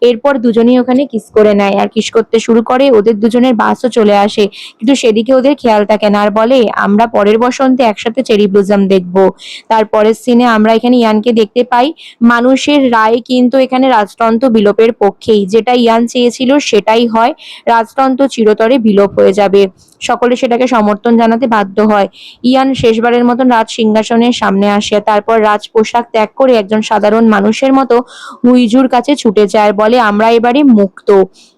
এরপর দুজনেই ওখানে কিস করে নেয় আর কিস করতে শুরু করে। ওদের দুজনের বাসও চলে আসে, কিন্তু সেদিকে ওদের খেয়াল থাকে না আর বলে আমরা পরের বসন্তে একসাথে চেরি ব্লুজম দেখবো। তারপরের সিনে আমরা এখানে ইয়ানকে দেখতে পাই। মানুষের রায় কিন্তু এখানে রাজতন্ত্র বিলোপের পক্ষেই, যেটা ইয়ান চেয়েছিল সেটাই হয়, রাজতন্ত্র চিরতরে বিলোপ হয়ে যাবে। সকলে সেটাকে সমর্থন জানাতে বাধ্য হয়। ইয়ান শেষবারের মতন রাজ সিংহাসনের সামনে আসে, তারপর রাজ পোশাক ত্যাগ করে একজন সাধারণ মানুষের মতো হুইজুর কাছে ছুটে যায় আর বলে আমরা এবারে মুক্ত।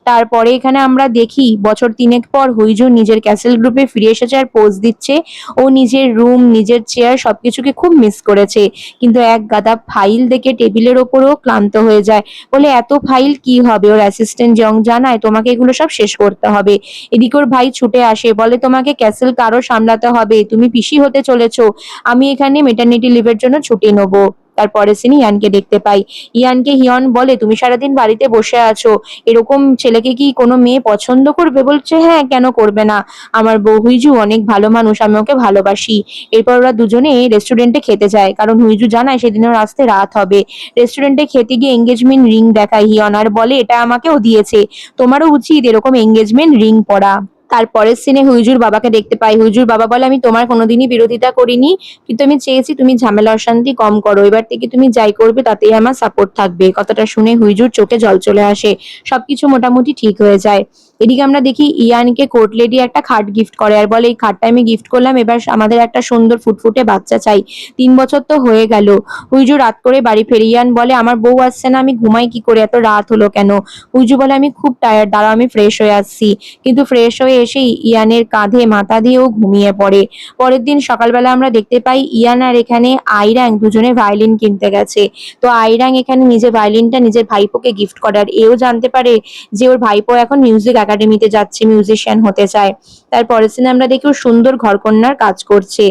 তারপরে এখানে আমরা দেখি বছর 3 পর হুইজু নিজের ক্যাসেল গ্রুপে ফিরে এসেছে আর পোজ দিচ্ছে। ও নিজের রুম, নিজের চেয়ার সবকিছুকে খুব মিস করেছে, কিন্তু এক গাদা ফাইল দেখে টেবিলের ওপরও ক্লান্ত হয়ে যায়। বলে এত ফাইল কি হবে? ওর অ্যাসিস্ট্যান্ট জং জানায় তোমাকে এগুলো সব শেষ করতে হবে। এদিকে ওর ভাই ছুটে আসে, বলে তোমাকে ক্যাসেল কারো সামলাতে হবে, তুমি পিসি হতে চলেছো, আমি এখানে মেটার্নিটি লিভের জন্য ছুটি নেবো। তারপরে সিনি ইয়ানকে দেখতে পাই। ইয়ানকে হিয়ন বলে তুমি সারাদিন বাড়িতে বসে আছো, এরকম ছেলেকে কি কোনো মেয়ে পছন্দ করবে? বলছে হ্যাঁ কেন করবে না, আমার বউ হুইজু অনেক ভালো মানুষ, আমি ওকে ভালোবাসি। এরপর ওরা দুজনে রেস্টুরেন্টে খেতে যায়, কারণ হুইজু জানায় সেদিন ওর আসতে রাত হবে। রেস্টুরেন্টে খেতে গিয়ে এঙ্গেজমেন্ট রিং দেখায় হিয়ন আর বলে এটা আমাকেও দিয়েছে, তোমারও উচিত এরকম এঙ্গেজমেন্ট রিং পরা। তারপরের সিনে হুইজুর বাবাকে দেখতে পাই। হুইজুর বাবা বলে আমি তোমার কোনোদিনই বিরোধিতা করিনি, কিন্তু আমি চেয়েছি তুমি ঝামেলা অশান্তি কম করো, এবার থেকে তুমি যাই করবে তাতেই আমার সাপোর্ট থাকবে। কথাটা শুনে হুইজুর চোখে জল চলে আসে, সবকিছু মোটামুটি ঠিক হয়ে যায়। এদিকে আমরা দেখি ইয়ানকে কোর্ট লেডি একটা খাট গিফট করে আর বলে এই খাটটা আমি গিফট করলাম, এবার আমাদের একটা সুন্দর ফুটফুটে বাচ্চা চাই, 3 বছর তো হয়ে গেল। হুইজু রাত করে বাড়ি ফেরে। ইয়ান বলে আমার বউ আসছে না, আমি ঘুমাই কি করে, এত রাত হলো কেন? হুইজু বলে আমি খুব টায়ার্ড, দাঁড়াও আমি ফ্রেশ হয়ে আসছি। কিন্তু ফ্রেশ হয়ে এসে ইয়ানের কাঁধে মাথা দিয়েও ঘুমিয়ে পড়ে। পরের দিন সকালবেলা আমরা দেখতে পাই ইয়ান আর এখানে আইরাং দুজনে ভায়োলিন কিনতে গেছে। তো আইরাং এখানে নিজের ভায়োলিনটা নিজের ভাইপোকে গিফট করে, আর এও জানতে পারে যে ওর ভাইপো এখন মিউজিক একাডেমিতে যাচ্ছে, মিউজিশিয়ান হতে চায়। তার পরের দিনে আমরা দেখি ও সুন্দর ঘরকন্নার কাজ করছে।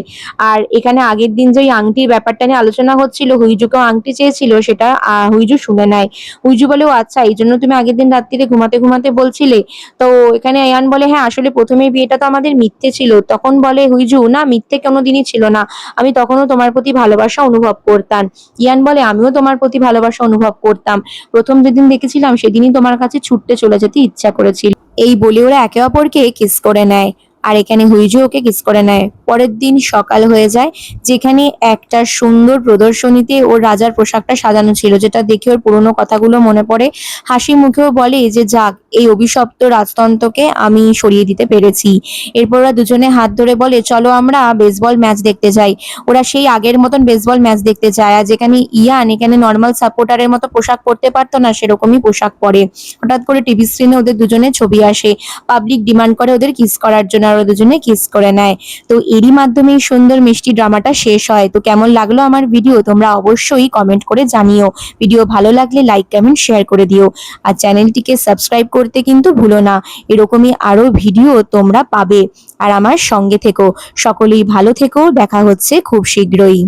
আর এখানে আগের দিন যে ওই আংটির ব্যাপারটা নিয়ে আলোচনা হচ্ছিল, হুইজুকেও আংটি চেয়েছিল, সেটা হুইজু শুনে নেয়। হুইজু বলে, ও আচ্ছা, এই জন্য তুমি আগের দিন রাত্রিরে ঘুমাতে ঘুমাতে বলছিলে? তো এখানে ইয়ান বলে, হ্যাঁ আসলে প্রথমে বিয়েটা তো আমাদের মিথ্যে ছিল। তখন বলে হুইজু, না মিথ্যে কোনোদিনই ছিল না, আমি তখনও তোমার প্রতি ভালোবাসা অনুভব করতাম। ইয়ান বলে, আমিও তোমার প্রতি ভালোবাসা অনুভব করতাম, প্রথম যেদিন দেখেছিলাম সেদিনই তোমার কাছে ছুটতে চলে যেতে ইচ্ছা করেছিল। এই বলে ওরা একে অপরকে কিস করে নেয়, আর এখানে হুইজু ওকে কিস করে নেয়। পরের দিন সকাল হয়ে যায়, যেখানে একটা সুন্দর প্রদর্শনীতে ওর রাজার পোশাকটা সাজানো ছিল, যেটা দেখে ওর পুরোনো কথাগুলো মনে পড়ে। হাসি মুখেও বলে যে যাক, এই অভিশপ্ত রাজতন্ত্রকে আমি সরিয়ে দিতে পেরেছি। এরপর ওরা দুজনে হাত ধরে বলে, চলো আমরা বেসবল ম্যাচ দেখতে যাই। ওরা সেই আগের মতন বেসবল ম্যাচ দেখতে যায়, আর যেখানে ইয়ান এখানে নর্মাল সাপোর্টারের মতো পোশাক পরতে পারতো না, সেরকমই পোশাক পরে। হঠাৎ করে টিভি স্ক্রিনে ওদের দুজনের ছবি আসে, পাবলিক ডিমান্ড করে ওদের কিস করার জন্য, আর ওরা দুজনে কিস করে নেয়। তো এরই মাধ্যমে এই সুন্দর মিষ্টি ড্রামাটা শেষ হয়। তো কেমন লাগলো আমার ভিডিও তোমরা অবশ্যই কমেন্ট করে জানিও। ভিডিও ভালো লাগলে লাইক কমেন্ট শেয়ার করে দিও, আর চ্যানেলটিকে সাবস্ক্রাইব করতে কিন্তু ভুলো না। এরকমই আরো ভিডিও তোমরা পাবে, আর আমার সঙ্গে থেকো। সকলেই ভালো থেকো, দেখা হচ্ছে খুব শীঘ্রই।